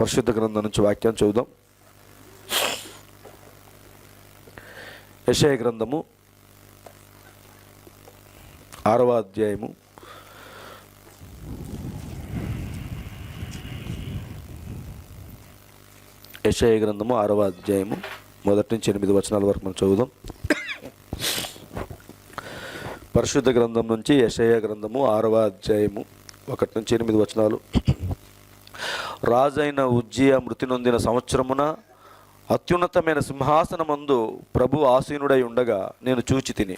పరిశుద్ధ గ్రంథం నుంచి వాక్యం చదువుదాం. యెషయా గ్రంథము 6వ అధ్యాయము 6వ అధ్యాయము 1 నుంచి 8 వచనాల వరకు మనం చదువుదాం. పరిశుద్ధ గ్రంథం నుంచి యెషయా గ్రంథము 6వ అధ్యాయము 1 నుంచి 8 వచనాలు. రాజైన ఉజ్జియా మృతి నొందిన సంవత్సరమున అత్యున్నతమైన సింహాసనమందు ప్రభు ఆసీనుడై ఉండగా నేను చూచి తిని,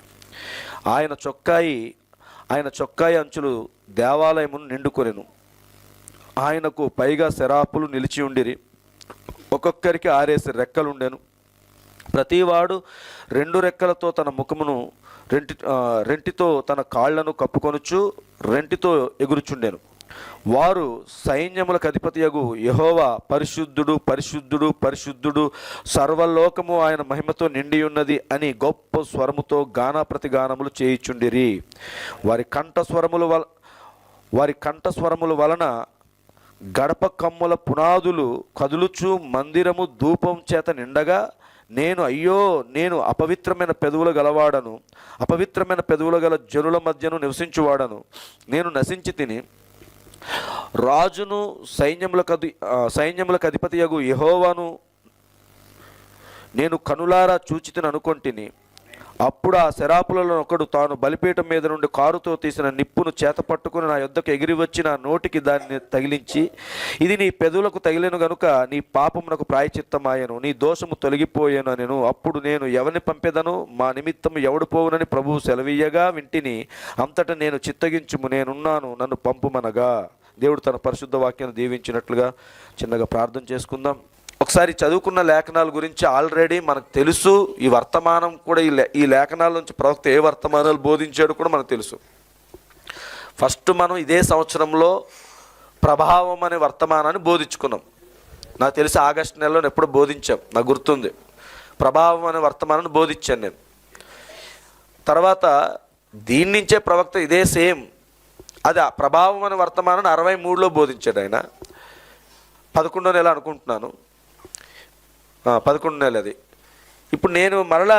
ఆయన చొక్కాయి అంచులు దేవాలయమును నిండుకొనెను. ఆయనకు పైగా శరాపులు నిలిచి ఉండిరి. ఒక్కొక్కరికి 6 రెక్కలుండెను. ప్రతివాడు 2 రెక్కలతో తన ముఖమును రెంటితో తన కాళ్లను కప్పుకొనుచు రెంటితో ఎగురుచుండెను. వారు సైన్యములకు అధిపతియగు యెహోవా పరిశుద్ధుడు పరిశుద్ధుడు పరిశుద్ధుడు, సర్వలోకము ఆయన మహిమతో నిండి ఉన్నది అని గొప్ప స్వరముతో గానాప్రతిగానములు చేయుచుండిరి. వారి కంఠస్వరముల వలన గడప కమ్ముల పునాదులు కదులుచు మందిరము ధూపం చేత నిండగా నేను అపవిత్రమైన పెదవులు గలవాడను, అపవిత్రమైన పెదవులు గల జనుల మధ్యను నివసించువాడను. నేను నశించి తిని రాజును సైన్యములకు అధిపతియగు యెహోవాను నేను కనులారా చూచితిని అనుకొంటిని. అప్పుడు ఆ శరాపులలో ఒకడు తాను బలిపీఠం మీద నుండి కారుతో తీసిన నిప్పును చేత పట్టుకుని నా యొద్దకు ఎగిరి వచ్చి నా నోటికి దాన్ని తగిలించి, ఇది నీ పెదవులకు తగిలేను గనుక నీ పాపమునకు ప్రాయచిత్తమాయను, నీ దోషము తొలగిపోయాను అనెను. అప్పుడు నేను ఎవరిని పంపెదను, మా నిమిత్తము ఎవడు పోవునని ప్రభువు సెలవీయగా వింటిని. అంతటా నేను చిత్తగించుము, నేనున్నాను, నన్ను పంపుమనగా. దేవుడు తన పరిశుద్ధ వాక్యాన్ని దీవించినట్లుగా చిన్నగా ప్రార్థన చేసుకుందాం. ఒకసారి చదువుకున్న లేఖనాల గురించి ఆల్రెడీ మనకు తెలుసు. ఈ వర్తమానం కూడా ఈ లేఖనాల నుంచి ప్రవక్త ఏ వర్తమానాలు బోధించాడు కూడా మనకు తెలుసు. ఫస్ట్ మనం ఇదే సంవత్సరంలో ప్రభావం అనే వర్తమానాన్ని బోధించుకున్నాం. నాకు తెలిసి ఆగస్టు నెలలో ఎప్పుడు బోధించాం, నాకు గుర్తుంది. ప్రభావం అనే వర్తమానాన్ని బోధించాను నేను. తర్వాత దీని నుంచే ప్రవక్త ఇదే సేమ్ అది ప్రభావం అనే వర్తమానాన్ని 63లో బోధించాడు ఆయన. 11వ నెల అనుకుంటున్నాను, 11వ నెల అది. ఇప్పుడు నేను మరలా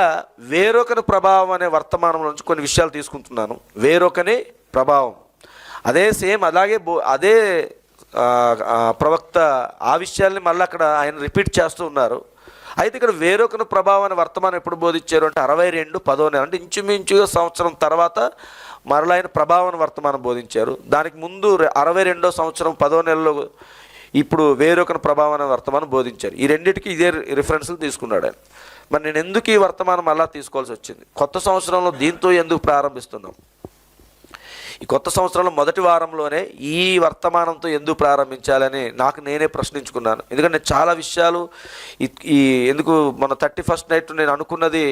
వేరొకని ప్రభావం అనే వర్తమానం నుంచి కొన్ని విషయాలు తీసుకుంటున్నాను. వేరొకని ప్రభావం అదే సేమ్ అదే ప్రవక్త ఆ విషయాల్ని మళ్ళీ అక్కడ ఆయన రిపీట్ చేస్తూ ఉన్నారు. అయితే ఇక్కడ వేరొకని ప్రభావం అనే వర్తమానం ఎప్పుడు బోధించారు అంటే 62:10వ నెల, అంటే ఇంచుమించుగా సంవత్సరం తర్వాత మరలా ఆయన ప్రభావం వర్తమానం బోధించారు. దానికి ముందు 62వ సంవత్సరం 10వ నెలలో ఇప్పుడు వేరొకని ప్రభావం వర్తమానం బోధించారు. ఈ రెండింటికి ఇదే రిఫరెన్స్లు తీసుకున్నాడు ఆయన. మరి నేను ఎందుకు ఈ వర్తమానం అలా తీసుకోవాల్సి వచ్చింది? కొత్త సంవత్సరంలో దీంతో ఎందుకు ప్రారంభిస్తున్నాం? ఈ కొత్త సంవత్సరంలో మొదటి వారంలోనే ఈ వర్తమానంతో ఎందుకు ప్రారంభించాలని నాకు నేనే ప్రశ్నించుకున్నాను. ఎందుకంటే చాలా విషయాలు ఎందుకు మన 31st నైట్ నేను అనుకున్నది,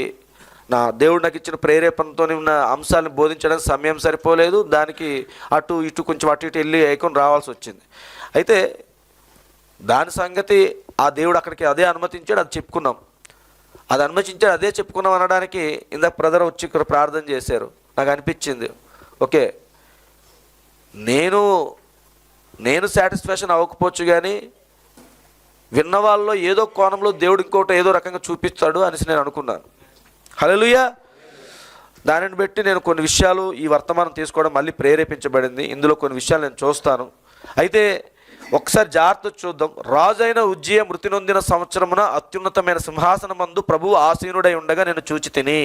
నా దేవుడు నాకు ఇచ్చిన ప్రేరేపణతో ఉన్న అంశాలను బోధించడానికి సమయం సరిపోలేదు. దానికి అటు ఇటు వెళ్ళి ఏకొని రావాల్సి వచ్చింది. అయితే దాని సంగతి ఆ దేవుడు అక్కడికి అదే అనుమతించాడు, అది చెప్పుకున్నాం. అది అనుమతించాడు, అదే చెప్పుకున్నాం అనడానికి ఇందాక బ్రదర్ వచ్చి ఇక్కడ ప్రార్థన చేశారు. నాకు అనిపించింది, ఓకే, నేను సాటిస్ఫాక్షన్ అవ్వకపోవచ్చు, కానీ విన్న వాళ్ళలో ఏదో కోణంలో దేవుడు ఇంకోటి ఏదో రకంగా చూపిస్తాడు అనేసి నేను అనుకున్నాను. హల్లెలూయా. దానిని బట్టి నేను కొన్ని విషయాలు ఈ వర్తమానం తీసుకోవడం మళ్ళీ ప్రేరేపించబడింది. ఇందులో కొన్ని విషయాలు నేను చూస్తాను. అయితే ఒకసారి జాగ్రత్త చూద్దాం. రాజైన ఉజ్జియా మృతి నొందిన సంవత్సరమున అత్యున్నతమైన సింహాసనమందు ప్రభువు ఆసీనుడై ఉండగా నేను చూచి తిని.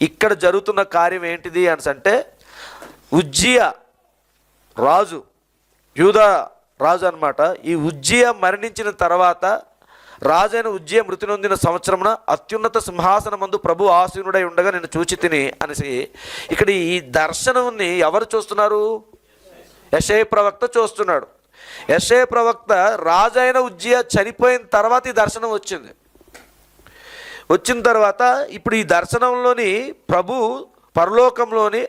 ఇక్కడ జరుగుతున్న కార్యం ఏంటిది అంటే, ఉజ్జియా రాజు, యూదా రాజు అన్నమాట. ఈ ఉజ్జియా మరణించిన తర్వాత రాజైన ఉజ్జియా మృతి నొందిన సంవత్సరమున అత్యున్నత సింహాసనమందు ప్రభు ఆసీనుడై ఉండగా నేను చూచి తిని అనేసి ఇక్కడ ఈ దర్శనాన్ని ఎవరు చూస్తున్నారు? యెషయా ప్రవక్త చూస్తున్నాడు. యెషయా ప్రవక్త రాజైన ఉజ్జియా చనిపోయిన తర్వాత ఈ దర్శనం వచ్చింది. వచ్చిన తర్వాత ఇప్పుడు ఈ దర్శనంలోని ప్రభు పరలోకంలోని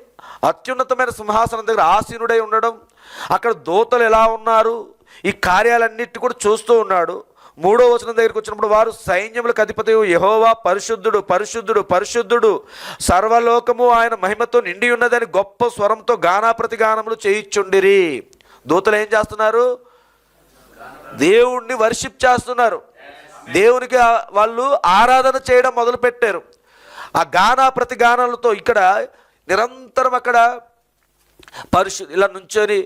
అత్యున్నతమైన సింహాసనం దగ్గర ఆసీనుడై ఉండడం, అక్కడ దూతలు ఎలా ఉన్నారు, ఈ కార్యాలన్నిటి కూడా చూస్తూ ఉన్నాడు. 3వ వచనం దగ్గరికి వచ్చినప్పుడు వారు సైన్యములకు అధిపతి యెహోవా పరిశుద్ధుడు పరిశుద్ధుడు పరిశుద్ధుడు, సర్వలోకము ఆయన మహిమతో నిండి ఉన్నదని గొప్ప స్వరంతో గానాప్రతిగానములు చేయిచుండిరి. దూతలు ఏం చేస్తున్నారు? దేవుణ్ణి వర్షిప్ చేస్తున్నారు. దేవునికి వాళ్ళు ఆరాధన చేయడం మొదలుపెట్టారు. ఆ గానా ప్రతి గానాలతో ఇక్కడ నిరంతరం అక్కడ ఇలా నుంచొని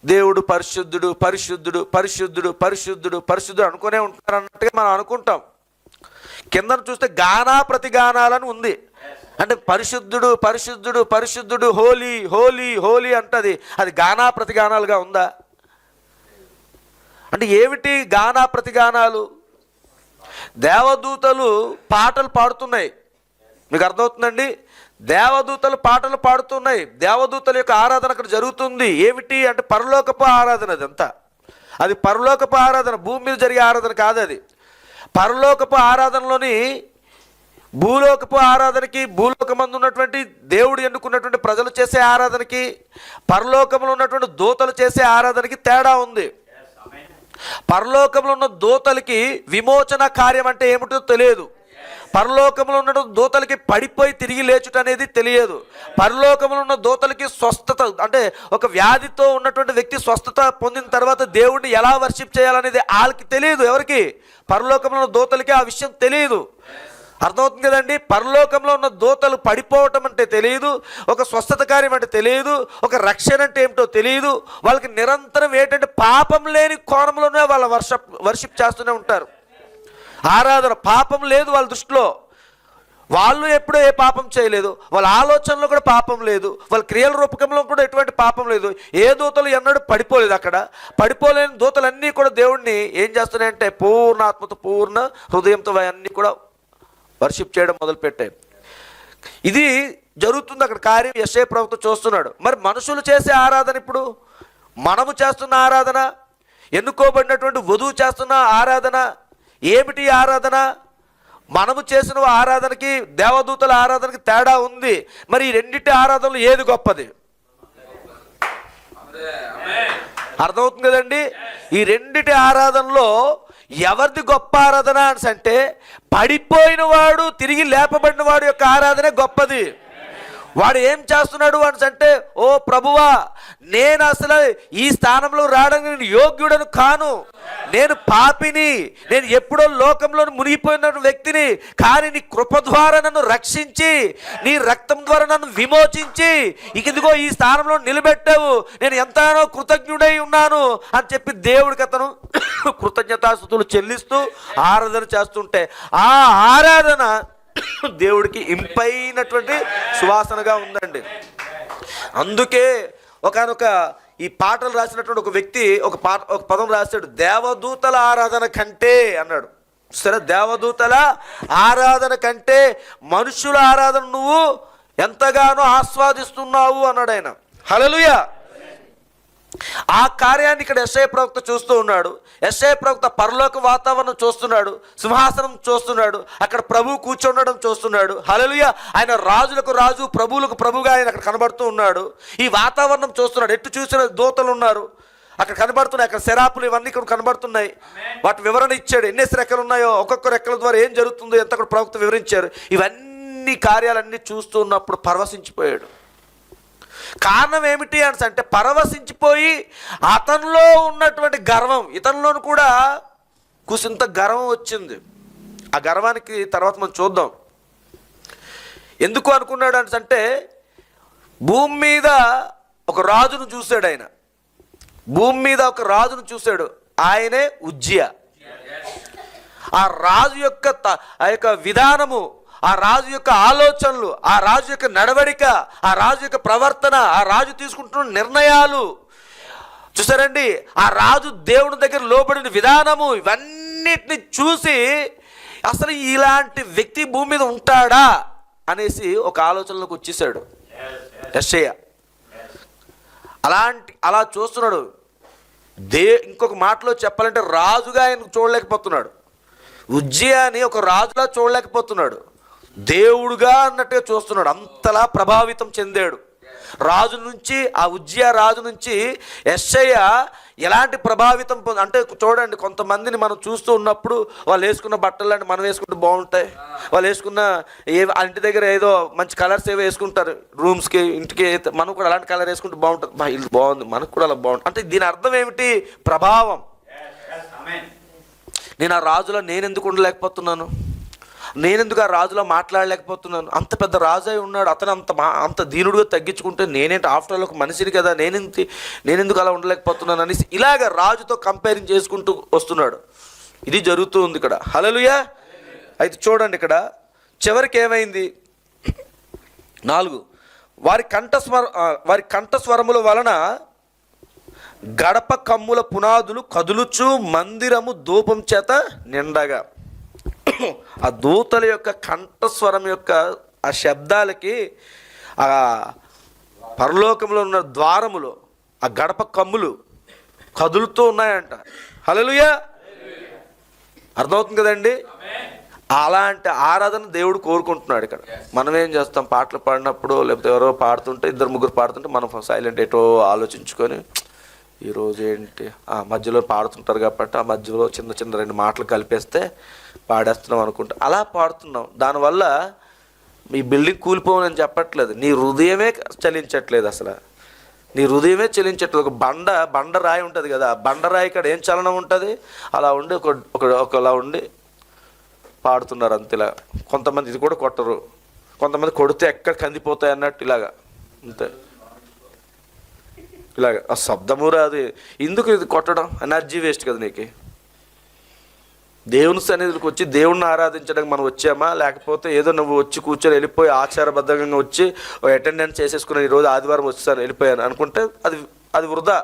దేవుడు పరిశుద్ధుడు పరిశుద్ధుడు పరిశుద్ధుడు పరిశుద్ధుడు పరిశుద్ధుడు అనుకునే ఉంటారు అన్నట్టుగా మనం అనుకుంటాం. కిందను చూస్తే గానా ప్రతి గానాలని ఉంది. అంటే పరిశుద్ధుడు పరిశుద్ధుడు పరిశుద్ధుడు హోలీ హోలీ హోలీ అంటది. అది గానా ప్రతి గానాలుగా ఉందా? అంటే ఏమిటి గానా ప్రతి గానాలు? దేవదూతలు పాటలు పాడుతున్నాయి. మీకు అర్థమవుతుందండి? దేవదూతలు పాటలు పాడుతున్నాయి. దేవదూతల యొక్క ఆరాధన అక్కడ జరుగుతుంది. ఏమిటి అంటే పరలోకపు ఆరాధన. అదంతా అది పరలోకపు ఆరాధన, భూమి మీద జరిగే ఆరాధన కాదు. అది పరలోకపు ఆరాధనలోని భూలోకపు ఆరాధనకి, భూలోకమందు ఉన్నటువంటి దేవుడు ఎన్నుకున్నటువంటి ప్రజలు చేసే ఆరాధనకి, పరలోకంలో ఉన్నటువంటి దూతలు చేసే ఆరాధనకి తేడా ఉంది. పరలోకంలో ఉన్న దూతలకి విమోచన కార్యం అంటే ఏమిటో తెలియదు. పరలోకంలో ఉన్న దూతలకి పడిపోయి తిరిగి లేచుట అనేది తెలియదు. పరలోకంలో ఉన్న దూతలకి స్వస్థత అంటే ఒక వ్యాధితో ఉన్నటువంటి వ్యక్తి స్వస్థత పొందిన తర్వాత దేవుడిని ఎలా వర్షిప్ చేయాలనేది వాళ్ళకి తెలియదు. ఎవరికి? పరలోకంలో ఉన్న దూతలకి ఆ విషయం తెలియదు. అర్థమవుతుంది కదండి? పరలోకంలో ఉన్న దూతలు పడిపోవటం అంటే తెలియదు, ఒక స్వస్థత కార్యం అంటే తెలియదు, ఒక రక్షణ అంటే ఏమిటో తెలియదు. వాళ్ళకి నిరంతరం ఏంటంటే పాపం లేని కోణంలోనే వాళ్ళ వర్షిప్ చేస్తూనే ఉంటారు. ఆరాధన పాపం లేదు వాళ్ళ దృష్టిలో. వాళ్ళు ఎప్పుడూ ఏ పాపం చేయలేదు, వాళ్ళ ఆలోచనలో కూడా పాపం లేదు, వాళ్ళ క్రియల రూపకంలో కూడా ఎటువంటి పాపం లేదు. ఏ దూతలు ఎన్నడూ పడిపోలేదు. అక్కడ పడిపోలేని దూతలన్నీ కూడా దేవుణ్ణి ఏం చేస్తున్నాయంటే పూర్ణ ఆత్మతో పూర్ణ హృదయంతో అన్నీ కూడా వర్షిప్ చేయడం మొదలుపెట్టాయి. ఇది జరుగుతుంది అక్కడ కార్యం. యెషయా ప్రవక్త చూస్తున్నాడు. మరి మనుషులు చేసే ఆరాధన, ఇప్పుడు మనము చేస్తున్న ఆరాధన, ఎన్నుకోబడినటువంటి వధువు చేస్తున్న ఆరాధన ఏమిటి? ఆరాధన మనము చేసిన ఆరాధనకి దేవదూతల ఆరాధనకి తేడా ఉంది. మరి ఈ రెండింటి ఆరాధనలు ఏది గొప్పది? అర్థమవుతుంది కదండి? ఈ రెండిటి ఆరాధనలో ఎవరిది గొప్ప ఆరాధన అంటే పడిపోయిన వాడు తిరిగి లేపబడిన వాడు యొక్క ఆరాధనే గొప్పది. వాడు ఏం చేస్తున్నాడు అంటే, ఓ ప్రభువా, నేను అసలు ఈ స్థానంలో రావడానికి నేను యోగ్యుడను కాను, నేను పాపిని, నేను ఎప్పుడో లోకంలో మునిగిపోయిన వ్యక్తిని, కానీ నీ కృప ద్వారా నన్ను రక్షించి నీ రక్తం ద్వారా నన్ను విమోచించి ఇదిగో ఈ స్థానంలో నిలబెట్టావు, నేను ఎంతగానో కృతజ్ఞుడై ఉన్నాను అని చెప్పి దేవుడికి అతను కృతజ్ఞతాస్తుతులు చెల్లిస్తూ ఆరాధన చేస్తుంటే ఆ ఆరాధన దేవుడికి ఇంపైనటువంటి సువాసనగా ఉందండి. అందుకే ఒకానొక ఈ పాటలు రాసినటువంటి ఒక వ్యక్తి ఒక పదం రాశాడు, దేవదూతల ఆరాధన కంటే అన్నాడు. సరే, దేవదూతల ఆరాధన కంటే మనుషుల ఆరాధన నువ్వు ఎంతగానో ఆస్వాదిస్తున్నావు అన్నాడు ఆయన. హల్లెలూయా. ఆ కార్యాన్ని ఇక్కడ యెషయా ప్రవక్త చూస్తూ ఉన్నాడు. యెషయా ప్రవక్త పరలోక వాతావరణం చూస్తున్నాడు, సింహాసనం చూస్తున్నాడు, అక్కడ ప్రభువు కూర్చుండడం చూస్తున్నాడు. హల్లెలూయా. ఆయన రాజులకు రాజు, ప్రభువులకు ప్రభుగా ఆయన అక్కడ కనబడుతూ ఉన్నాడు. ఈ వాతావరణం చూస్తున్నాడు. ఎటు చూసిన దూతలు ఉన్నారు అక్కడ కనబడుతున్నాయి, అక్కడ శరాపులు ఇవన్నీ ఇక్కడ కనబడుతున్నాయి. వాటి వివరణ ఇచ్చాడు. ఎన్ని రెక్కలు ఉన్నాయో, ఒక్కొక్క రెక్కల ద్వారా ఏం జరుగుతుందో ఎంత కూడా ప్రవక్త వివరించారు. ఇవన్నీ కార్యాలన్నీ చూస్తూ ఉన్నప్పుడు పరవశించిపోయాడు. కారణం ఏమిటి అంటే పరవశించిపోయి అతనిలో ఉన్నటువంటి గర్వం, ఇతనిలోను కూడా కుసింత గర్వం వచ్చింది. ఆ గర్వానికి తర్వాత మనం చూద్దాం. ఎందుకు అనుకున్నాడు అంటే భూమి మీద ఒక రాజును చూశాడు. ఆయన భూమి మీద ఒక రాజును చూశాడు. ఆయనే ఉజ్జియా. ఆ రాజు యొక్క విధానము, ఆ రాజు యొక్క ఆలోచనలు, ఆ రాజు యొక్క నడవడిక, ఆ రాజు యొక్క ప్రవర్తన, ఆ రాజు తీసుకుంటున్న నిర్ణయాలు చూసారండి. ఆ రాజు దేవుని దగ్గర లోబడిన విధానము, ఇవన్నిటిని చూసి అసలు ఇలాంటి వ్యక్తి భూమి మీద ఉంటాడా అనేసి ఒక ఆలోచనలోకి వచ్చేసాడు యెషయా. అలా చూస్తున్నాడు. ఇంకొక మాటలో చెప్పాలంటే రాజుగా ఆయన చూడలేకపోతున్నాడు. ఉజ్జియాని ఒక రాజులా చూడలేకపోతున్నాడు. దేవుడుగా అన్నట్టుగా చూస్తున్నాడు. అంతలా ప్రభావితం చెందాడు. రాజు నుంచి, ఆ ఉజ్జియా రాజు నుంచి యెషయా ఎలాంటి ప్రభావితం అంటే చూడండి, కొంతమందిని మనం చూస్తూ ఉన్నప్పుడు వాళ్ళు వేసుకున్న బట్టలు అంటే మనం వేసుకుంటే బాగుంటాయి, వాళ్ళు వేసుకున్న ఇంటి దగ్గర ఏదో మంచి కలర్స్ ఏవో వేసుకుంటారు రూమ్స్కి, ఇంటికి, మనం కూడా అలాంటి కలర్ వేసుకుంటే బాగుంటుంది. ఇల్లు బాగుంది, మనకు కూడా అలా బాగుంటుంది. అంటే దీని అర్థం ఏమిటి? ప్రభావం. నేను ఆ రాజులో నేనెందుకు ఉండలేకపోతున్నాను, నేనెందుకు ఆ రాజులో మాట్లాడలేకపోతున్నాను? అంత పెద్ద రాజు అయి ఉన్నాడు, అతను అంత దీనుడుగా తగ్గించుకుంటే నేనేంటి, ఆఫ్టర్ ఆల్ ఒక మనిషిని కదా, నేనెందుకు అలా ఉండలేకపోతున్నాను అనేసి ఇలాగ రాజుతో కంపేరింగ్ చేసుకుంటూ వస్తున్నాడు. ఇది జరుగుతూ ఉంది ఇక్కడ. హల్లెలూయా. అయితే చూడండి ఇక్కడ చివరికి ఏమైంది, 4, వారి కంఠస్వరముల వలన గడప కమ్ముల పునాదులు కదులుచు మందిరము ధూపం చేత నిండగా. ఆ దూతల యొక్క కంఠస్వరం యొక్క ఆ శబ్దాలకి ఆ పరలోకంలో ఉన్న ద్వారములో ఆ గడప కమ్ములు కదులుతూ ఉన్నాయంట. హల్లెలూయా. అర్థమవుతుంది కదండి? అలాంటి ఆరాధన దేవుడు కోరుకుంటున్నాడు ఇక్కడ. మనం ఏం చేస్తాం, పాటలు పాడినప్పుడు లేకపోతే ఎవరో పాడుతుంటే, 2-3 పాడుతుంటే మనం సైలెంట్ ఎటో ఆలోచించుకొని ఈరోజు ఏంటి మధ్యలో పాడుతుంటారు కాబట్టి ఆ మధ్యలో చిన్న 2 మాటలు కలిపేస్తే పాడేస్తున్నాం అనుకుంటా అలా పాడుతున్నాం. దానివల్ల మీ బిల్డింగ్ కూలిపోవని చెప్పట్లేదు, నీ హృదయమే చలించట్లేదు. అసలు నీ హృదయమే చలించట్లేదు. ఒక బండరాయి ఉంటుంది కదా, బండరాయి ఇక్కడ ఏం చలనం ఉంటుంది, అలా ఉండి ఒకలా ఉండి పాడుతున్నారు అంతేలా. కొంతమంది ఇది కూడా కొట్టరు, కొంతమంది కొడితే ఎక్కడ కందిపోతాయి అన్నట్టు ఇలాగా అంతే, ఇలాగ ఆ శబ్దము రాదు. ఎందుకు ఇది కొట్టడం, ఎనర్జీ వేస్ట్ కదా నీకు. దేవుని సన్నిధికి వచ్చి దేవుణ్ణి ఆరాధించడానికి మనం వచ్చామా, లేకపోతే ఏదో నువ్వు వచ్చి కూర్చొని వెళ్ళిపోయి ఆచారబద్ధంగా వచ్చి అటెండెన్స్ చేసేసుకుని ఈరోజు ఆదివారం వచ్చాను వెళ్ళిపోయాను అనుకుంటే అది వృధా.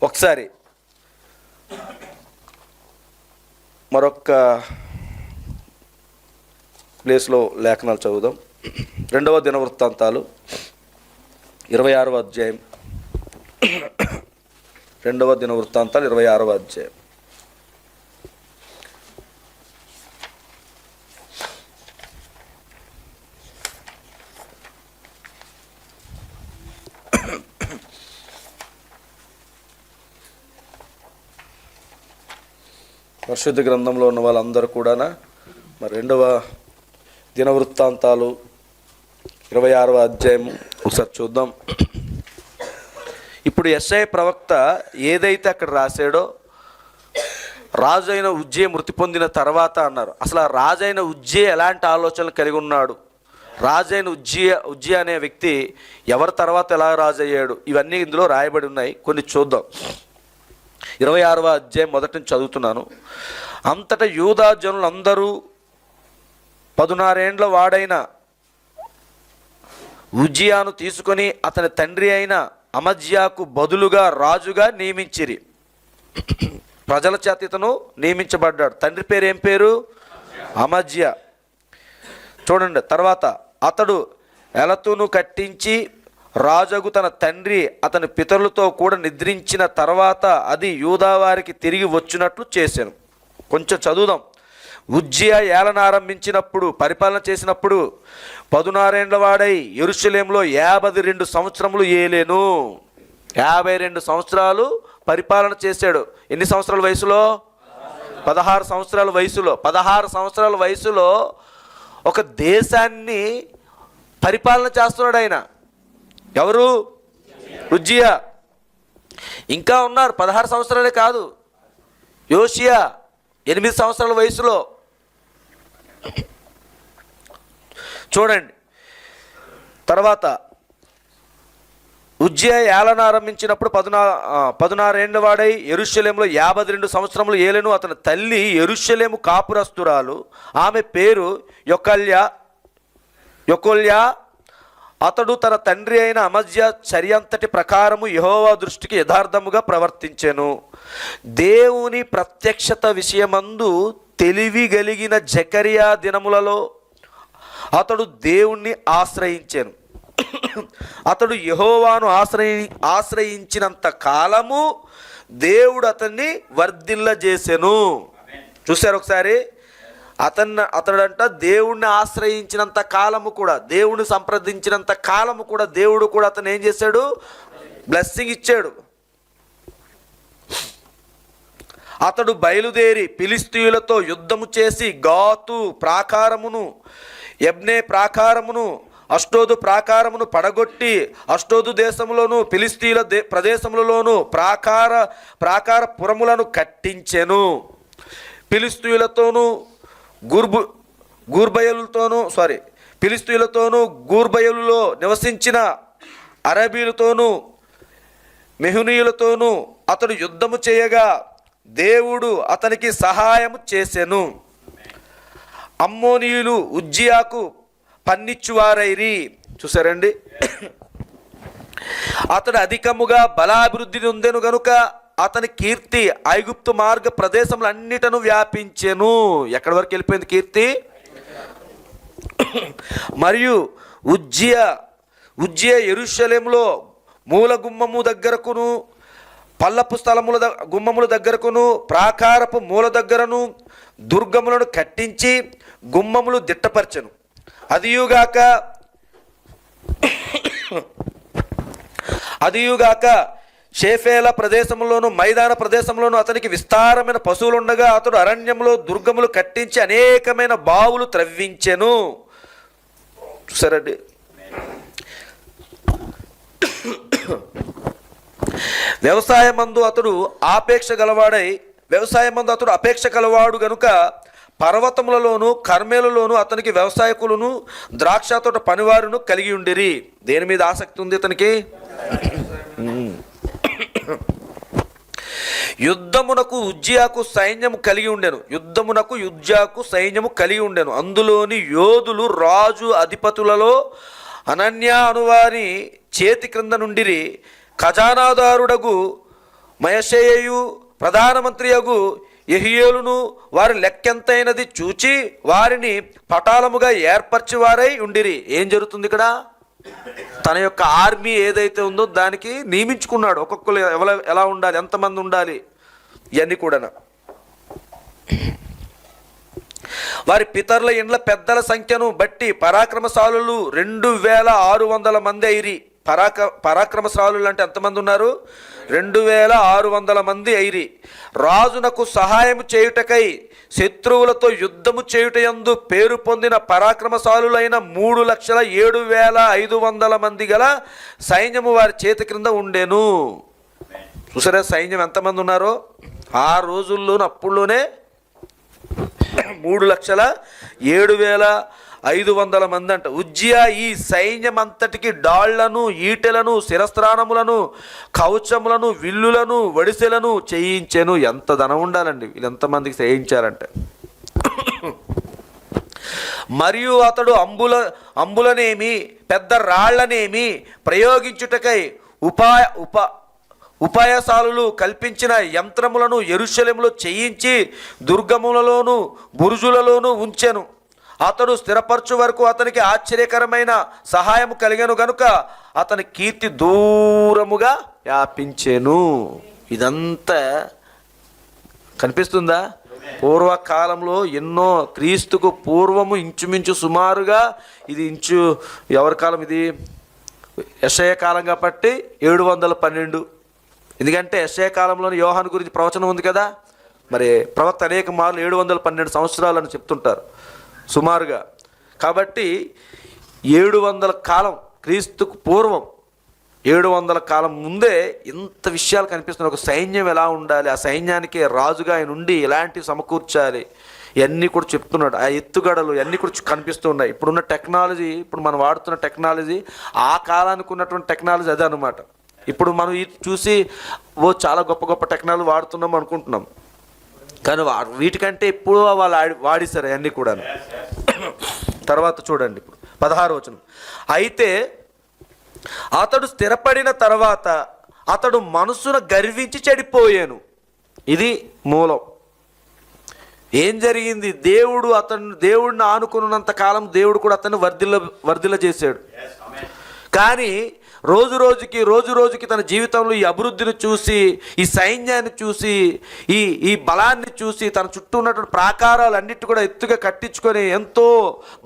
ఒకసారి మరొక ప్లేస్లో లేఖనాలు చదువుదాం. 2వ దినవృత్తాంతాలు 26వ అధ్యాయం. 2వ దినవృత్తాంతాలు 26వ అధ్యాయం. పరిశుద్ధ గ్రంథంలో ఉన్న వాళ్ళందరూ కూడా మరి 2వ దినవృత్తాంతాలు 26వ అధ్యాయం ఒకసారి చూద్దాం. ఇప్పుడు యెషయా ప్రవక్త ఏదైతే అక్కడ రాశాడో, రాజు అయిన ఉజ్జియా మృతి పొందిన తర్వాత అన్నారు. అసలు ఆ రాజు అయిన ఉజ్జియా ఎలాంటి ఆలోచనలు కలిగి ఉన్నాడు, రాజు అయిన ఉజ్జియా అనే వ్యక్తి ఎవరి తర్వాత ఎలా రాజు అయ్యాడు, ఇవన్నీ ఇందులో రాయబడి ఉన్నాయి. కొన్ని చూద్దాం. 26వ అధ్యాయం మొదటి నుంచి చదువుతున్నాను. అంతటా యూదా జనులందరూ 16 ఏండ్ల వాడైన ఉజ్జియాను తీసుకొని అతని తండ్రి అయిన అమజ్యాకు బదులుగా రాజుగా నియమించిరి. ప్రజల చేత ఇతను నియమించబడ్డాడు. తండ్రి పేరు ఏం పేరు? అమజ్యా. చూడండి, తర్వాత అతడు ఎలతును కట్టించి రాజుకు తన తండ్రి అతని పితరులతో కూడా నిద్రించిన తర్వాత అది యూదా వారికి తిరిగి వచ్చినట్లు చేశాను. కొంచెం చదువుదాం. ఉజ్జియా ఏలన ఆరంభించినప్పుడు, పరిపాలన చేసినప్పుడు 16 ఏండ్ల వాడై యెరూషలేములో 52 సంవత్సరములు ఏలేను. 52 సంవత్సరాలు పరిపాలన చేశాడు. ఎన్ని సంవత్సరాల వయసులో? 16 సంవత్సరాల వయసులో. 16 సంవత్సరాల వయసులో ఒక దేశాన్ని పరిపాలన చేస్తున్నాడు ఆయన. ఎవరు? ఉజ్జియా. ఇంకా ఉన్నారు, 16 సంవత్సరాలే కాదు. యోషియా 8 సంవత్సరాల వయసులో. చూడండి, తర్వాత ఉజ్జియా ఏలన ఆరంభించినప్పుడు 16 ఏండ్ల వాడై యెరూషలేములో 52 సంవత్సరములు ఏలెను. అతని తల్లి యెరూషలేము కాపురస్తురాలు, ఆమె పేరు యొకొల్యా. అతడు తన తండ్రి అయిన అమజ్యా చర్యంతటి ప్రకారము యెహోవా దృష్టికి యథార్థముగా ప్రవర్తించెను. దేవుని ప్రత్యక్షత విషయమందు తెలివి కలిగిన జకరియా దినములలో అతడు దేవుణ్ణి ఆశ్రయించెను. అతడు యెహోవాను ఆశ్రయించినంత కాలము దేవుడు అతన్ని వర్ధిల్లజేసెను. చూశారు ఒకసారి? అతడంట దేవుణ్ణి ఆశ్రయించినంత కాలము కూడా, దేవుణ్ణి సంప్రదించినంత కాలము కూడా దేవుడు కూడా అతను ఏం చేశాడు? బ్లెస్సింగ్ ఇచ్చాడు. అతడు బయలుదేరి ఫిలిష్తీయులతో యుద్ధము చేసి గాతు ప్రాకారమును, యబ్నే ప్రాకారమును, అష్టోదు ప్రాకారమును పడగొట్టి అష్టోదు దేశంలోను ఫిలిస్తీన్ల ప్రదేశములలోను ప్రాకార పురములను కట్టించెను. ఫిలిస్తీన్లతోనూ గూర్బయలులో నివసించిన అరబీలతోనూ మెహునీయులతోనూ అతడు యుద్ధము చేయగా దేవుడు అతనికి సహాయము చేసెను. అమ్మోనీయులు ఉజ్జియాకు పన్నిచ్చువారైరి. చూసారండి, అతడు అధికముగా బలాభివృద్ధి నొందెను గనుక అతని కీర్తి ఐగుప్తు మార్గ ప్రదేశములన్నిటను వ్యాపించెను. ఎక్కడి వరకు వెళ్ళిపోయింది కీర్తి? మరియు ఉజ్జియా యెరూషలేములో మూల గుమ్మము దగ్గరకును పల్లపు స్థలముల గుమ్మముల దగ్గరకును ప్రాకారపు మూల దగ్గరను దుర్గములను కట్టించి గుమ్మములు దిట్టపరచెను. అదియుగాక షేఫేల ప్రదేశంలోను మైదాన ప్రదేశంలోను అతనికి విస్తారమైన పశువులుండగా అతడు అరణ్యంలో దుర్గములు కట్టించి అనేకమైన బావులు త్రవ్వించెను. చూసారండి, వ్యవసాయమందు అతడు అపేక్ష గలవాడు గనుక పర్వతములలోను కర్మేలలోను అతనికి వ్యవసాయకులను ద్రాక్ష తోట పనివారును కలిగి ఉండిరి. దేని మీద ఆసక్తి ఉంది అతనికి? యుద్ధమునకు ఉజ్జియాకు సైన్యము కలిగి ఉండెను. అందులోని యోధులు రాజు అధిపతులలో అనన్య అనువారి చేతి క్రింద నుండిరి. ఖజానాదారుడగు మయషేయు ప్రధానమంత్రియగు యెహీయేలును వారి లెక్కెంతైనది చూచి వారిని పటాలముగా ఏర్పరిచి వారై ఉండిరి. ఏం జరుగుతుంది ఇక్కడ? తన యొక్క ఆర్మీ ఏదైతే ఉందో దానికి నియమించుకున్నాడు. ఒక్కొక్కరు ఎలా ఉండాలి, ఎంతమంది ఉండాలి, ఇవన్నీ కూడా. వారి పితరుల ఇండ్ల పెద్దల సంఖ్యను బట్టి పరాక్రమశాలులు 2600 మంది అయిరి. పరాక్రమశాలులు అంటే ఎంతమంది ఉన్నారు? 2600 మంది అయిరి. రాజునకు సహాయం చేయుటకై శత్రువులతో యుద్ధము చేయుటయందు పేరు పొందిన పరాక్రమశాలులైన 3,07,500 మంది గల సైన్యము వారి చేతి క్రింద ఉండెను. చూసారా సైన్యం ఎంతమంది ఉన్నారో ఆ రోజుల్లోనే, అప్పుడులోనే 3,07,500 మంది అంట. ఉజ్జియా ఈ సైన్యం అంతటికి డాళ్లను, ఈటెలను, శిరస్త్రాణములను, కవచములను, విల్లులను, వడిసెలను చేయించెను. ఎంత ధనం ఉండాలండి వీళ్ళెంతమందికి చేయించారంటే. మరియు అతడు అంబులనేమి పెద్ద రాళ్లనేమి ప్రయోగించుటకై ఉపాయశాలులు కల్పించిన యంత్రములను యెరూషలేములో చేయించి దుర్గములలోను బురుజులలోను ఉంచెను. అతడు స్థిరపరచు వరకు అతనికి ఆశ్చర్యకరమైన సహాయం కలిగను గనుక అతని కీర్తి దూరముగా వ్యాపించెను. ఇదంతా కనిపిస్తుందా? పూర్వకాలంలో ఎన్నో, క్రీస్తుకు పూర్వము ఇంచుమించు సుమారుగా, ఇది ఎవరి కాలం? ఇది యెషయా కాలం కాబట్టి 712. ఎందుకంటే యెషయా కాలంలోని యోహాను గురించి ప్రవచనం ఉంది కదా. మరి ప్రవక్త అనేక మార్లు 712 సంవత్సరాలు అని చెప్తుంటారు సుమారుగా. కాబట్టి 700 కాలం, క్రీస్తుకు పూర్వం 700 కాలం ముందే ఇంత విషయాలు కనిపిస్తున్నాయి. ఒక సైన్యం ఎలా ఉండాలి, ఆ సైన్యానికి రాజుగా ఆయన ఉండి ఎలాంటివి సమకూర్చాలి, ఇవన్నీ కూడా చెప్తున్నాడు. ఆ ఎత్తుగడలు ఇవన్నీ కూడా కనిపిస్తున్నాయి. ఇప్పుడున్న టెక్నాలజీ, ఇప్పుడు మనం వాడుతున్న టెక్నాలజీ ఆ కాలానికి ఉన్నటువంటి టెక్నాలజీ అదే అనమాట. ఇప్పుడు మనం చూసి చాలా గొప్ప గొప్ప టెక్నాలజీ వాడుతున్నాం అనుకుంటున్నాం, కానీ వీటికంటే ఇప్పుడు వాళ్ళు వాడిస్తారు అవన్నీ కూడా. తర్వాత చూడండి ఇప్పుడు 16వ వచనం. అయితే అతడు స్థిరపడిన తర్వాత అతడు మనసును గర్వించి చెడిపోయాను. ఇది మూలం. ఏం జరిగింది? దేవుడిని ఆనుకున్నంత కాలం దేవుడు కూడా అతన్ని వర్ధిల్ల చేశాడు. కానీ రోజు రోజుకి తన జీవితంలో ఈ అభివృద్ధిని చూసి, ఈ సైన్యాన్ని చూసి, ఈ బలాన్ని చూసి, తన చుట్టూ ఉన్నటువంటి ప్రాకారాలన్నిటి కూడా ఎత్తుగా కట్టించుకొని ఎంతో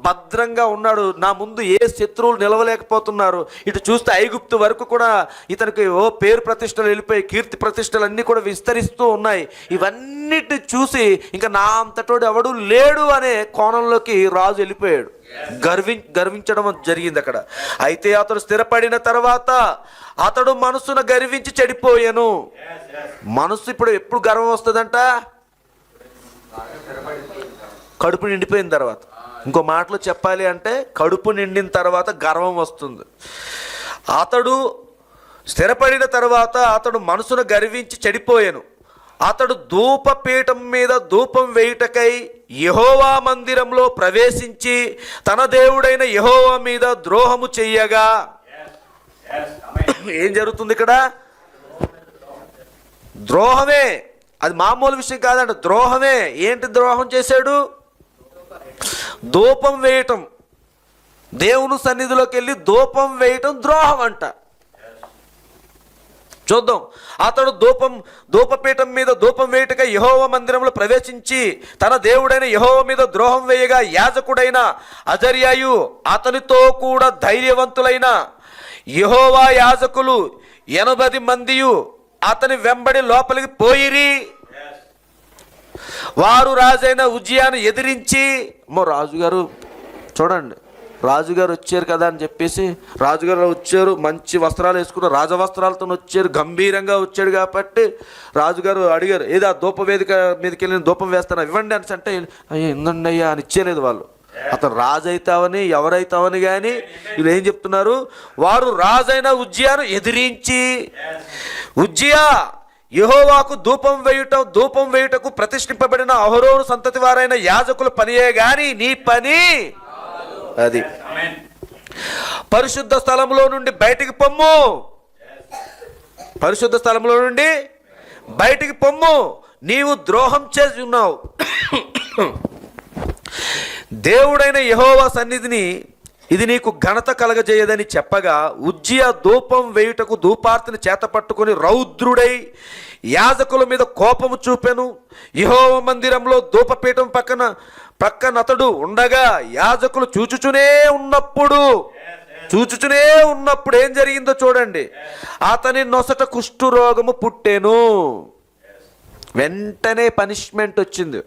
భద్రంగా ఉన్నాడు. నా ముందు ఏ శత్రువులు నిలవలేకపోతున్నారు. ఇటు చూస్తే ఐగుప్తు వరకు కూడా ఇతనికి పేరు ప్రతిష్టలు వెళ్ళిపోయి, కీర్తి ప్రతిష్టలు అన్నీ కూడా విస్తరిస్తూ ఉన్నాయి. ఇవన్నీ వీటన్నిటిని చూసి ఇంకా నా అంతటోడు ఎవడు లేడు అనే కోణంలోకి రాజు వెళ్ళిపోయాడు. గర్వించడం జరిగింది అక్కడ. అయితే అతడు స్థిరపడిన తర్వాత అతడు మనసును గర్వించి చెడిపోయాను. మనసు ఎప్పుడు గర్వం వస్తుందంట? కడుపు నిండిపోయిన తర్వాత. ఇంకో మాటలో చెప్పాలి అంటే కడుపు నిండిన తర్వాత గర్వం వస్తుంది. అతడు స్థిరపడిన తర్వాత అతడు మనసును గర్వించి చెడిపోయాను. అతడు ధూపపీఠం మీద ధూపం వేయుటకై యెహోవా మందిరంలో ప్రవేశించి తన దేవుడైన యెహోవా మీద ద్రోహము చెయ్యగా. ఏం జరుగుతుంది ఇక్కడ? ద్రోహమే. అది మామూలు విషయం కాదంట, ద్రోహమే. ఏంటి ద్రోహం చేశాడు? ధూపం వేయటం, దేవుని సన్నిధిలోకి వెళ్ళి ధూపం వేయటం ద్రోహం అంట. చూద్దాం. అతడు ధూపపీఠం మీద ధూపం వేయుటకై యెహోవా మందిరంలో ప్రవేశించి తన దేవుడైన యెహోవా మీద ద్రోహం వేయగా యాజకుడైన అజర్యాయు అతనితో కూడా ధైర్యవంతులైన యెహోవా యాజకులు 80 మందియు అతని వెంబడి లోపలికి పోయిరి. వారు రాజైన ఉజ్జియాను ఎదిరించి, రాజుగారు చూడండి, రాజుగారు వచ్చారు కదా అని చెప్పేసి, రాజుగారు వచ్చారు, మంచి వస్త్రాలు వేసుకున్నారు, రాజవస్త్రాలతో వచ్చారు, గంభీరంగా వచ్చాడు కాబట్టి రాజుగారు అడిగారు, ఏదో ఆ ధూప వేదిక మీదకి వెళ్ళి ధూపం వేస్తాను ఇవ్వండి అని అంటే, ఇందండి అయ్యా అని ఇచ్చేలేదు వాళ్ళు. అతను రాజు అవుతావని ఎవరైతావని కానీ వీళ్ళు ఏం చెప్తున్నారు? వారు రాజైన ఉజ్జియాను ఎదిరించి, ఉజ్జియా యెహోవాకు ధూపం వేయుటకు ప్రతిష్ఠింపబడిన అహరోను సంతతి వారైన యాజకుల పనియే గాని నీ పని అది. పరిశుద్ధ స్థలంలో నుండి బయటికి పొమ్ము, పరిశుద్ధ స్థలంలో నుండి బయటికి పొమ్ము, నీవు ద్రోహం చేసి ఉన్నావు. దేవుడైన యెహోవా సన్నిధిని ఇది నీకు ఘనత కలగజేయదని చెప్పగా ఉజ్జియా ధూపం వేయుటకు ధూపార్తిని చేత పట్టుకుని రౌద్రుడై యాజకుల మీద కోపము చూపెను. యెహోవా మందిరంలో ధూపపీఠం ప్రక్కన అతడు ఉండగా యాజకులు చూచుచునే ఉన్నప్పుడు ఏం జరిగిందో చూడండి. అతని నొసట కుష్ఠరోగము పుట్టెను. వెంటనే పనిష్మెంట్ వచ్చింది.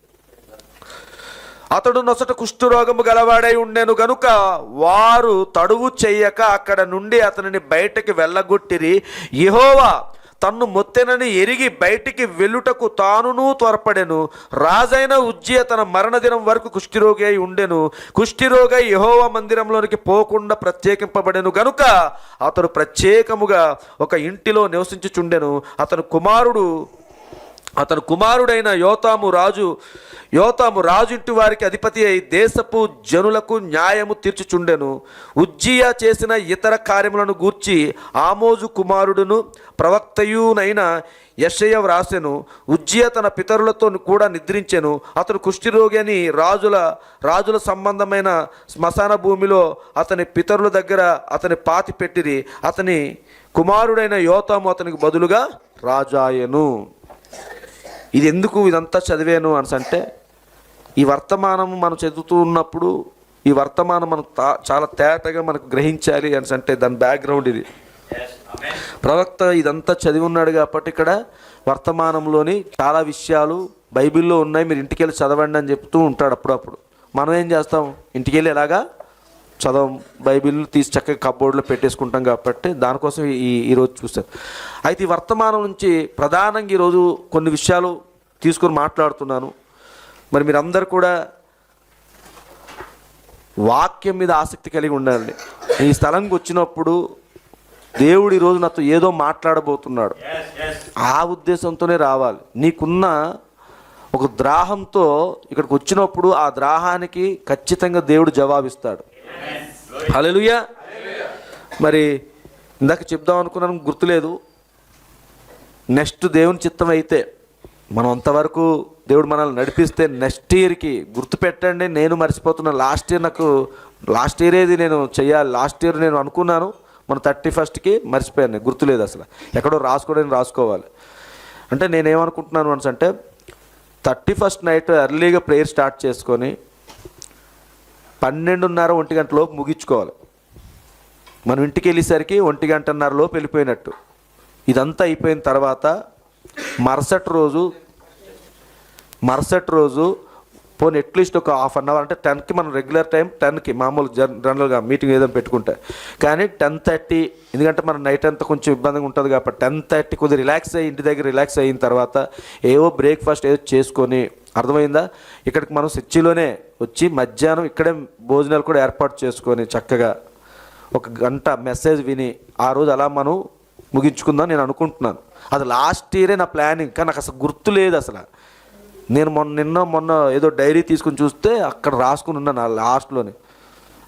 అతడు నొసట కుష్ఠరోగము గలవాడై ఉండెను గనుక వారు తడువు చెయ్యక అక్కడ నుండి అతనిని బయటకి వెళ్ళగొట్టిరి. యెహోవా తన్ను మొత్తెనని ఎరిగి బయటికి వెళ్ళుటకు తానును త్వరపడెను. రాజైన ఉజ్జియా తన మరణదినం వరకు కుష్ఠరోగి అయి ఉండెను. కుష్ఠరోగి యెహోవా మందిరంలోనికి పోకుండా ప్రత్యేకింపబడెను గనుక అతడు ప్రత్యేకముగా ఒక ఇంటిలో నివసించుచుండెను. అతను కుమారుడైన యోతాము రాజు ఇంటి వారికి అధిపతి అయి దేశపు జనులకు న్యాయము తీర్చుచుండెను. ఉజ్జియా చేసిన ఇతర కార్యములను గూర్చి ఆమోజు కుమారుడును ప్రవక్తయునైన యెషయా వ్రాసెను. ఉజ్జియా తన పితరులతో కూడా నిద్రించెను. అతను కుష్ఠరోగి అని రాజుల సంబంధమైన శ్మశాన భూమిలో అతని పితరుల దగ్గర అతని పాతి పెట్టిరి. అతని కుమారుడైన యోతాము అతనికి బదులుగా రాజాయను. ఇది ఎందుకు ఇదంతా చదివాను అంటే, ఈ వర్తమానం మనం చదువుతూ ఉన్నప్పుడు ఈ వర్తమానం మనం చాలా తేటగా మనకు గ్రహించాలి అంటే దాని బ్యాక్గ్రౌండ్ ఇది. ప్రవక్త ఇదంతా చదివి ఉన్నాడు కాబట్టి ఇక్కడ వర్తమానంలోని చాలా విషయాలు బైబిల్లో ఉన్నాయి, మీరు ఇంటికి వెళ్ళి చదవండి అని చెప్తూ ఉంటాడు అప్పుడప్పుడు. మనం ఏం చేస్తాం? ఇంటికి వెళ్ళి ఎలాగా చదవం, బైబిల్ తీసి చక్కగా కప్బోర్డ్లో పెట్టేసుకుంటాం కాబట్టి దానికోసం ఈరోజు చూస్తారు. అయితే ఈ వర్తమానం నుంచి ప్రధానంగా ఈరోజు కొన్ని విషయాలు తీసుకొని మాట్లాడుతున్నాను. మరి మీరందరూ కూడా వాక్యం మీద ఆసక్తి కలిగి ఉండాలి. ఈ స్థలంకి వచ్చినప్పుడు దేవుడు ఈరోజు నాతో ఏదో మాట్లాడబోతున్నాడు, ఆ ఉద్దేశంతోనే రావాలి. నీకున్న ఒక ద్రాహంతో ఇక్కడికి వచ్చినప్పుడు ఆ ద్రాహానికి ఖచ్చితంగా దేవుడు జవాబిస్తాడు. హల్లెలూయా. మరి ఇందాక చెప్దాం అనుకున్నాను, గుర్తులేదు. నెక్స్ట్ దేవుని చిత్తం అయితే మనం అంతవరకు దేవుడు మనల్ని నడిపిస్తే నెక్స్ట్ ఇయర్కి గుర్తుపెట్టండి. నేను మర్చిపోతున్నాను. లాస్ట్ ఇయర్ ఏది నేను చెయ్యాలి. లాస్ట్ ఇయర్ నేను అనుకున్నాను, మన 31st మర్చిపోయాను, గుర్తులేదు అసలు. ఎక్కడో రాసుకోవాలి. అంటే నేనేమనుకుంటున్నాను అంటే 31st నైట్ ఎర్లీగా ప్రేయర్ స్టార్ట్ చేసుకొని 12:30 1 గంట లోపు ముగించుకోవాలి. మనం ఇంటికి వెళ్ళేసరికి 1 గంటన్నర లోపు వెళ్ళిపోయినట్టు. ఇదంతా అయిపోయిన తర్వాత మరుసటి రోజు మరుసటి రోజు పోనీ అట్లీస్ట్ ఒక హాఫ్ అన్ అవర్, అంటే 10కి మనం రెగ్యులర్ టైం 10కి మామూలు జనరల్గా మీటింగ్ ఏదైనా పెట్టుకుంటే, కానీ 10:30, ఎందుకంటే మన నైట్ అంతా కొంచెం ఇబ్బందిగా ఉంటుంది కాబట్టి 10:30 కొద్దిగా రిలాక్స్ అయ్యి ఇంటి దగ్గర రిలాక్స్ అయిన తర్వాత ఏవో బ్రేక్ఫాస్ట్ ఏదో చేసుకొని, అర్థమైందా, ఇక్కడికి మనం చర్చిలోనే వచ్చి మధ్యాహ్నం ఇక్కడే భోజనాలు కూడా ఏర్పాటు చేసుకొని చక్కగా 1 గంట మెసేజ్ విని ఆ రోజు అలా మనం ముగించుకుందాం నేను అనుకుంటున్నాను. అది లాస్ట్ ఇయరే నా ప్లానింగ్, కానీ నాకు అసలు గుర్తు లేదు అసలు. నేను మొన్న ఏదో డైరీ తీసుకుని చూస్తే అక్కడ రాసుకుని ఉన్నాను ఆ లాస్ట్లోనే.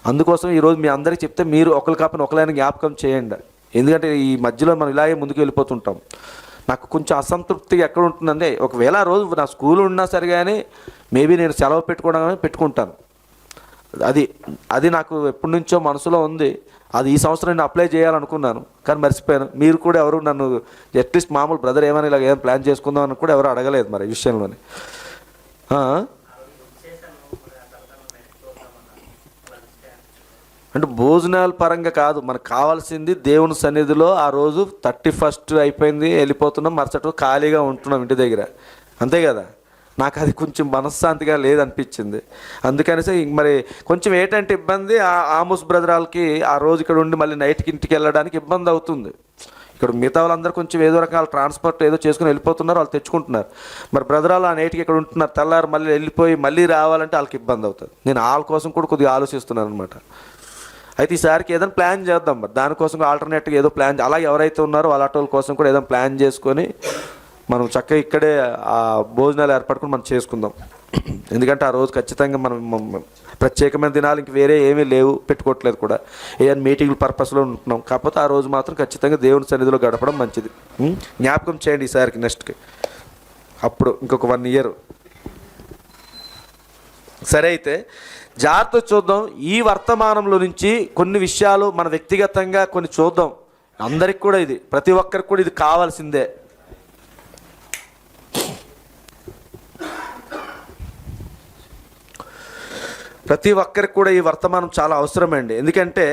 అందుకోసం ఈరోజు మీ అందరికీ చెప్తే మీరు ఒకరు కాకపోయినా ఒకరైనా జ్ఞాపకం చేయండి. ఎందుకంటే ఈ మధ్యలో మనం ఇలాగే ముందుకు వెళ్ళిపోతుంటాం. నాకు కొంచెం అసంతృప్తిగా ఎక్కడ ఉంటుందంటే, ఒకవేళ ఆ రోజు నా స్కూల్ ఉన్నా సరే కానీ మేబీ నేను సెలవు పెట్టుకుంటాను. అది నాకు ఎప్పటి నుంచో మనసులో ఉంది. అది ఈ సంవత్సరం నేను అప్లై చేయాలనుకున్నాను, కానీ మర్చిపోయాను. మీరు కూడా ఎవరు నన్ను అట్లీస్ట్ మామూలు బ్రదర్ ఏమైనా ఇలా ఏమైనా ప్లాన్ చేసుకుందాం అని కూడా ఎవరు అడగలేదు మరి ఈ విషయంలోనే. అంటే భోజనాల పరంగా కాదు, మనకు కావాల్సింది దేవుని సన్నిధిలో ఆ రోజు 31st అయిపోయింది, వెళ్ళిపోతున్నాం, మరుసటి ఖాళీగా ఉంటున్నాం ఇంటి దగ్గర, అంతే కదా. నాకు అది కొంచెం మనశ్శాంతిగా లేదనిపించింది. అందుకనేసి మరి కొంచెం ఏంటంటే ఇబ్బంది, ఆమోస్ బ్రదరాలకి ఆ రోజు ఇక్కడ ఉండి మళ్ళీ నైట్కి ఇంటికి వెళ్ళడానికి ఇబ్బంది అవుతుంది. ఇక్కడ మిగతా వాళ్ళందరూ కొంచెం ఏదో రకాల ట్రాన్స్పోర్ట్ ఏదో చేసుకుని వెళ్ళిపోతున్నారు, వాళ్ళు తెచ్చుకుంటున్నారు. మరి బ్రదరాలు ఆ నైట్కి ఇక్కడ ఉంటున్నారు, తెల్లారు మళ్ళీ వెళ్ళిపోయి మళ్ళీ రావాలంటే వాళ్ళకి ఇబ్బంది అవుతుంది. నేను వాళ్ళ కోసం కూడా కొద్దిగా ఆలోచిస్తున్నాను అనమాట. అయితే ఈసారికి ఏదైనా ప్లాన్ చేద్దాం, మరి దానికోసం ఆల్టర్నేట్గా ఏదో ప్లాన్, అలాగే ఎవరైతే ఉన్నారో వాళ్ళ కోసం కూడా ఏదైనా ప్లాన్ చేసుకొని మనం చక్కగా ఇక్కడే ఆ భోజనాలు ఏర్పడుకుని మనం చేసుకుందాం. ఎందుకంటే ఆ రోజు ఖచ్చితంగా మనం ప్రత్యేకమైన దినాలు ఇంక వేరే ఏమీ లేవు, పెట్టుకోవట్లేదు కూడా, ఏదైనా మీటింగ్ పర్పస్లో ఉంటున్నాం. కాకపోతే ఆ రోజు మాత్రం ఖచ్చితంగా దేవుని సన్నిధిలో గడపడం మంచిది. జ్ఞాపకం చేయండి ఈసారికి, నెక్స్ట్కి, అప్పుడు ఇంకొక 1 ఇయర్. సరే, అయితే జాగ్రత్త చూద్దాం. ఈ వర్తమానంలో నుంచి కొన్ని విషయాలు మన వ్యక్తిగతంగా కొన్ని చూద్దాం. అందరికి కూడా ఇది, ప్రతి ఒక్కరికి కూడా ఇది కావాల్సిందే. ప్రతి ఒక్కరికి కూడా ఈ వర్తమానం చాలా అవసరమండి. ఎందుకంటే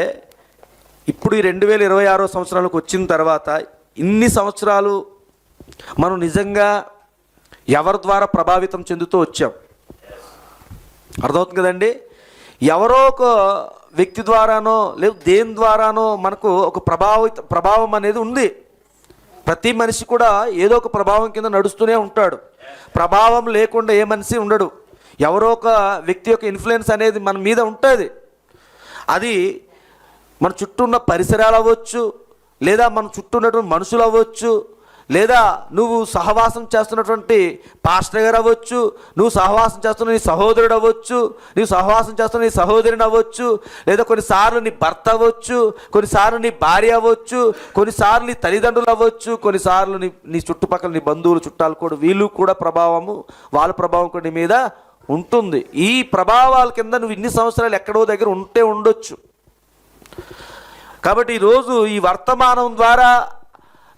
ఇప్పుడు ఈ 2026 సంవత్సరాలకు వచ్చిన తర్వాత ఇన్ని సంవత్సరాలు మనం నిజంగా ఎవరి ద్వారా ప్రభావితం చెందుతూ వచ్చాం, అర్థమవుతుంది కదండి. ఎవరో ఒక వ్యక్తి ద్వారానో లేదు దేని ద్వారానో మనకు ఒక ప్రభావం అనేది ఉంది. ప్రతి మనిషి కూడా ఏదో ఒక ప్రభావం కింద నడుస్తూనే ఉంటాడు. ప్రభావం లేకుండా ఏ మనిషి ఉండడు. ఎవరో ఒక వ్యక్తి యొక్క ఇన్ఫ్లుయెన్స్ అనేది మన మీద ఉంటుంది. అది మన చుట్టూ ఉన్న పరిసరాలు అవ్వచ్చు, లేదా మన చుట్టూ ఉన్నటువంటి మనుషులు అవ్వచ్చు, లేదా నువ్వు సహవాసం చేస్తున్నటువంటి పాస్టర్ గారు అవ్వచ్చు, నువ్వు సహవాసం చేస్తున్న నీ సహోదరుడు అవ్వచ్చు, నువ్వు సహవాసం చేస్తున్న నీ సహోదరుని అవ్వచ్చు, లేదా కొన్నిసార్లు నీ భర్త అవ్వచ్చు, కొన్నిసార్లు నీ భార్య అవ్వచ్చు, కొన్నిసార్లు నీ తల్లిదండ్రులు అవ్వచ్చు, కొన్నిసార్లు నీ చుట్టుపక్కల నీ బంధువులు చుట్టాలు కూడా, వీళ్ళు కూడా వాళ్ళ ప్రభావం కూడా నీ మీద ఉంటుంది. ఈ ప్రభావాల కింద నువ్వు ఇన్ని సంవత్సరాలు ఎక్కడో దగ్గర ఉండొచ్చు. కాబట్టి ఈరోజు ఈ వర్తమానం ద్వారా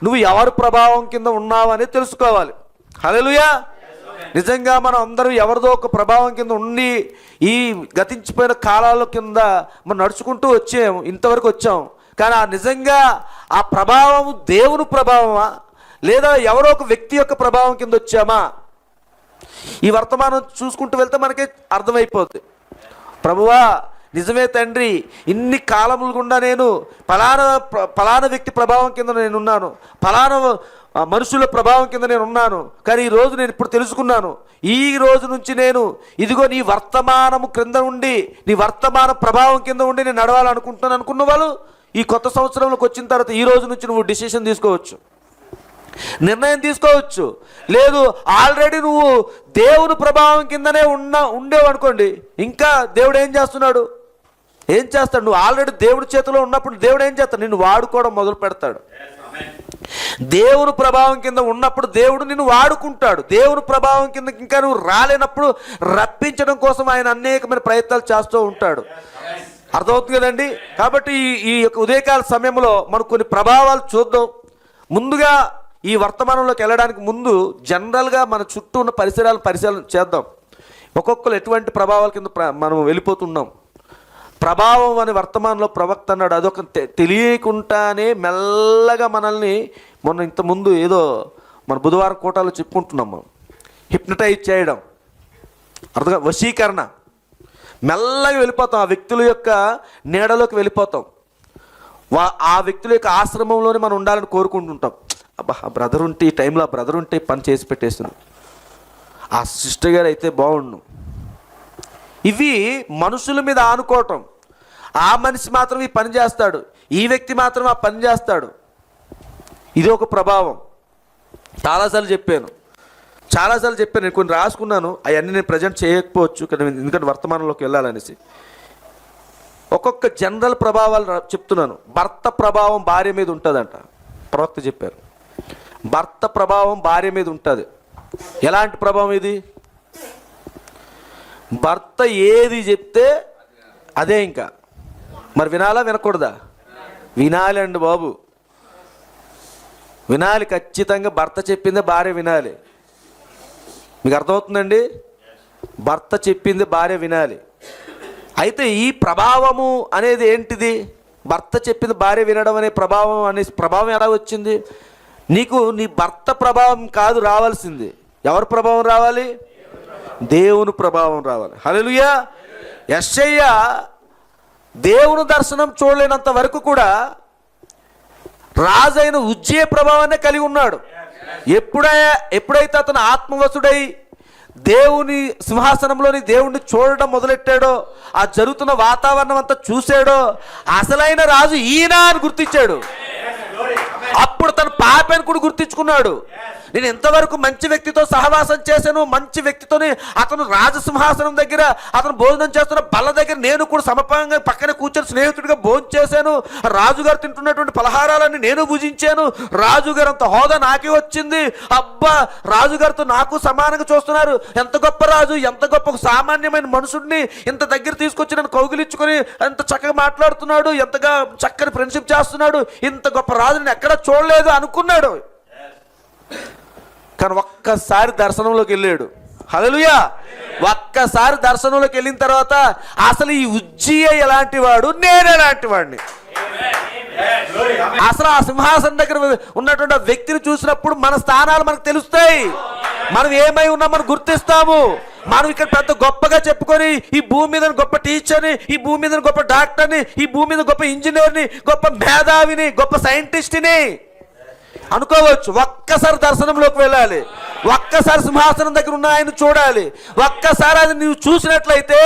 నువ్వు ఎవరి ప్రభావం కింద ఉన్నావు అనేది తెలుసుకోవాలి. హల్లెలూయా. నిజంగా మనం అందరూ ఎవరిదో ఒక ప్రభావం కింద ఉండి ఈ గతించిపోయిన కాలాల కింద మనం నడుచుకుంటూ ఇంతవరకు వచ్చాం. కానీ నిజంగా ఆ ప్రభావం దేవుని ప్రభావమా, లేదా ఎవరో ఒక వ్యక్తి యొక్క ప్రభావం కింద వచ్చామా? ఈ వర్తమానం చూసుకుంటూ వెళ్తే మనకే అర్థమైపోద్ది. ప్రభువా నిజమే తండ్రి, ఇన్ని కాలములు గుండా నేను ఫలానా వ్యక్తి ప్రభావం కింద నేనున్నాను, ఫలానా మనుషుల ప్రభావం కింద నేను ఉన్నాను. కానీ ఈ రోజు నేను ఇప్పుడు తెలుసుకున్నాను, ఈ రోజు నుంచి నేను ఇదిగో నీ వర్తమానము క్రింద ఉండి, నీ వర్తమాన ప్రభావం కింద ఉండి నేను నడవాలనుకుంటున్నాను అనుకున్న వాళ్ళు ఈ కొత్త సంవత్సరంలోకి వచ్చిన తర్వాత ఈ రోజు నుంచి నువ్వు డిసిషన్ తీసుకోవచ్చు, నిర్ణయం తీసుకోవచ్చు. లేదు ఆల్రెడీ నువ్వు దేవుని ప్రభావం కిందనే ఉండేవు అనుకోండి, ఇంకా దేవుడు ఏం చేస్తాడు? నువ్వు ఆల్రెడీ దేవుడి చేతిలో ఉన్నప్పుడు దేవుడు ఏం చేస్తాడు? నిన్ను వాడుకోవడం మొదలు పెడతాడు. దేవుని ప్రభావం కింద ఉన్నప్పుడు దేవుడు నిన్ను వాడుకుంటాడు. దేవుని ప్రభావం కింద ఇంకా నువ్వు రాలేనప్పుడు రప్పించడం కోసం ఆయన అనేకమైన ప్రయత్నాలు చేస్తూ ఉంటాడు. అర్థమవుతుంది కదండి. కాబట్టి ఈ యొక్క ఉదయకాల సమయంలో మనం కొన్ని ప్రభావాలు చూద్దాం. ముందుగా ఈ వర్తమానంలోకి వెళ్ళడానికి ముందు జనరల్గా మన చుట్టూ ఉన్న పరిసరాలను చేద్దాం. ఒక్కొక్కరు ఎటువంటి ప్రభావాల కింద మనం వెళ్ళిపోతున్నాం. ప్రభావం అనే వర్తమానంలో ప్రవక్త అన్నాడు, అదొక తెలియకుండానే మెల్లగా మనల్ని, మొన్న ఇంతకుముందు ఏదో మన బుధవారం కోటాలో చెప్పుకుంటున్నాం, హిప్నటైజ్ చేయడం. అర్థంగా వశీకరణ. మెల్లగా వెళ్ళిపోతాం, ఆ వ్యక్తుల యొక్క నీడలోకి వెళ్ళిపోతాం. ఆ వ్యక్తుల యొక్క ఆశ్రమంలోనే మనం ఉండాలని కోరుకుంటుంటాం. అబ్బా ఆ బ్రదర్ ఉంటే, ఈ టైంలో ఆ బ్రదర్ ఉంటే పని చేసి పెట్టేస్తున్నాం, ఆ సిస్టర్ గారు అయితే బాగుండు. ఇవి మనుషుల మీద ఆనుకోవటం. ఆ మనిషి మాత్రం ఈ పని చేస్తాడు, ఈ వ్యక్తి మాత్రం ఆ పని చేస్తాడు. ఇది ఒక ప్రభావం. చాలాసార్లు చెప్పాను నేను కొన్ని రాసుకున్నాను, అవన్నీ నేను ప్రజెంట్ చేయకపోవచ్చు కానీ ఎందుకంటే వర్తమానంలోకి వెళ్ళాలనేసి. ఒక్కొక్క జనరల్ ప్రభావాలు చెప్తున్నాను. భర్త ప్రభావం భార్య మీద ఉంటుందంట, ప్రవక్త చెప్పారు. భర్త ప్రభావం భార్య మీద ఉంటుంది. ఎలాంటి ప్రభావం ఇది? భర్త ఏది చెప్తే అదే. ఇంకా మరి వినాలా వినకూడదా? వినాలి అండి బాబు, వినాలి ఖచ్చితంగా. భర్త చెప్పిందే భార్య వినాలి. మీకు అర్థమవుతుందండి? భర్త చెప్పింది భార్య వినాలి. అయితే ఈ ప్రభావము అనేది ఏంటిది? భర్త చెప్పింది భార్య వినడం అనే ప్రభావం ఎలా వచ్చింది? నీకు నీ భర్త ప్రభావం కాదు రావాల్సింది. ఎవరి ప్రభావం రావాలి? దేవుని ప్రభావం రావాలి. హల్లెలూయా. యెషయా దేవుని దర్శనం చూడలేనంత వరకు కూడా రాజైన ఉజ్జియా ప్రభావాన్ని కలిగి ఉన్నాడు. ఎప్పుడైతే అతను ఆత్మవశుడై దేవుని సింహాసనంలోని దేవుణ్ణి చూడడం మొదలెట్టాడో, ఆ జరుగుతున్న వాతావరణం అంతా చూశాడో, అసలైన రాజు ఈయన అని గుర్తించాడు. అప్పుడు తన పాపాన్ని కూడా గుర్తించుకున్నాడు. నేను ఎంతవరకు మంచి వ్యక్తితో సహవాసం చేశాను, మంచి వ్యక్తితోని అతను రాజసింహాసనం దగ్గర అతను భోజనం చేస్తున్న బల్ల దగ్గర నేను కూడా సమపాంగా పక్కన కూర్చొని స్నేహితుడిగా భోజనం చేశాను. రాజుగారు తింటున్నటువంటి పలహారాలన్నీ నేను భుజించాను. రాజుగారు అంత హోదా నాకే వచ్చింది. అబ్బా, రాజుగారితో నాకు సమానంగా చూస్తున్నారు. ఎంత గొప్ప రాజు, ఎంత గొప్ప సామాన్యమైన మనుషుడిని ఇంత దగ్గర తీసుకొచ్చి నన్ను కౌగిలించుకొని ఎంత చక్కగా మాట్లాడుతున్నాడు, ఎంతగా చక్కని ఫ్రెండ్షిప్ చేస్తున్నాడు, ఇంత గొప్ప రాజుని ఎక్కడా చూడలేదు అనుకున్నాడు. కానీ ఒక్కసారి దర్శనంలోకి వెళ్ళాడు. హల్లెలూయా. ఒక్కసారి దర్శనంలోకి వెళ్ళిన తర్వాత అసలు ఈ ఉజ్జియా ఎలాంటి వాడు, నేను ఎలాంటి వాడిని, అసలు ఆ సింహాసనం దగ్గర ఉన్నటువంటి ఆ వ్యక్తిని చూసినప్పుడు మన స్థానాలు మనకు తెలుస్తాయి. మనం ఏమై ఉన్నాం మనం గుర్తిస్తాము. మనం ఇక్కడ పెద్ద గొప్పగా చెప్పుకొని ఈ భూమి మీద గొప్ప టీచర్ని, ఈ భూమి మీద గొప్ప డాక్టర్ని, ఈ భూమి మీద గొప్ప ఇంజనీర్ని, గొప్ప మేధావిని, గొప్ప సైంటిస్ట్ని అనుకోవచ్చు. ఒక్కసారి దర్శనంలోకి వెళ్ళాలి, ఒక్కసారి సింహాసనం దగ్గర ఉన్న ఆయన చూడాలి. ఒక్కసారి అది నువ్వు చూసినట్లయితే,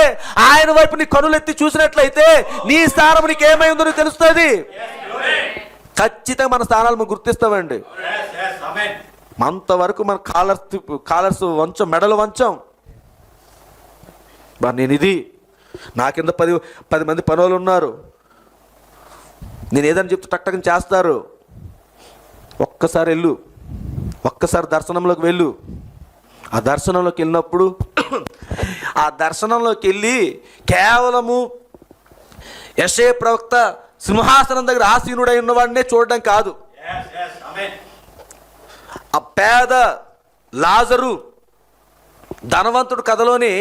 ఆయన వైపు నీ కనులెత్తి చూసినట్లయితే నీ స్థానం నీకు ఏమైందో నీకు తెలుస్తుంది. ఖచ్చితంగా మన స్థానాలు మనం గుర్తిస్తామండి. అంతవరకు మన కాలర్స్ వంచం, మెడలు వంచం. నేను ఇది, నా కింద 10 మంది పనులు ఉన్నారు, నేను ఏదైనా చెప్తే టక్టకని చేస్తారు. ఒక్కసారి వెళ్ళు, ఒక్కసారి దర్శనంలోకి వెళ్ళు. ఆ దర్శనంలోకి వెళ్ళినప్పుడు ఆ దర్శనంలోకి వెళ్ళి కేవలము యెషయా ప్రవక్త సింహాసనం దగ్గర ఆసీనుడై ఉన్నవాడినే చూడడం కాదు. ఆ పేద లాజరు ధనవంతుడు కథలోని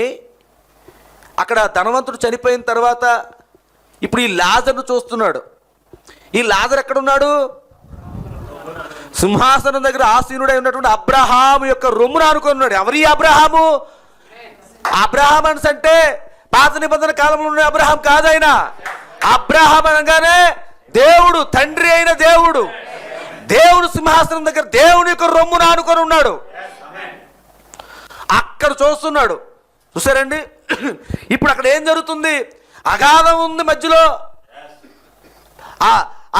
అక్కడ ధనవంతుడు చనిపోయిన తర్వాత ఇప్పుడు ఈ లాజర్ను చూస్తున్నాడు. ఈ లాజర్ ఎక్కడున్నాడు? సింహాసనం దగ్గర ఆసీనుడై ఉన్నటువంటి అబ్రహాము యొక్క రొమ్మును ఆనుకున్నాడు. ఎవరి అబ్రహాము? అబ్రహాం అంటే పాత నిబంధన కాలంలో ఉన్న అబ్రహాం కాదు. ఆయన అబ్రహాం అనగానే దేవుడు, తండ్రి అయిన దేవుడు. దేవుడు సింహాసనం దగ్గర దేవుని యొక్క రొమ్మును ఆనుకొని ఉన్నాడు. అక్కడ చూస్తున్నాడు. చూసారండి? ఇప్పుడు అక్కడ ఏం జరుగుతుంది? అగాధం ఉంది మధ్యలో.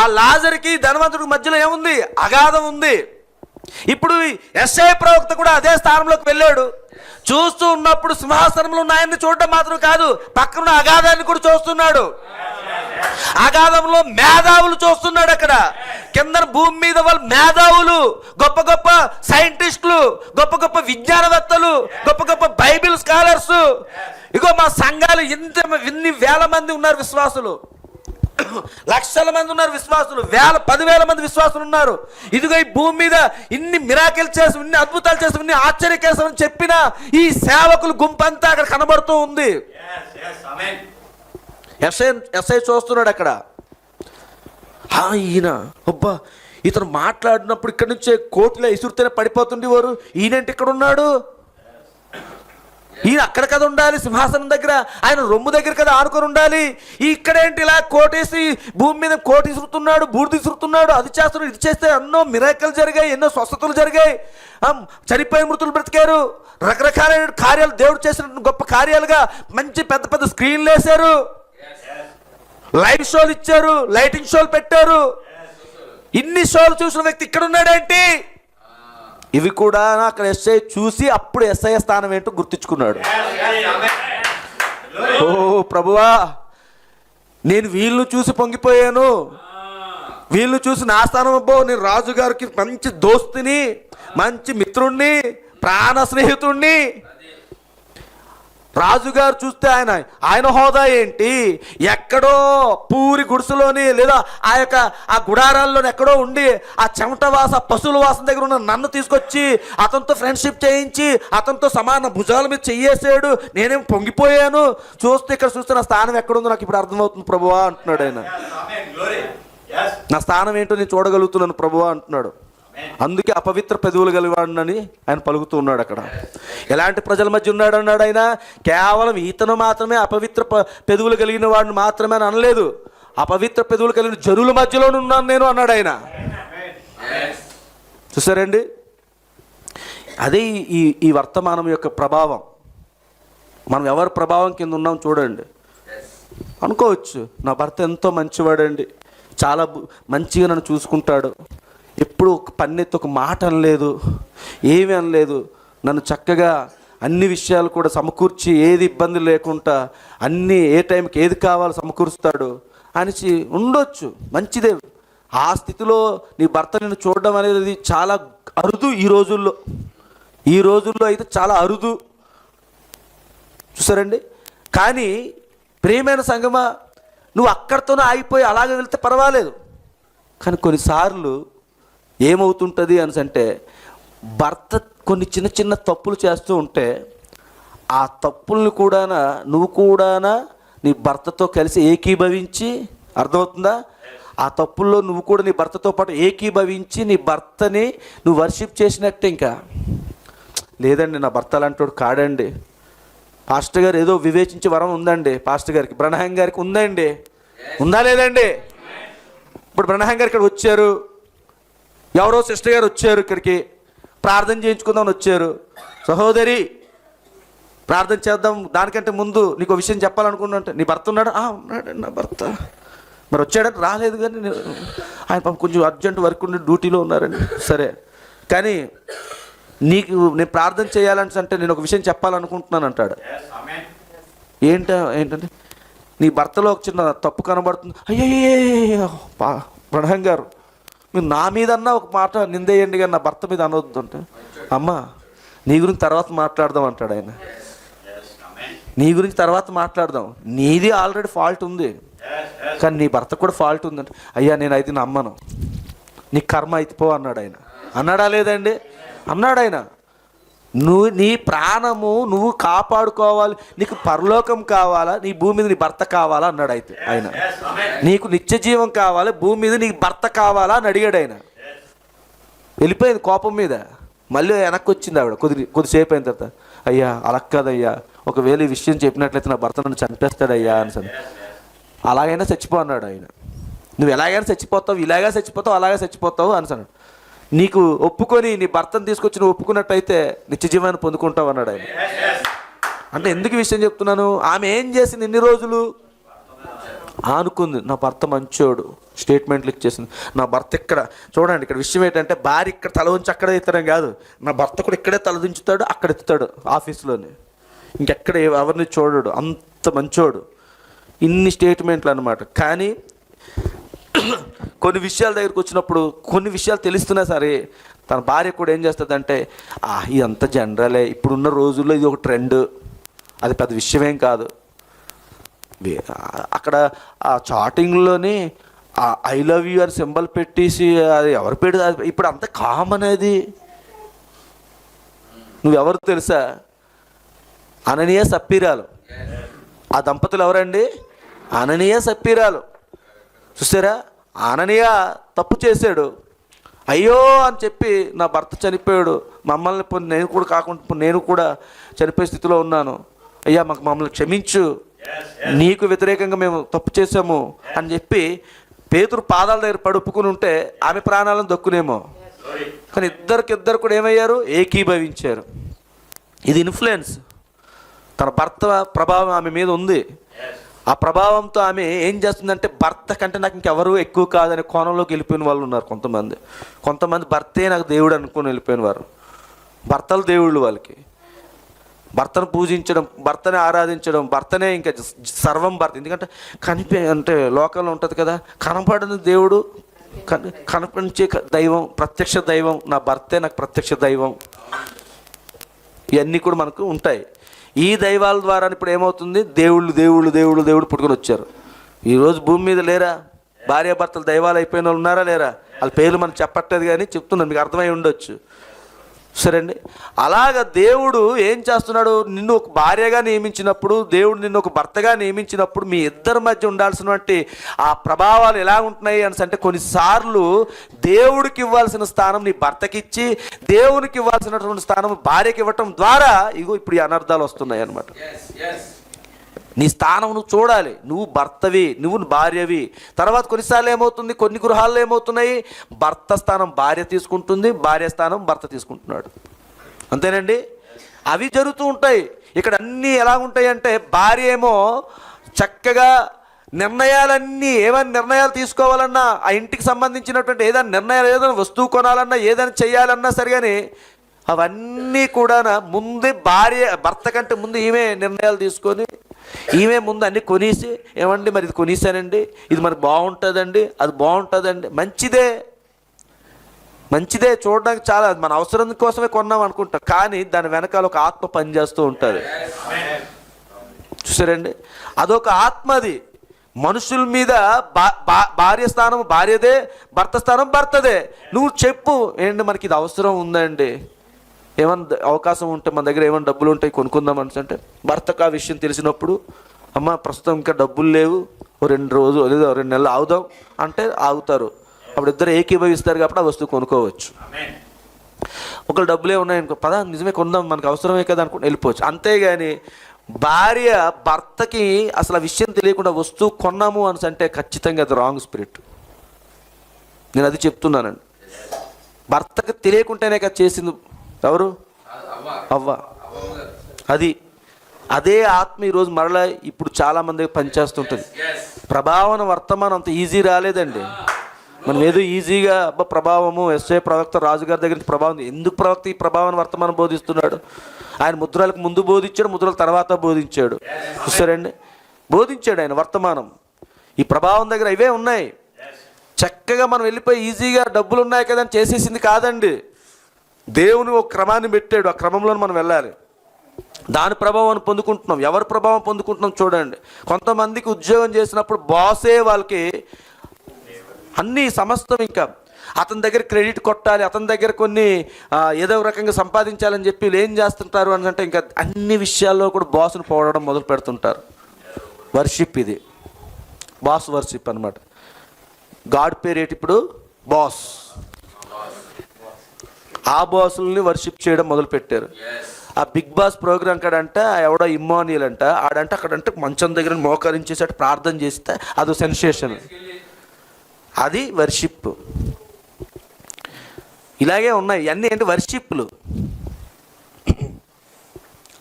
ఆ లాజర్కి ధనవంతుడికి మధ్యలో ఏముంది? అగాధం ఉంది. ఇప్పుడు యెషయా ప్రవక్త కూడా అదే స్థానంలోకి వెళ్ళాడు. చూస్తూ ఉన్నప్పుడు సింహాసనంలో ఉన్న ఆయన్ని చూడటం మాత్రం కాదు, పక్కన అగాధాన్ని కూడా చూస్తున్నాడు. అగాధంలో మేధావులు చూస్తున్నాడు. అక్కడ కింద భూమి మీద వాళ్ళు మేధావులు, గొప్ప గొప్ప సైంటిస్టులు, గొప్ప గొప్ప విజ్ఞానవేత్తలు, గొప్ప గొప్ప బైబిల్ స్కాలర్స్. ఇగో మా సంఘాలు ఇన్ని వేల మంది ఉన్నారు విశ్వాసులు, లక్షల మంది ఉన్నారు విశ్వాసులు, 10,000 మంది విశ్వాసులు ఉన్నారు. ఇదిగో ఈ భూమి మీద ఇన్ని మిరాకిల్ చేసి, ఇన్ని అద్భుతాలు చేసి, ఇన్ని ఆశ్చర్యకేశం చెప్పిన ఈ సేవకులు గుంపంతా అక్కడ కనబడుతూ ఉంది. యెషయా చూస్తున్నాడు అక్కడ. ఈయన అబ్బా, ఇతను మాట్లాడినప్పుడు ఇక్కడి నుంచే కోటిలో ఇసురుతేనే పడిపోతుండేవారు, ఈయనంటే ఇక్కడ ఉన్నాడు. ఈయన అక్కడ కదా ఉండాలి, సింహాసనం దగ్గర, ఆయన రొమ్ము దగ్గర కదా ఆనుకొని ఉండాలి. ఇక్కడేంటి ఇలా కోటేసి భూమి మీద కోటి ఇసురుతున్నాడు, బూడిద ఇసురుతున్నాడు, అది చేస్తున్నాడు, ఇది చేస్తే ఎన్నో మిరాకిల్ జరిగాయి, ఎన్నో స్వస్థతలు జరిగాయి, చనిపోయిన మృతులు బ్రతికారు, రకరకాలైన కార్యాలు దేవుడు చేసిన గొప్ప కార్యాలుగా మంచి పెద్ద పెద్ద స్క్రీన్లు వేశారు, లైవ్ షోలు ఇచ్చారు, లైటింగ్ షోలు పెట్టారు. ఇన్ని షోలు చూసిన వ్యక్తి ఇక్కడ ఉన్నాడేంటి? ఇవి కూడా అక్కడ ఎస్ఐ చూసి అప్పుడు ఎస్ఐ స్థానం ఏంటో గుర్తించుకున్నాడు. ఓ ప్రభువా, నేను వీళ్ళను చూసి పొంగిపోయాను, వీళ్ళు చూసి నా స్థానం అబ్బో, నేను రాజుగారికి మంచి దోస్తుని, మంచి మిత్రుణ్ణి, ప్రాణ స్నేహితుణ్ణి. రాజుగారు చూస్తే ఆయన హోదా ఏంటి? ఎక్కడో పూరి గుడిసెలోని లేదా ఆ గుడారాల్లోని ఎక్కడో ఉండి ఆ చెమట వాస పశువుల వాసన దగ్గర ఉన్న నన్ను తీసుకొచ్చి అతనితో ఫ్రెండ్షిప్ చేయించి అతనితో సమాన భుజాల మీద చెయ్యేసాడు, నేనేం పొంగిపోయాను. ఇక్కడ చూస్తే నా స్థానం ఎక్కడుందో నాకు ఇప్పుడు అర్థమవుతుంది ప్రభువా అంటున్నాడు ఆయన. నా స్థానం ఏంటో నేను చూడగలుగుతున్నాను ప్రభువా అంటున్నాడు. అందుకే అపవిత్ర పెదవులు కలిగివాడని ఆయన పలుకుతూ ఉన్నాడు. అక్కడ ఎలాంటి ప్రజల మధ్య ఉన్నాడు అన్నాడు ఆయన? కేవలం ఈతను మాత్రమే అపవిత్ర పెదవులు కలిగిన వాడిని మాత్రమే అని అనలేదు, అపవిత్ర పెదవులు కలిగిన జనుల మధ్యలోనే ఉన్నాను నేను అన్నాడు ఆయన. చూసారండి, అదే ఈ వర్తమానం యొక్క ప్రభావం. మనం ఎవరి ప్రభావం కింద ఉన్నాం చూడండి. అనుకోవచ్చు, నా భర్త ఎంతో మంచివాడండి, చాలా మంచిగా నన్ను చూసుకుంటాడు, ఎప్పుడు ఒక పన్నెత్తి ఒక మాట అనలేదు, ఏమీ అనలేదు, నన్ను చక్కగా అన్ని విషయాలు కూడా సమకూర్చి ఏది ఇబ్బంది లేకుండా అన్నీ ఏ టైంకి ఏది కావాలో సమకూరుస్తాడు అనేసి ఉండొచ్చు, మంచిదే. ఆ స్థితిలో నీ భర్త నిన్ను చూడడం అనేది చాలా అరుదు ఈ రోజుల్లో అయితే చాలా అరుదు. చూసారండి, కానీ ప్రియమైన సంగమా, నువ్వు అక్కడితోనే ఆగిపోయి అలాగే వెళ్తే పర్వాలేదు. కానీ కొన్నిసార్లు ఏమవుతుంటుంది అంటే, భర్త కొన్ని చిన్న చిన్న తప్పులు చేస్తూ ఉంటే ఆ తప్పుల్ని కూడా నువ్వు కూడా నీ భర్తతో కలిసి ఏకీభవించి, అర్థమవుతుందా? ఆ తప్పుల్లో నువ్వు కూడా నీ భర్తతో పాటు ఏకీభవించి నీ భర్తని నువ్వు వర్షిప్ చేసినట్టే. ఇంకా లేదండి నా భర్త అలాంటి కాడండి, పాస్టర్ గారు ఏదో వివేచించే వరం ఉందండి, పాస్టర్ గారికి బ్రహ్నాం గారికి ఉందండి, ఉందా లేదండి? ఇప్పుడు బ్రహ్నాం గారు ఇక్కడ వచ్చారు, ఎవరో సిస్టర్ గారు వచ్చారు, ఇక్కడికి ప్రార్థన చేయించుకుందామని వచ్చారు. సహోదరి ప్రార్థన చేద్దాం, దానికంటే ముందు నీకు విషయం చెప్పాలనుకున్నా. నీ భర్త ఉన్నాడా? ఉన్నాడండి నా భర్త. మరి వచ్చాడంటే రాలేదు, కానీ ఆయన కొంచెం అర్జెంట్ వర్క్ ఉండి డ్యూటీలో ఉన్నారండి. సరే, కానీ నేను ప్రార్థన చేయాలంటే నేను ఒక విషయం చెప్పాలనుకుంటున్నాను అంటాడు. ఏంటంటే నీ భర్తలో ఒక చిన్న తప్పు కనబడుతుంది. అయ్యో బ్రహ్నాం గారు, మీరు నా మీద అన్నా ఒక మాట నిందేయండి కానీ నా భర్త మీద అనవద్దు అంటే, అమ్మా నీ గురించి తర్వాత మాట్లాడదాం అంటాడు ఆయన. నీ గురించి తర్వాత మాట్లాడదాం, నీది ఆల్రెడీ ఫాల్ట్ ఉంది, కానీ నీ భర్త కూడా ఫాల్ట్ ఉందంటే, అయ్యా నేను అయితే నమ్మను, నీ కర్మ అయిపో అన్నాడు ఆయన. అన్నాడా లేదండి? అన్నాడు ఆయన. నీ ప్రాణము నువ్వు కాపాడుకోవాలి, నీకు పరలోకం కావాలా, నీ భూమి మీద నీ భర్త కావాలా అన్నాడు అయితే ఆయన. నీకు నిత్య జీవం కావాలి, భూమి మీద నీకు భర్త కావాలా అని అడిగాడు ఆయన. వెళ్ళిపోయింది కోపం మీద, మళ్ళీ వెనక్కి వచ్చింది ఆవిడ కొద్దిసేపు అయిన తర్వాత. అయ్యా అలా కాదయ్యా, ఒకవేళ ఈ విషయం చెప్పినట్లయితే నా భర్త నన్ను చంపేస్తాడయ్యా అని. అలాగైనా చచ్చిపో అన్నాడు ఆయన. నువ్వు ఎలాగైనా చచ్చిపోతావు, ఇలాగా చచ్చిపోతావు, అలాగే చచ్చిపోతావు అని. నీకు ఒప్పుకొని నీ భర్తను తీసుకొచ్చి నువ్వు ఒప్పుకున్నట్టయితే నిత్య జీవాన్ని పొందుకుంటావు అన్నాడు ఆయన. అంటే ఎందుకు విషయం చెప్తున్నాను? ఆమె ఏం చేసింది ఇన్ని రోజులు? ఆనుకుంది, నా భర్త మంచోడు, స్టేట్మెంట్లు ఇచ్చేసింది. నా భర్త ఇక్కడ చూడండి, ఇక్కడ విషయం ఏంటంటే భార్య ఇక్కడ తల ఉంచి అక్కడే ఎత్తడం కాదు, నా భర్త కూడా ఇక్కడే తల దించుతాడు, అక్కడ ఎత్తుతాడు ఆఫీస్లోనే, ఇంకెక్కడ ఎవరిని చూడడు, అంత మంచోడు. ఇన్ని స్టేట్మెంట్లు అనమాట. కానీ కొన్ని విషయాల దగ్గరికి వచ్చినప్పుడు కొన్ని విషయాలు తెలుస్తున్నా సరే తన భార్య కూడా ఏం చేస్తుందంటే, ఇదంతా జనరలే, ఇప్పుడున్న రోజుల్లో ఇది ఒక ట్రెండ్, అది పెద్ద విషయమేం కాదు. అక్కడ ఆ చాటింగ్లోని ఐ లవ్ యూ అని సింబల్ పెట్టేసి అది ఎవరు పెడతారు ఇప్పుడు, అంత కామన్. అది నువ్వెవరు తెలుసా? అననీయ సప్పీరాలు. ఆ దంపతులు ఎవరండి? అననీయ సప్పీరాలు. చూసారా, అననీయ తప్పు చేశాడు, అయ్యో అని చెప్పి నా భర్త చనిపోయాడు, మమ్మల్ని నేను కూడా చనిపోయే స్థితిలో ఉన్నాను, అయ్యా మమ్మల్ని క్షమించు, నీకు వ్యతిరేకంగా మేము తప్పు చేసాము అని చెప్పి పేతురు పాదాల దగ్గర పడుపుకుని ఉంటే ఆమె ప్రాణాలను దక్కునేమో. కానీ ఇద్దరు కూడా ఏమయ్యారు? ఏకీభవించారు. ఇది ఇన్ఫ్లుయెన్స్. తన భర్త ప్రభావం ఆమె మీద ఉంది. ఆ ప్రభావంతో ఆమె ఏం చేస్తుందంటే భర్త కంటే నాకు ఇంకెవరు ఎక్కువ కాదనే కోణంలోకి వెళ్ళిపోయిన వాళ్ళు ఉన్నారు. కొంతమంది భర్తే నాకు దేవుడు అనుకుని వెళ్ళిపోయిన వారు. భర్తలు దేవుళ్ళు వాళ్ళకి. భర్తను పూజించడం, భర్తనే ఆరాధించడం, భర్తనే ఇంకా సర్వం భర్త. ఎందుకంటే అంటే లోకంలో ఉంటుంది కదా, కనపడని దేవుడు, కనిపించే దైవం, ప్రత్యక్ష దైవం, నా భర్తే నాకు ప్రత్యక్ష దైవం. ఇవన్నీ కూడా మనకు ఉంటాయి. ఈ దైవాల ద్వారా ఇప్పుడు ఏమవుతుంది? దేవుళ్ళు పుట్టుకొని వచ్చారు. ఈరోజు భూమి మీద లేరా భార్యాభర్తలు దైవాలు అయిపోయిన వాళ్ళు? ఉన్నారా లేరా? వాళ్ళ పేర్లు మనం చెప్పట్లేదు కానీ చెప్తున్నాను, మీకు అర్థమై ఉండొచ్చు. సరే అండి. అలాగ దేవుడు ఏం చేస్తున్నాడు? నిన్ను ఒక భార్యగా నియమించినప్పుడు, దేవుడు నిన్ను ఒక భర్తగా నియమించినప్పుడు మీ ఇద్దరి మధ్య ఉండాల్సినటువంటి ఆ ప్రభావాలు ఎలా ఉంటున్నాయి అని అంటే, కొన్నిసార్లు దేవుడికి ఇవ్వాల్సిన స్థానం నీ భర్తకి ఇచ్చి, దేవునికి ఇవ్వాల్సినటువంటి స్థానం భార్యకి ఇవ్వటం ద్వారా ఇప్పుడు ఈ అనర్థాలు వస్తున్నాయి అన్నమాట. నీ స్థానం నువ్వు చూడాలి. నువ్వు భర్తవి, నువ్వు భార్యవి. తర్వాత కొన్నిసార్లు ఏమవుతుంది, కొన్ని గృహాల్లో ఏమవుతున్నాయి, భర్త స్థానం భార్య తీసుకుంటుంది, భార్య స్థానం భర్త తీసుకుంటున్నాడు. అంతేనండి, అవి జరుగుతూ ఉంటాయి. ఇక్కడ అన్నీ ఎలా ఉంటాయి అంటే, భార్య ఏమో చక్కగా ఏమైనా నిర్ణయాలు తీసుకోవాలన్నా, ఆ ఇంటికి సంబంధించినటువంటి ఏదైనా వస్తువు కొనాలన్నా, ఏదైనా చేయాలన్నా సరిగానే అవన్నీ కూడా ముందే భర్త కంటే ముందు ఈమె నిర్ణయాలు తీసుకొని, ఈమె ముందు అన్నీ కొనేసి, ఏమండి మరి ఇది కొనేసానండి, ఇది మరి బాగుంటుందండి, అది బాగుంటుందండి, మంచిదే చూడడానికి చాలా, మన అవసరం కోసమే కొన్నాం అనుకుంటాం, కానీ దాని వెనకాల ఒక ఆత్మ పనిచేస్తూ ఉంటుంది. చూసారండి, అదొక ఆత్మది. మనుషుల మీద భార్య స్థానం భార్యదే, భర్త స్థానం భర్తదే. నువ్వు చెప్పు, ఏంటి మనకి ఇది అవసరం ఉందండి, ఏమన్నా అవకాశం ఉంటే మన దగ్గర ఏమైనా డబ్బులు ఉంటాయి కొనుక్కుందాం అంటే, భర్తకు ఆ విషయం తెలిసినప్పుడు, అమ్మ ప్రస్తుతం ఇంకా డబ్బులు లేవు, ఓ 2 రోజులు లేదా 2 నెలలు ఆగుదాం అంటే ఆగుతారు. అప్పుడు ఇద్దరు ఏకీభవిస్తారు కాబట్టి ఆ వస్తువు కొనుక్కోవచ్చు. ఒకళ్ళు డబ్బులే ఉన్నాయనుకో, పదా నిజమే కొందాం, మనకు అవసరమే కదా అనుకుంటే వెళ్ళిపోవచ్చు. అంతేగాని భార్య భర్తకి అసలు ఆ విషయం తెలియకుండా వస్తువు కొన్నాము అని అంటే ఖచ్చితంగా అది రాంగ్ స్పిరిట్. నేను అది చెప్తున్నానండి. భర్తకి తెలియకుండానే కదా చేసింది ఎవరు? అవ్వ. అదే ఆత్మ ఈరోజు మరలా ఇప్పుడు చాలామంది పనిచేస్తుంటుంది. ప్రభావం వర్తమానం అంత ఈజీ రాలేదండి. మనం ఏదో ఈజీగా ప్రభావము ఎస్ఐ ప్రవక్త రాజుగారి దగ్గర నుంచి ప్రభావం. ఎందుకు ప్రవక్త ఈ ప్రభావం వర్తమానం బోధిస్తున్నాడు? ఆయన ముద్రలకు ముందు బోధించాడు, ముద్రల తర్వాత బోధించాడు. చూసారండి, బోధించాడు ఆయన వర్తమానం. ఈ ప్రభావం దగ్గర ఇవే ఉన్నాయి. చక్కగా మనం వెళ్ళిపోయి ఈజీగా డబ్బులు ఉన్నాయి కదా అని చేసేసింది కాదండి. దేవుని ఒక క్రమాన్ని పెట్టాడు, ఆ క్రమంలో మనం వెళ్ళాలి. దాని ప్రభావాన్ని పొందుకుంటున్నాం. ఎవరి ప్రభావం పొందుకుంటున్నాం చూడండి. కొంతమందికి ఉద్యోగం చేసినప్పుడు బాసే వాళ్ళకి అన్ని సమస్తం, ఇంకా అతని దగ్గర క్రెడిట్ కొట్టాలి, అతని దగ్గర కొన్ని ఏదో రకంగా సంపాదించాలని చెప్పి వీళ్ళు ఏం చేస్తుంటారు అని అంటే, ఇంకా అన్ని విషయాల్లో కూడా బాస్ను పోవడం మొదలు పెడుతుంటారు. వర్షిప్, ఇది బాస్ వర్షిప్ అనమాట. గాడ్ పేరు ఏంటి ఇప్పుడు? బాస్. ఆ బాసుల్ని వర్షిప్ చేయడం మొదలు పెట్టారు. ఆ బిగ్ బాస్ ప్రోగ్రాం కాడంట ఎవడో ఇమ్మాన్యుయల్ అంట, ఆడంటే అక్కడంటే మంచం దగ్గర మోకరించేసట్టు ప్రార్థన చేస్తే అది సెన్సేషన్. అది వర్షిప్. ఇలాగే ఉన్నాయి ఇవన్నీ. ఏంటి? వర్షిప్లు.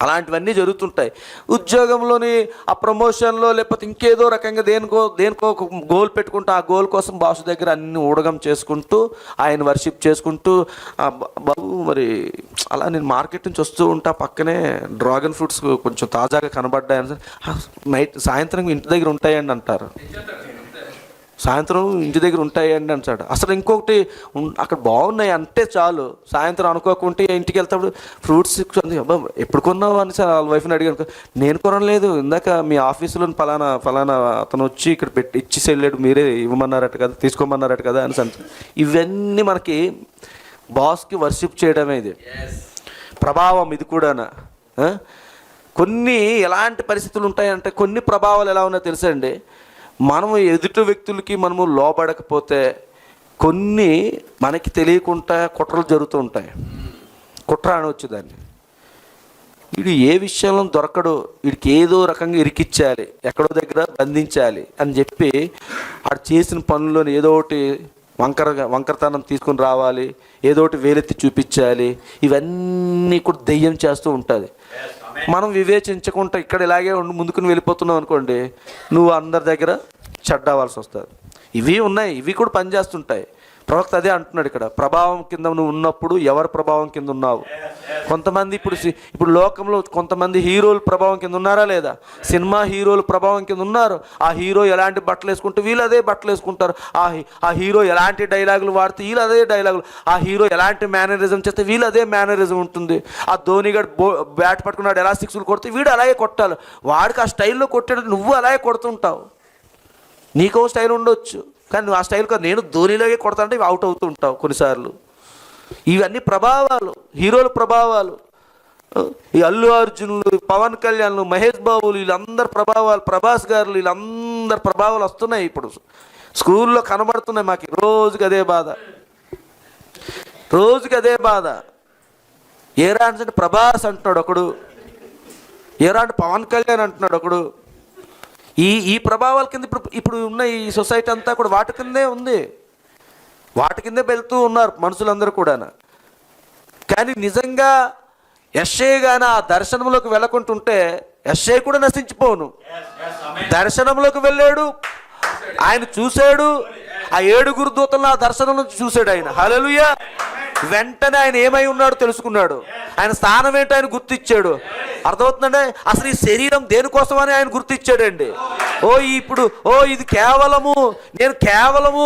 అలాంటివన్నీ జరుగుతుంటాయి. ఉద్యోగంలోని ఆ ప్రమోషన్లో లేకపోతే ఇంకేదో రకంగా దేనికో ఒక గోల్ పెట్టుకుంటూ, ఆ గోల్ కోసం బాసు దగ్గర అన్ని ఊడగం చేసుకుంటూ, ఆయన వర్షిప్ చేసుకుంటూ, బాబు మరి అలా నేను మార్కెట్ నుంచి వస్తూ ఉంటా, పక్కనే డ్రాగన్ ఫ్రూట్స్ కొంచెం తాజాగా కనబడ్డాయని, సాయంత్రం ఇంటి దగ్గర ఉంటాయండి అంటారు. సాయంత్రం ఇంటి దగ్గర ఉంటాయండి అంటాడు. అసలు ఇంకొకటి అక్కడ బాగున్నాయి అంటే చాలు, సాయంత్రం అనుకోకుంటే ఇంటికి వెళ్తాడు ఫ్రూట్స్ అబ్బా ఎప్పుడు కొన్నావు అని వాళ్ళ వైఫ్ని అడిగాను. నేను కొనలేదు, ఇందాక మీ ఆఫీసులో ఫలానా అతను వచ్చి ఇక్కడ ఇచ్చేసి వెళ్ళాడు, మీరే ఇవ్వమన్నారట కదా, తీసుకోమన్నారట కదా అని అంటే, ఇవన్నీ మనకి బాస్కి వర్షిప్ చేయడమే. ఇది ప్రభావం. ఇది కూడా కొన్ని ఎలాంటి పరిస్థితులు ఉంటాయంటే, కొన్ని ప్రభావాలు ఎలా ఉన్నాయో తెలుసండి. మనము ఎదుటి వ్యక్తులకి మనము లోబడకపోతే కొన్ని మనకి తెలియకుండా కుట్రలు జరుగుతూ ఉంటాయి. కుట్ర అనవచ్చు దాన్ని. వీడు ఏ విషయంలో దొరకడు, వీడికి ఏదో రకంగా ఇరికిచ్చాలి, ఎక్కడో దగ్గర బంధించాలి అని చెప్పి ఆడు చేసిన పనుల్లోని ఏదో ఒకటి వంకరతనం తీసుకుని రావాలి, ఏదో ఒకటి వేలెత్తి చూపించాలి. ఇవన్నీ కూడా దెయ్యం చేస్తూ ఉంటుంది. మనం వివేచించకుండా ఇక్కడ ఇలాగే ముందుకుని వెళ్ళిపోతున్నావు అనుకోండి, నువ్వు అందరి దగ్గర చెడ్డవాల్సి వస్తుంది. ఇవి ఉన్నాయి, ఇవి కూడా పనిచేస్తుంటాయి. ప్రవక్త అదే అంటున్నాడు ఇక్కడ, ప్రభావం కింద నువ్వు ఉన్నప్పుడు ఎవరి ప్రభావం కింద ఉన్నావు. కొంతమంది ఇప్పుడు లోకంలో కొంతమంది హీరోల ప్రభావం కింద ఉన్నారా లేదా? సినిమా హీరోల ప్రభావం కింద ఉన్నారు. ఆ హీరో ఎలాంటి బట్టలు వేసుకుంటే వీళ్ళు అదే బట్టలు వేసుకుంటారు. ఆ హీరో ఎలాంటి డైలాగులు వాడితే వీళ్ళు అదే డైలాగులు. ఆ హీరో ఎలాంటి మేనరిజం చేస్తే వీళ్ళు అదే మేనరిజం ఉంటుంది. ఆ ధోనిగాడు బ్యాట్ పట్టుకున్నాడు, ఎలా సిక్స్లు కొడితే వీడు అలాగే కొట్టాలి. వాడికి ఆ స్టైల్లో కొట్టాడు, నువ్వు అలాగే కొడుతుంటావు. నీకో స్టైల్ ఉండొచ్చు, కానీ నువ్వు ఆ స్టైల్ కాదు, నేను ధోనిలాగే కొడతానంటే ఇవి అవుట్ అవుతూ ఉంటావు కొన్నిసార్లు. ఇవన్నీ ప్రభావాలు, హీరోల ప్రభావాలు. ఈ అల్లు అర్జునులు, పవన్ కళ్యాణ్లు, మహేష్ బాబులు, వీళ్ళందరి ప్రభావాలు, ప్రభాస్ గారు, వీళ్ళందరి ప్రభావాలు వస్తున్నాయి. ఇప్పుడు స్కూల్లో కనబడుతున్నాయి మాకు. రోజుకి అదే బాధ, రోజుకి అదే బాధ. ఏరా అంటే ప్రభాస్ అంటున్నాడు ఒకడు, ఏరా అంటే పవన్ కళ్యాణ్ అంటున్నాడు ఒకడు. ఈ ప్రభావాల కింద ఇప్పుడు ఉన్న ఈ సొసైటీ అంతా కూడా వాటి కిందే ఉంది, వాటి కిందే వెళ్తూ ఉన్నారు మనుషులందరూ కూడా. కానీ నిజంగా యెషయా గాని ఆ దర్శనంలోకి వెళ్ళకుంటుంటే యెషయా కూడా నశించిపోను. దర్శనంలోకి వెళ్ళాడు, ఆయన చూశాడు, ఆ 7 దూతలను ఆ దర్శనం నుంచి చూశాడు ఆయన. హల్లెలూయా. వెంటనే ఆయన ఏమై ఉన్నాడో తెలుసుకున్నాడు, ఆయన స్థానం ఏంటో ఆయన గుర్తిచ్చాడు. అర్థమవుతుందండి? అసలు ఈ శరీరం దేనికోసమని ఆయన గుర్తిచ్చాడండి. ఇది కేవలము నేను కేవలము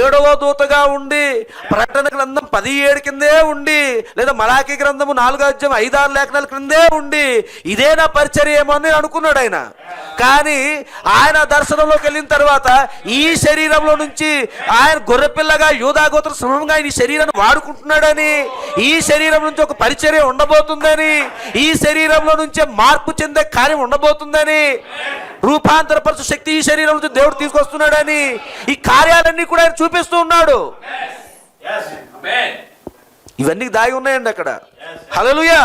7వ దూతగా ఉండి ప్రకటన గ్రంథం 17 కిందే ఉండి, లేదా మలాకి గ్రంథము 4వ అధ్యాయం 5-6 లేఖనాల క్రిందే ఉండి ఇదే నా పరిచర్య ఏమో అని అనుకున్నాడు ఆయన. కానీ ఆయన దర్శనంలోకి వెళ్ళిన తర్వాత ఈ శరీరంలో నుంచి ఆయన గొర్రెపిల్లగా యూదాగోత్ర సమూహంగా ఆయన ఈ శరీరాన్ని వాడుకుంటున్నాడని, ఈ శరీరం నుంచి ఒక పరిచర్య ఉండబోతుందని, ఈ శరీరంలో నుంచే మార్పు చెందే కార్యం ఉండబోతుందని, రూపాంతరపరచు శక్తి ఈ శరీరం నుంచి దేవుడు తీసుకొస్తున్నాడని, ఈ కార్యాలన్నీ కూడా ఆయన చూపిస్తూ ఉన్నాడు. ఇవన్నీ దాగి ఉన్నాయండి అక్కడ. హల్లెలూయా.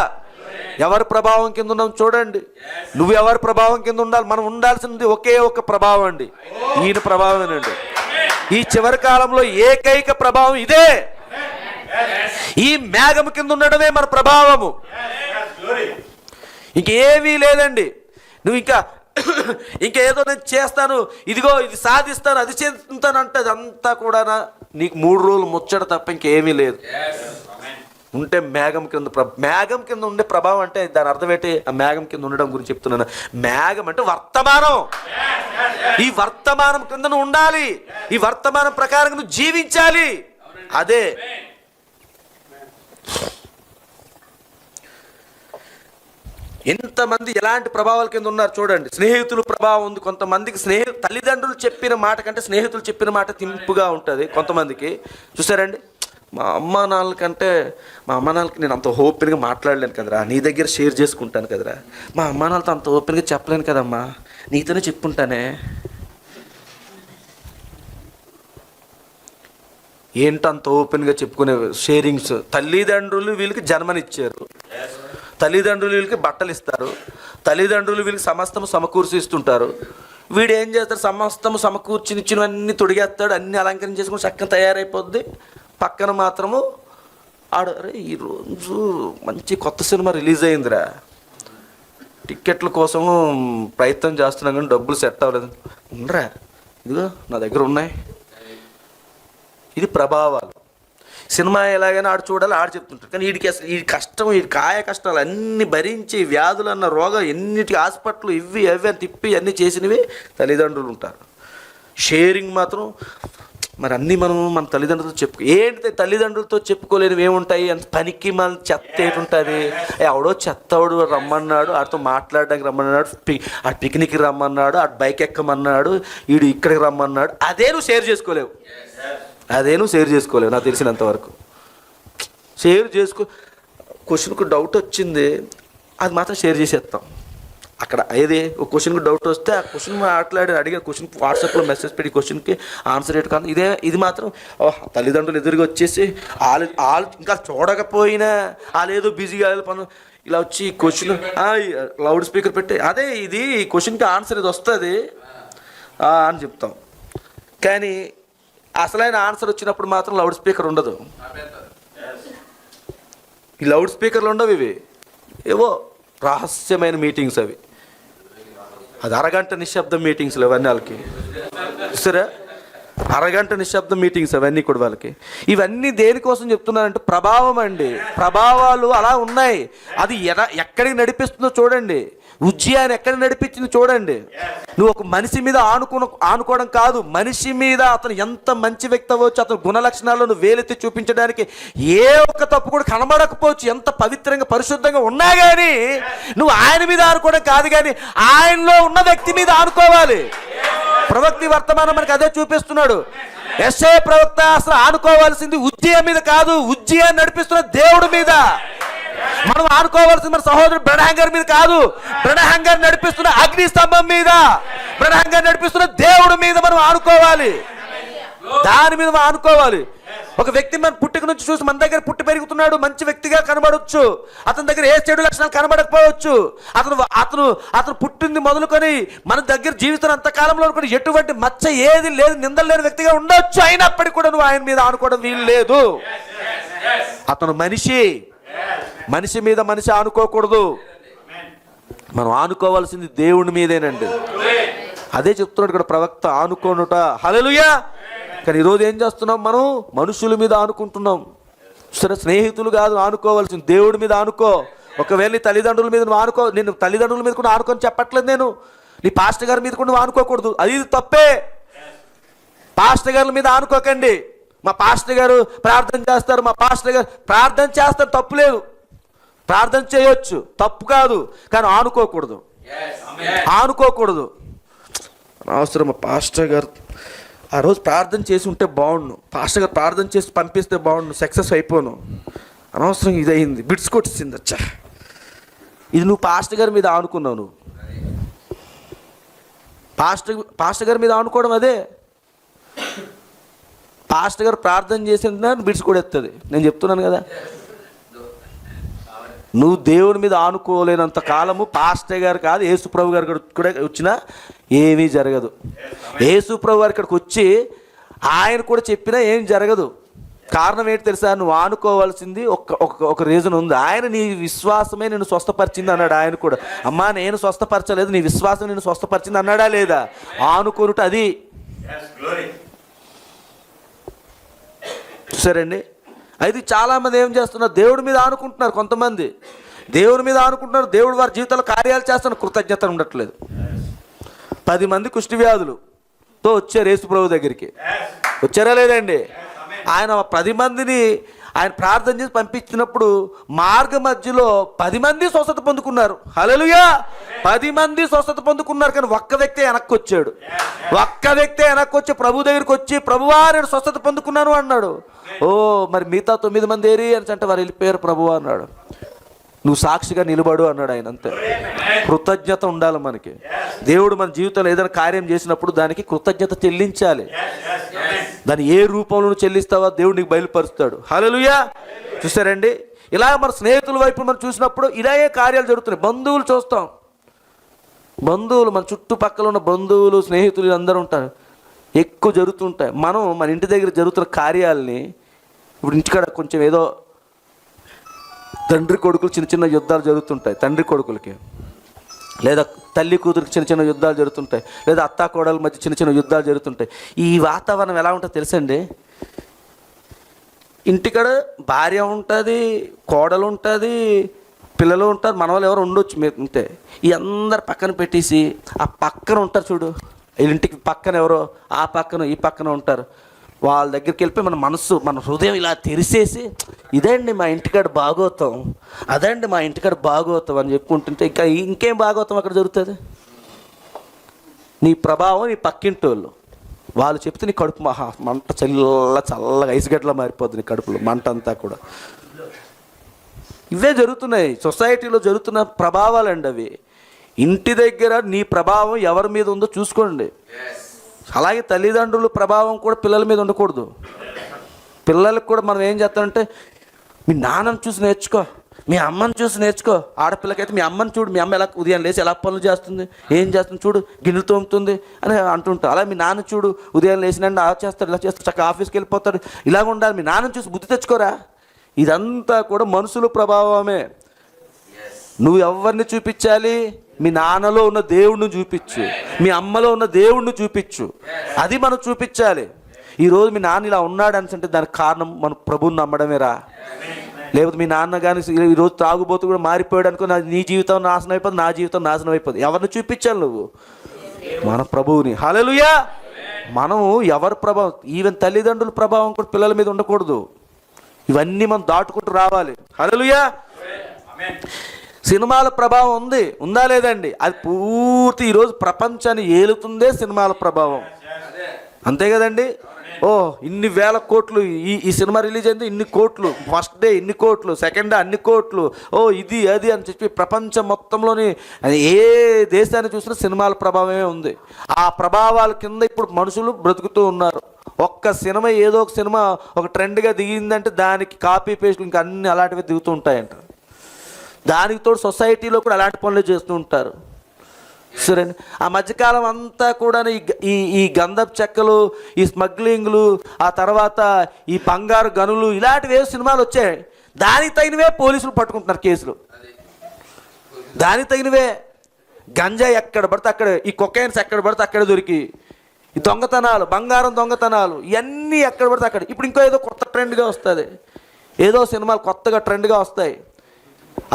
ఎవరి ప్రభావం కింద ఉన్నాం చూడండి. నువ్వు ఎవరి ప్రభావం కింద ఉండాలి? మనం ఉండాల్సింది ఒకే ఒక ప్రభావం అండి, ఈయన ప్రభావమేనండి. ఈ చివరి కాలంలో ఏకైక ప్రభావం ఇదే. ఈ మేఘం కింద ఉండడమే మన ప్రభావము, ఇంకేమీ లేదండి. నువ్వు ఇంకేదో నేను చేస్తాను, ఇదిగో ఇది సాధిస్తాను, అది చేస్తాను అంటే అదంతా కూడా నీకు 3 రోజులు ముచ్చట తప్ప ఇంకేమీ లేదు. ఉంటే మేఘం కింద ఉండే ప్రభావం అంటే దాని అర్థం ఏంటి? ఆ మేఘం కింద ఉండడం గురించి చెప్తున్నాను. మేఘం అంటే వర్తమానం. ఈ వర్తమానం కింద నువ్వు ఉండాలి, ఈ వర్తమానం ప్రకారం నువ్వు జీవించాలి. అదే ఎంతమంది ఎలాంటి ప్రభావాల కింద ఉన్నారు చూడండి. స్నేహితుల ప్రభావం ఉంది కొంతమందికి. తల్లిదండ్రులు చెప్పిన మాట కంటే స్నేహితులు చెప్పిన మాట తింపుగా ఉంటుంది కొంతమందికి. చూసారండి, మా అమ్మ నాన్నలకి నేను అంత ఓపెన్గా మాట్లాడలేను కదరా, నీ దగ్గర షేర్ చేసుకుంటాను కదరా. మా అమ్మ నాన్నలతో అంత ఓపెన్గా చెప్పలేను కదమ్మా, నీతోనే చెప్పుకుంటానే. ఏంటంత ఓపెన్గా చెప్పుకునే షేరింగ్స్? తల్లిదండ్రులు వీళ్ళకి జన్మనిచ్చారు, తల్లిదండ్రులు వీళ్ళకి బట్టలు ఇస్తారు, తల్లిదండ్రులు వీళ్ళకి సమస్తము సమకూర్చి ఇస్తుంటారు. వీడు ఏం చేస్తాడు? సమస్తము సమకూర్చినిచ్చినవన్నీ తొడిగేస్తాడు, అన్ని అలంకరణ చేసుకుని చక్కగా తయారైపోద్ది. పక్కన మాత్రము అరే ఈరోజు మంచి కొత్త సినిమా రిలీజ్ అయిందిరా, టిక్కెట్ల కోసము ప్రయత్నం చేస్తున్నాం కానీ డబ్బులు సెట్ అవ్వలేదు. ఉండరా, ఇదిగో నా దగ్గర ఉన్నాయి. ఇది ప్రభావాలు. సినిమా ఎలాగైనా ఆడు చూడాలి, ఆడు చెప్తుంటాడు. కానీ వీడికి అసలు ఈ కష్టం, ఈ కాయ కష్టాలు అన్నీ భరించి, వ్యాధులు అన్న రోగం ఎన్నిటికి హాస్పిటల్ ఇవి అవి అని తిప్పి అన్నీ చేసినవి తల్లిదండ్రులు ఉంటారు. షేరింగ్ మాత్రం మరి అన్నీ మన తల్లిదండ్రులతో ఏంటి తల్లిదండ్రులతో చెప్పుకోలేనివి ఏముంటాయి? అంత పనికి మన చెత్త ఏంటుంటుంది? ఎవడో చెత్తవాడు రమ్మన్నాడు, ఆడితో మాట్లాడడానికి రమ్మన్నాడు, ఆ పిక్నిక్కి రమ్మన్నాడు, ఆ బైక్ ఎక్కమన్నాడు, వీడు ఇక్కడికి రమ్మన్నాడు. అదే నువ్వు షేర్ చేసుకోలేవు, నాకు తెలిసినంతవరకు. క్వశ్చన్కు డౌట్ వచ్చింది, అది మాత్రం షేర్ చేసేస్తాం. అక్కడ ఏది ఒక క్వశ్చన్కి డౌట్ వస్తే ఆ క్వశ్చన్ మాట్లాడి అడిగే క్వశ్చన్ వాట్సాప్లో మెసేజ్ పెట్టి క్వశ్చన్కి ఆన్సర్ ఏంటి కాదు. ఇది మాత్రం తల్లిదండ్రులు ఎదురుగా వచ్చేసి వాళ్ళు ఇంకా చూడకపోయినా వాళ్ళు ఏదో బిజీగా పను ఇలా వచ్చి క్వశ్చన్ లౌడ్ స్పీకర్ పెట్టి అదే ఇది ఈ క్వశ్చన్కి ఆన్సర్ ఇది వస్తుంది అని చెప్తాం. కానీ అసలైన ఆన్సర్ వచ్చినప్పుడు మాత్రం లౌడ్ స్పీకర్ ఉండదు. ఈ లౌడ్ స్పీకర్లు ఉండవు, ఇవి ఏవో రహస్యమైన మీటింగ్స్ అవి. అది అరగంట నిశ్శబ్దం మీటింగ్స్లు అవన్నీ వాళ్ళకి సరే, అరగంట నిశ్శబ్దం మీటింగ్స్ అవన్నీ కూడా వాళ్ళకి. ఇవన్నీ దేనికోసం చెప్తున్నానంటే ప్రభావం అండి. ప్రభావాలు అలా ఉన్నాయి. అది ఎక్కడికి నడిపిస్తుందో చూడండి. ఉజ్జయాన్ని ఎక్కడికి నడిపించింది చూడండి. నువ్వు ఒక మనిషి మీద ఆనుకోవడం కాదు, మనిషి మీద అతను ఎంత మంచి వ్యక్తి అవ్వచ్చు, అతని గుణ లక్షణాలను నువ్వు వేలెత్తి చూపించడానికి ఏ ఒక్క తప్పు కూడా కనబడకపోవచ్చు. ఎంత పవిత్రంగా పరిశుద్ధంగా ఉన్నా కానీ నువ్వు ఆయన మీద ఆనుకోవడం కాదు, కానీ ఆయనలో ఉన్న వ్యక్తి మీద ఆనుకోవాలి. ప్రవక్తి వర్తమానం మనకి అదే చూపిస్తున్నాడు. యెషయా ప్రవక్త అసలు ఆనుకోవాల్సింది ఉజ్జయ మీద కాదు, ఉజ్జయాన్ని నడిపిస్తున్న దేవుడి మీద. మనం ఆనుకోవాల్సింది మన సహోదరుడు బ్రహ్మాం గారి మీద కాదు, బ్రహ్మాం గారిని నడిపిస్తున్న అగ్ని స్తంభం మీద, బ్రహ్మాం గారిని నడిపిస్తున్న దేవుడి మీద మనం ఆనుకోవాలి. దాని మీద మనం ఆనుకోవాలి. ఒక వ్యక్తి మన పుట్టుక నుంచి చూసి మన దగ్గర పుట్టి పెరుగుతున్నాడు, మంచి వ్యక్తిగా కనబడవచ్చు, అతని దగ్గర ఏ చెడు లక్షణాలు కనబడకపోవచ్చు. అతను పుట్టింది మొదలుకొని మన దగ్గర జీవిస్తున్నంత కాలంలో కూడా ఎటువంటి మచ్చ ఏది లేదు, నిందలు లేని వ్యక్తిగా ఉండొచ్చు. అయినప్పటికీ కూడా నువ్వు ఆయన మీద ఆనుకోవడం వీలు లేదు. అతను మనిషి మీద మనిషి ఆనుకోకూడదు. మనం ఆనుకోవాల్సింది దేవుని మీదేనండి. అదే చెప్తున్నాడు ఇక్కడ ప్రవక్త, ఆనుకోనుట. హల్లెలూయా. కానీ ఈరోజు ఏం చేస్తున్నాం, మనం మనుషుల మీద ఆనుకుంటున్నాం. సరే, స్నేహితులు కాదు ఆనుకోవాల్సింది, దేవుడి మీద ఆనుకో. ఒకవేళ నీ తల్లిదండ్రుల మీద నువ్వు ఆనుకో, నేను తల్లిదండ్రుల మీద కూడా ఆనుకొని చెప్పట్లేదు, నేను నీ పాస్టర్ గారి మీద కూడా నువ్వు ఆనుకోకూడదు, అది తప్పే. పాస్టర్ గారి మీద ఆనుకోకండి. మా పాస్టర్ గారు ప్రార్థన చేస్తారు, మా పాస్టర్ గారు ప్రార్థన చేస్తారు, తప్పు లేదు, ప్రార్థన చేయొచ్చు, తప్పు కాదు. కానీ ఆనుకోకూడదు. అవసరం మా పాస్టర్ గారు ఆ రోజు ప్రార్థన చేసి ఉంటే బాగుండు, పాస్టర్ గారు ప్రార్థన చేసి పంపిస్తే బాగుండు, సక్సెస్ అయిపోను. అనవసరం ఇది అయింది, బిడ్స్ కొట్టింది. అచ్చా, ఇది నువ్వు పాస్టర్ గారి మీద ఆనుకున్నావు. నువ్వు పాస్టర్ గారి మీద ఆనుకోవడం అదే. పాస్టర్ గారు ప్రార్థన చేసిన బిడ్స్ కూడా ఎత్తుంది. నేను చెప్తున్నాను కదా, నువ్వు దేవుని మీద ఆనుకోలేనంత కాలము పాస్టర్ గారు కాదు, యేసుప్రభు గారు కూడా వచ్చినా ఏమీ జరగదు. యేసుప్రభు గారు ఇక్కడికి వచ్చి ఆయన కూడా చెప్పినా ఏం జరగదు. కారణం ఏంటి తెలుసా, నువ్వు ఆనుకోవాల్సింది ఒక రీజన్ ఉంది. ఆయన నీ విశ్వాసమే నేను స్వస్థపరిచింది అన్నాడు. ఆయన కూడా, అమ్మా నేను స్వస్థపరచలేదు, నీ విశ్వాసం నేను స్వస్థపరిచింది అన్నాడా లేదా? ఆనుకోనుట అది. సరే అండి. అయితే చాలామంది ఏం చేస్తున్నారు, దేవుడి మీద ఆనుకుంటున్నారు. కొంతమంది దేవుడి మీద ఆనుకుంటున్నారు, దేవుడు వారి జీవితాల్లో కార్యాలు చేస్తున్న కృతజ్ఞత ఉండట్లేదు. 10 మంది కుష్టి వ్యాధులతో వచ్చారు యేసు ప్రభు దగ్గరికి, వచ్చారా లేదండి? ఆయన 10 మందిని ఆయన ప్రార్థన చేసి పంపించినప్పుడు మార్గ మధ్యలో 10 మంది స్వస్థత పొందుకున్నారు. హల్లెలూయా. 10 మంది స్వస్థత పొందుకున్నారు. కానీ ఒక్క వ్యక్తి వెనక్కి వచ్చాడు. ఒక్క వ్యక్తి వెనక్కి వచ్చి ప్రభు దగ్గరికి వచ్చి, ప్రభువా నేను స్వస్థత పొందుకున్నాను అన్నాడు. మరి మిగతా 9 మంది ఏరి అని అంటే వారు వెళ్ళిపోయారు. ప్రభువా అన్నాడు, నువ్వు సాక్షిగా నిలబడు అన్నాడు ఆయన. అంతే. కృతజ్ఞత ఉండాలి మనకి. దేవుడు మన జీవితంలో ఏదైనా కార్యం చేసినప్పుడు దానికి కృతజ్ఞత చెల్లించాలి. దాన్ని ఏ రూపంలో చెల్లిస్తావో దేవుడు నీకు బయలుపరుస్తాడు. హల్లెలూయా. చూసారండి, ఇలా మన స్నేహితుల వైపు మనం చూసినప్పుడు ఇలాగే కార్యాలు జరుగుతున్నాయి. బంధువులు చూస్తాం, బంధువులు మన చుట్టుపక్కల ఉన్న బంధువులు స్నేహితులు అందరూ ఉంటారు, ఎక్కువ జరుగుతుంటాయి. మనం మన ఇంటి దగ్గర జరుగుతున్న కార్యాలని ఇప్పుడు ఇంటికాడ కొంచెం ఏదో తండ్రి కొడుకులు చిన్న చిన్న యుద్ధాలు జరుగుతుంటాయి, తండ్రి కొడుకులకి, లేదా తల్లి కూతురికి చిన్న చిన్న యుద్ధాలు జరుగుతుంటాయి, లేదా అత్తా కోడల మధ్య చిన్న చిన్న యుద్ధాలు జరుగుతుంటాయి. ఈ వాతావరణం ఎలా ఉంటుందో తెలుసండి. ఇంటికాడ భార్య ఉంటుంది, కోడలు ఉంటుంది, పిల్లలు ఉంటారు, మన వాళ్ళు ఎవరు ఉండొచ్చు అంతే. ఈ అందరు పక్కన పెట్టేసి ఆ పక్కన ఉంటారు చూడు, ఇంటికి పక్కన ఎవరో ఆ పక్కన ఈ పక్కన ఉంటారు, వాళ్ళ దగ్గరికి వెళ్ళిపోయి మన మనసు మన హృదయం ఇలా తెరిసేసి, ఇదండి మా ఇంటికాడ భాగవతం, అదండి మా ఇంటికాడ భాగవతం అని చెప్పుకుంటుంటే ఇంకేం భాగవతం అక్కడ జరుగుతుంది? నీ ప్రభావం నీ పక్కింటి వాళ్ళు చెప్తే నీ కడుపు మంట చల్లగా ఐసుగడ్డలా మారిపోద్ది నీ కడుపులో మంట అంతా కూడా. ఇవే జరుగుతున్నాయి సొసైటీలో జరుగుతున్న ప్రభావాలండి అవి. ఇంటి దగ్గర నీ ప్రభావం ఎవరి మీద ఉందో చూసుకోండి. అలాగే తల్లిదండ్రుల ప్రభావం కూడా పిల్లల మీద ఉండకూడదు. పిల్లలకు కూడా మనం ఏం చేస్తామంటే, మీ నాన్నను చూసి నేర్చుకో, మీ అమ్మని చూసి నేర్చుకో. ఆడపిల్లకైతే మీ అమ్మని చూడు, మీ అమ్మ ఎలా ఉదయం లేచి ఎలా పనులు చేస్తుంది, ఏం చేస్తుంది చూడు, గిన్నెలు తోముతుంది అని అంటుంటారు. అలా మీ నాన్న చూడు, ఉదయం లేచినండి అలా చేస్తాడు, ఇలా చేస్తాడు, చక్కగా ఆఫీస్కి వెళ్ళిపోతాడు, ఇలాగ ఉండాలి. మీ నాన్నని చూసి బుద్ధి తెచ్చుకోరా. ఇదంతా కూడా మనుషుల ప్రభావమే. నువ్వు ఎవరిని చూపించాలి? మీ నాన్నలో ఉన్న దేవుడిని చూపించు, మీ అమ్మలో ఉన్న దేవుడిని చూపించు. అది మనం చూపించాలి. ఈరోజు మీ నాన్న ఇలా ఉన్నాడు అంటే దానికి కారణం మన ప్రభువుని నమ్మడమేరా. లేకపోతే మీ నాన్న కానీ ఈరోజు తాగుబోతు కూడా మారిపోయాడు అనుకో, నీ జీవితం నాశనం అయిపోతుంది, నా జీవితం నాశనం అయిపోతుంది. ఎవరిని చూపించాలి నువ్వు? మన ప్రభువుని. హల్లెలూయా. మనం ఎవరి ప్రభావం, ఈవెన్ తల్లిదండ్రుల ప్రభావం కూడా పిల్లల మీద ఉండకూడదు. ఇవన్నీ మనం దాటుకుంటూ రావాలి. హల్లెలూయా. సినిమాల ప్రభావం ఉందా లేదండి? అది పూర్తి ఈరోజు ప్రపంచాన్ని ఏలుతుందే సినిమాల ప్రభావం, అంతే కదండి. ఇన్ని వేల కోట్లు ఈ సినిమా రిలీజ్ అయింది, ఇన్ని కోట్లు, ఫస్ట్ డే ఇన్ని కోట్లు, సెకండ్ డే అన్ని కోట్లు, ఇది అది అని చెప్పి ప్రపంచం మొత్తంలోని ఏ దేశాన్ని చూసినా సినిమాల ప్రభావమే ఉంది. ఆ ప్రభావాల కింద ఇప్పుడు మనుషులు బ్రతుకుతూ ఉన్నారు. ఒక్క సినిమా, ఏదో ఒక సినిమా ఒక ట్రెండ్గా దిగిందంటే దానికి కాపీ పేస్ట్లు ఇంకా అన్ని అలాంటివి దిగుతూ ఉంటాయంట. దానికి తోడు సొసైటీలో కూడా అలాంటి పనులు చేస్తూ ఉంటారు. సరే, ఆ మధ్యకాలం అంతా కూడా ఈ గంధపు చెక్కలు, ఈ స్మగ్లింగ్లు, ఆ తర్వాత ఈ బంగారు గనులు, ఇలాంటివి ఏ సినిమాలు వచ్చాయి. దానికి తగినవే పోలీసులు పట్టుకుంటున్నారు కేసులు, దానికి తగినవే. గంజాయి ఎక్కడ పడితే అక్కడే, ఈ కొకైన్స్ ఎక్కడ పడితే అక్కడే దొరికి, ఈ దొంగతనాలు, బంగారం దొంగతనాలు, ఇవన్నీ ఎక్కడ పడితే అక్కడ. ఇప్పుడు ఇంకో ఏదో కొత్త ట్రెండ్గా వస్తుంది, ఏదో సినిమాలు కొత్తగా ట్రెండ్గా వస్తాయి.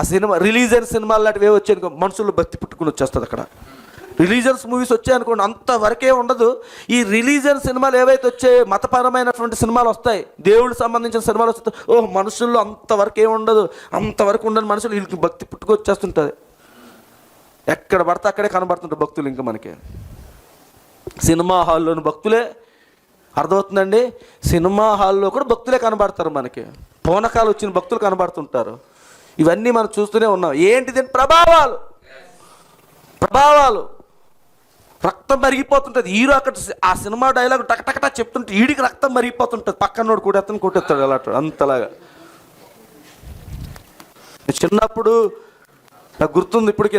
ఆ సినిమా రిలీజియన్ సినిమాలు లాంటివి వచ్చాయనుకో, మనుషులు భక్తి పుట్టుకుని వచ్చేస్తుంది. అక్కడ రిలీజియన్స్ మూవీస్ వచ్చాయనుకోండి, అంతవరకే ఉండదు. ఈ రిలీజియన్ సినిమాలు ఏవైతే వచ్చాయో, మతపరమైనటువంటి సినిమాలు వస్తాయి, దేవుడికి సంబంధించిన సినిమాలు వస్తాయి. మనుషుల్లో అంతవరకే ఉండదు, అంతవరకు ఉండని మనుషులు వీళ్ళకి భక్తి పుట్టుకొచ్చేస్తుంటుంది. ఎక్కడ పడితే అక్కడే కనబడుతుంటారు భక్తులు. ఇంకా మనకి సినిమా హాల్లోని భక్తులే, అర్థమవుతుందండి. సినిమా హాల్లో కూడా భక్తులే కనబడతారు మనకి. పూనకాలు వచ్చిన భక్తులు కనబడుతుంటారు. ఇవన్నీ మనం చూస్తూనే ఉన్నాం. ఏంటిది? ప్రభావాలు. రక్తం మరిగిపోతుంటుంది. హీరో అక్కడ ఆ సినిమా డైలాగ్ టకటకటా చెప్తుంటే ఈడికి రక్తం మరిగిపోతుంటుంది, పక్కనోడు కొట్టేస్తాడు అలా అంతలాగా. చిన్నప్పుడు నాకు గుర్తుంది, ఇప్పటికి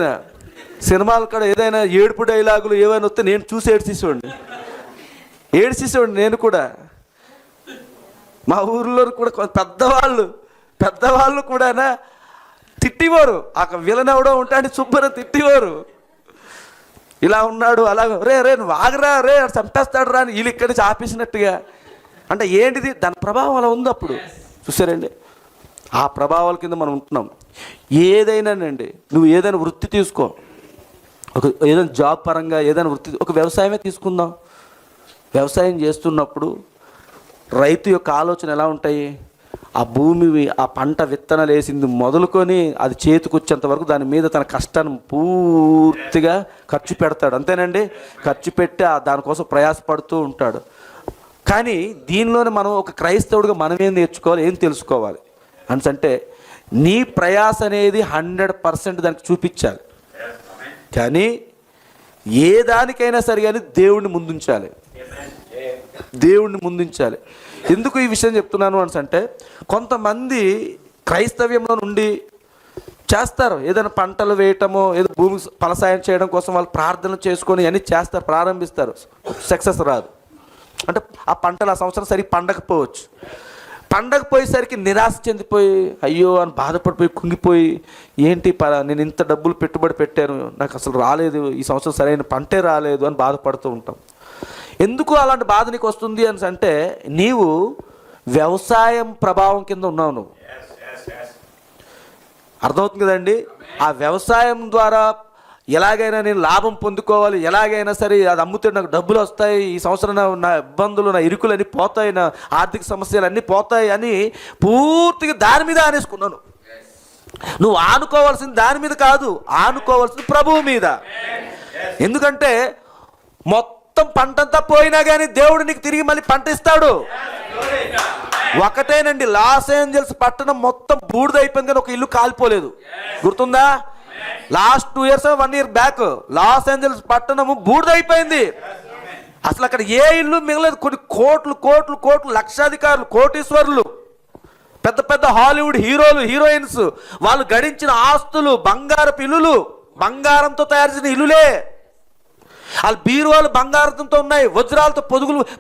సినిమాల కాడ ఏదైనా ఏడుపు డైలాగులు ఏవైనా వస్తే నేను చూసి ఏడ్చేసేవాడిని నేను కూడా. మా ఊరిలో కూడా పెద్దవాళ్ళు కూడా తిట్టివారు. ఆ విలన్ ఎవడో ఉంటాడు శుభ్రం తిట్టివారు. ఇలా ఉన్నాడు, అలా రే నువ్వు ఆగరా, రే చంపేస్తాడు రా అని వీళ్ళు ఇక్కడి నుంచి ఆపేసినట్టుగా. అంటే ఏంటిది? దాని ప్రభావం అలా ఉంది. అప్పుడు చూసారండి, ఆ ప్రభావాల కింద మనం ఉంటున్నాం. ఏదైనానండి, నువ్వు ఏదైనా వృత్తి తీసుకో, ఏదైనా జాబ్ పరంగా ఏదైనా వృత్తి, ఒక వ్యవసాయమే తీసుకుందాం. వ్యవసాయం చేస్తున్నప్పుడు రైతు యొక్క ఆలోచన ఎలా ఉంటాయి? ఆ భూమి, ఆ పంట విత్తనాలు వేసింది మొదలుకొని అది చేతికొచ్చేంత వరకు దాని మీద తన కష్టాన్ని పూర్తిగా ఖర్చు పెడతాడు, అంతేనండి. ఖర్చు పెట్టి దానికోసం ప్రయాసపడుతూ ఉంటాడు. కానీ దీనిలోనే మనం ఒక క్రైస్తవుడిగా మనం ఏం నేర్చుకోవాలి, ఏం తెలుసుకోవాలి అంటే, నీ ప్రయాస అనేది 100% దానికి చూపించాలి. కానీ ఏ దానికైనా సరే కానీ దేవుణ్ణి ముందుంచాలి. ఎందుకు ఈ విషయం చెప్తున్నాను అంటే, కొంతమంది క్రైస్తవ్యంలో నుండి చేస్తారు, ఏదైనా పంటలు వేయటమో, ఏదో భూమి ఫలసాయం చేయడం కోసం వాళ్ళు ప్రార్థనలు చేసుకొని అన్నీ చేస్తారు, ప్రారంభిస్తారు. సక్సెస్ రాదు. అంటే ఆ పంటలు ఆ సంవత్సరం సరిగ్గా పండకపోయేసరికి నిరాశ చెందిపోయి, అయ్యో అని బాధపడిపోయి, కుంగిపోయి, ఏంటి నేను ఇంత డబ్బులు పెట్టుబడి పెట్టాను, నాకు అసలు రాలేదు, ఈ సంవత్సరం సరైన పంటే రాలేదు అని బాధపడుతూ ఉంటాం. ఎందుకు అలాంటి బాధ నీకు వస్తుంది అంటే, నీవు వ్యవసాయం ప్రభావం కింద ఉన్నావు. నువ్వు అర్థమవుతుంది కదండి. ఆ వ్యవసాయం ద్వారా ఎలాగైనా నేను లాభం పొందుకోవాలి, ఎలాగైనా సరే అది అమ్ముతే నాకు డబ్బులు వస్తాయి, ఈ సంవత్సరం నా ఇబ్బందులు, నా ఇరుకులన్నీ పోతాయి, నా ఆర్థిక సమస్యలు అన్నీ పోతాయి అని పూర్తిగా దాని మీద ఆనేసుకున్నాను. నువ్వు ఆనుకోవాల్సింది దాని మీద కాదు, ఆనుకోవాల్సింది ప్రభువు మీద. ఎందుకంటే మొత్తం పంటంతా పోయినా కానీ దేవుడు నీకు తిరిగి మళ్ళీ పంట ఇస్తాడు. ఒకటేనండి, లాస్ ఏంజల్స్ పట్టణం మొత్తం బూడిదైపోయింది కానీ ఒక ఇల్లు కాలిపోలేదు, గుర్తుందా? Last 2 years 1 year back Los Angeles పట్టణము బూడిదైపోయింది. అసలు అక్కడ ఏ ఇల్లు మిగలేదు. కొన్ని కోట్లు లక్షాధికారులు, కోటీశ్వరులు, పెద్ద పెద్ద హాలీవుడ్ హీరోలు, హీరోయిన్స్, వాళ్ళు గడించిన ఆస్తులు, బంగారపు ఇల్లులు, బంగారంతో తయారు చేసిన ఇల్లులే. వాళ్ళ బీరువాలు బంగారంతో ఉన్నాయి, వజ్రాలతో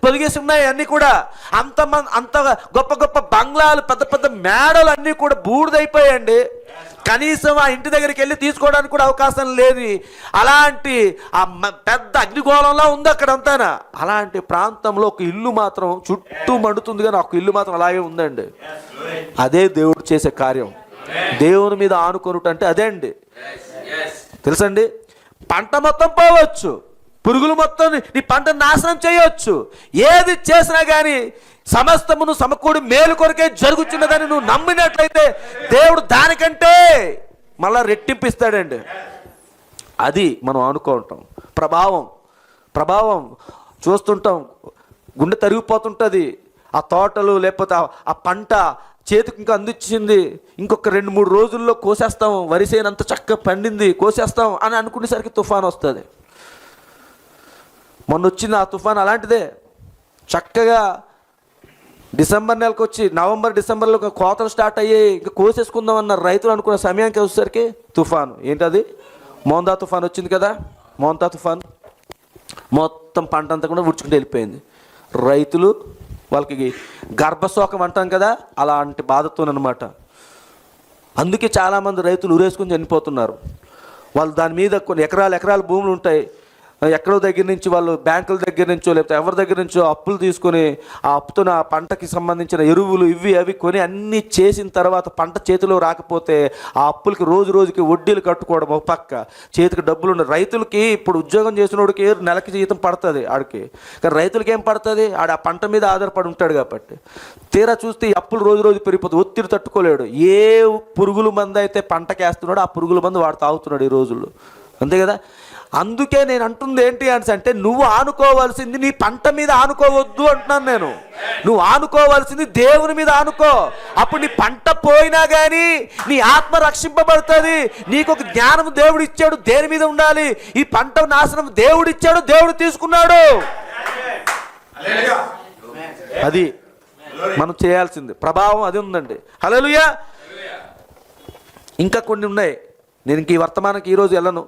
పొదిగేసి ఉన్నాయి. అన్నీ కూడా అంత గొప్ప గొప్ప బంగ్లాలు, పెద్ద పెద్ద మేడలు అన్నీ కూడా బూడిదైపోయాయండి. కనీసం ఆ ఇంటి దగ్గరికి వెళ్ళి తీసుకోవడానికి కూడా అవకాశం లేదు. అలాంటి ఆ పెద్ద అగ్నిగోళంలా ఉంది అక్కడంతా. అలాంటి ప్రాంతంలో ఒక ఇల్లు మాత్రం చుట్టూ మండుతుంది, కానీ ఒక ఇల్లు మాత్రం అలాగే ఉందండి. అదే దేవుడు చేసే కార్యం. దేవుని మీద ఆనుకొనుట అంటే అదే అండి. తెలుసండి, పంట మొత్తం పోవచ్చు, పురుగులు మొత్తం నీ పంట నాశనం చేయవచ్చు. ఏది చేసినా కానీ సమస్తమును సమకూడి మేలు కొరకే జరుగుతున్నదని నువ్వు నమ్మినట్లయితే దేవుడు దానికంటే మళ్ళా రెట్టింపిస్తాడండి. అది మనం అనుకుంటాం. ప్రభావం చూస్తుంటాం, గుండె తరిగిపోతుంటుంది. ఆ తోటలు లేకపోతే ఆ పంట చేతికి ఇంకా అందించింది, ఇంకొక 2-3 రోజుల్లో కోసేస్తాం, వరిసేనంత చక్కగా పండింది, కోసేస్తాం అని అనుకునేసరికి తుఫాన్ వస్తుంది. మొన్న వచ్చింది ఆ తుఫాన్ అలాంటిదే. చక్కగా డిసెంబర్ నెలకు వచ్చి నవంబర్-డిసెంబర్లో కోతలు స్టార్ట్ అయ్యాయి, ఇంకా కోసేసుకుందాం అన్నారు రైతులు. అనుకున్న సమయానికి వచ్చేసరికి తుఫాను. ఏంటది? మోందా తుఫాన్ వచ్చింది కదా. మోంతా తుఫాన్ మొత్తం పంట అంతా కూడా ఉడుచుకుంటూ వెళ్ళిపోయింది. రైతులు వాళ్ళకి గర్భశోకం అంటాం కదా, అలాంటి బాధతోనమాట. అందుకే చాలామంది రైతులు ఉరేసుకొని చనిపోతున్నారు. వాళ్ళు దాని మీద కొన్ని ఎకరాల భూములు ఉంటాయి. ఎక్కడో దగ్గర నుంచి వాళ్ళు బ్యాంకుల దగ్గర నుంచో లేకపోతే ఎవరి దగ్గర నుంచో అప్పులు తీసుకొని ఆ అప్పుతో ఆ పంటకి సంబంధించిన ఎరువులు ఇవి అవి కొని అన్నీ చేసిన తర్వాత పంట చేతిలో రాకపోతే ఆ అప్పులకి రోజుకి వడ్డీలు కట్టుకోవడం ఒక పక్క, చేతికి డబ్బులు ఉండవు. రైతులకి ఇప్పుడు ఉద్యోగం చేసినోడికి నెలకి జీతం పడుతుంది ఆడికి, కానీ రైతులకి ఏం పడుతుంది? ఆడ ఆ పంట మీద ఆధారపడి ఉంటాడు కాబట్టి. తీరా చూస్తే ఈ అప్పులు రోజు పెరిగిపోతుంది, ఒత్తిడి తట్టుకోలేడు. ఏ పురుగుల మందు అయితే పంటకి వేస్తున్నాడో ఆ పురుగుల మందు వాడు తాగుతున్నాడు ఈ రోజుల్లో, అంతే కదా. అందుకే నేను అంటుంది ఏంటి అంటే, నువ్వు ఆనుకోవాల్సింది నీ పంట మీద ఆనుకోవద్దు అంటున్నాను నేను. నువ్వు ఆనుకోవాల్సింది దేవుని మీద ఆనుకో. అప్పుడు నీ పంట పోయినా కానీ నీ ఆత్మ రక్షింపబడుతుంది. నీకు ఒక జ్ఞానం దేవుడు ఇచ్చాడు, దేని మీద ఉండాలి. ఈ పంట నాశనం దేవుడు ఇచ్చాడు, దేవుడు తీసుకున్నాడు. అది మనం చేయాల్సింది. ప్రభావం అది ఉందండి. హల్లెలూయా. ఇంకా కొన్ని ఉన్నాయి. నేను ఇంక ఈ వర్తమానానికి ఈరోజు వెళ్ళను,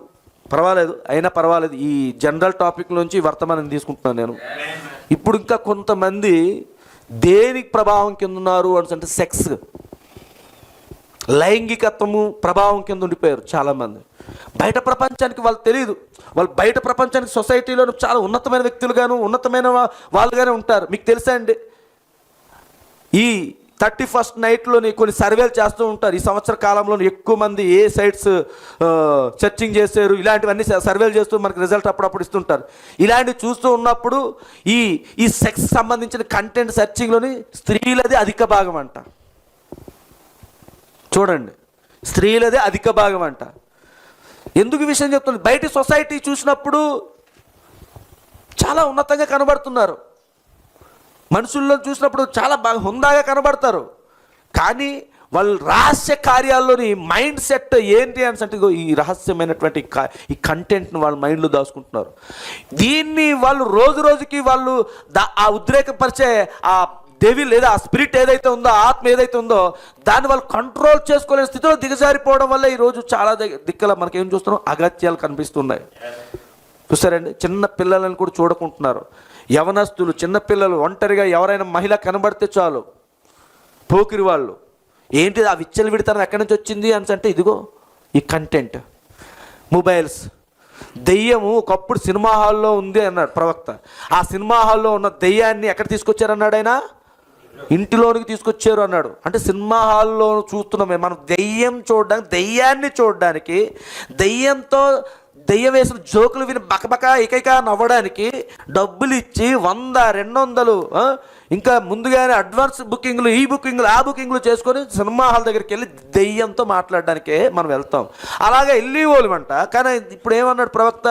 పర్వాలేదు, అయినా పర్వాలేదు. ఈ జనరల్ టాపిక్ నుంచి వర్తమానం తీసుకుంటున్నాను నేను. ఇప్పుడు ఇంకా కొంతమంది దేనికి ప్రభావం కింద ఉన్నారు అంటే సెక్స్, లైంగికత్వము ప్రభావం కింద ఉండిపోయారు చాలామంది. బయట ప్రపంచానికి వాళ్ళు తెలియదు. వాళ్ళు బయట ప్రపంచానికి సొసైటీలో చాలా ఉన్నతమైన వ్యక్తులుగాను ఉన్నతమైన వాళ్ళుగానే ఉంటారు. మీకు తెలుసా అండి, ఈ 31st నైట్లోని కొన్ని సర్వేలు చేస్తూ ఉంటారు. ఈ సంవత్సర కాలంలో ఎక్కువ మంది ఏ సైట్స్ సెర్చింగ్ చేశారు, ఇలాంటివన్నీ సర్వేలు చేస్తూ మనకి రిజల్ట్ అప్పుడప్పుడు ఇస్తుంటారు. ఇలాంటివి చూస్తూ ఉన్నప్పుడు ఈ సెక్స్ సంబంధించిన కంటెంట్ సెర్చింగ్లోని స్త్రీలదే అధిక భాగం అంట. చూడండి, స్త్రీలదే అధిక భాగం అంట. ఎందుకు ఈ విషయం చెప్తుంది? బయట సొసైటీ చూసినప్పుడు చాలా ఉన్నతంగా కనబడుతున్నారు, మనుషుల్లో చూసినప్పుడు చాలా బాగా హుందాగా కనబడతారు. కానీ వాళ్ళ రహస్య కార్యాల్లోని మైండ్ సెట్ ఏంటి అంటే, ఈ రహస్యమైనటువంటి ఈ కంటెంట్ని వాళ్ళ మైండ్లో దాచుకుంటున్నారు. దీన్ని వాళ్ళు రోజుకి వాళ్ళు ఆ ఉద్రేకపరిచే ఆ డెవిల్ లేదా ఆ స్పిరిట్ ఏదైతే ఉందో, ఆత్మ ఏదైతే ఉందో, దాన్ని వాళ్ళు కంట్రోల్ చేసుకోలేని స్థితిలో దిగజారిపోవడం వల్ల ఈరోజు చాలా దిక్కల మనకేం చూస్తున్నాం, అగత్యాలు కనిపిస్తున్నాయి. చూసారండి, చిన్న పిల్లలను కూడా చూడకుంటున్నారు. యవనస్తులు, చిన్నపిల్లలు, ఒంటరిగా ఎవరైనా మహిళ కనబడితే చాలు పోకిరి వాళ్ళు. ఏంటి ఆ విచ్చలు విడతనం ఎక్కడి నుంచి వచ్చింది అంటే, ఇదిగో ఈ కంటెంట్, మొబైల్స్. దెయ్యము ఒకప్పుడు సినిమా హాల్లో ఉంది అన్నాడు ప్రవక్త. ఆ సినిమా హాల్లో ఉన్న దెయ్యాన్ని ఎక్కడ తీసుకొచ్చారన్నాడు ఆయన? ఇంటిలోనికి తీసుకొచ్చారు అన్నాడు. అంటే సినిమా హాల్లో చూస్తున్నామే మనం దెయ్యాన్ని చూడడానికి, దెయ్యం వేసిన జోకులు విని బకబక ఏకైక నవ్వడానికి డబ్బులు ఇచ్చి 100, 200 ఇంకా ముందుగానే అడ్వాన్స్ బుకింగ్లు, ఈ బుకింగ్లు, ఆ బుకింగ్లు చేసుకొని సినిమా హాల్ దగ్గరికి వెళ్ళి దెయ్యంతో మాట్లాడడానికే మనం వెళ్తాం. అలాగే వెళ్ళిపోలేమంట. కానీ ఇప్పుడు ఏమన్నాడు ప్రవక్త,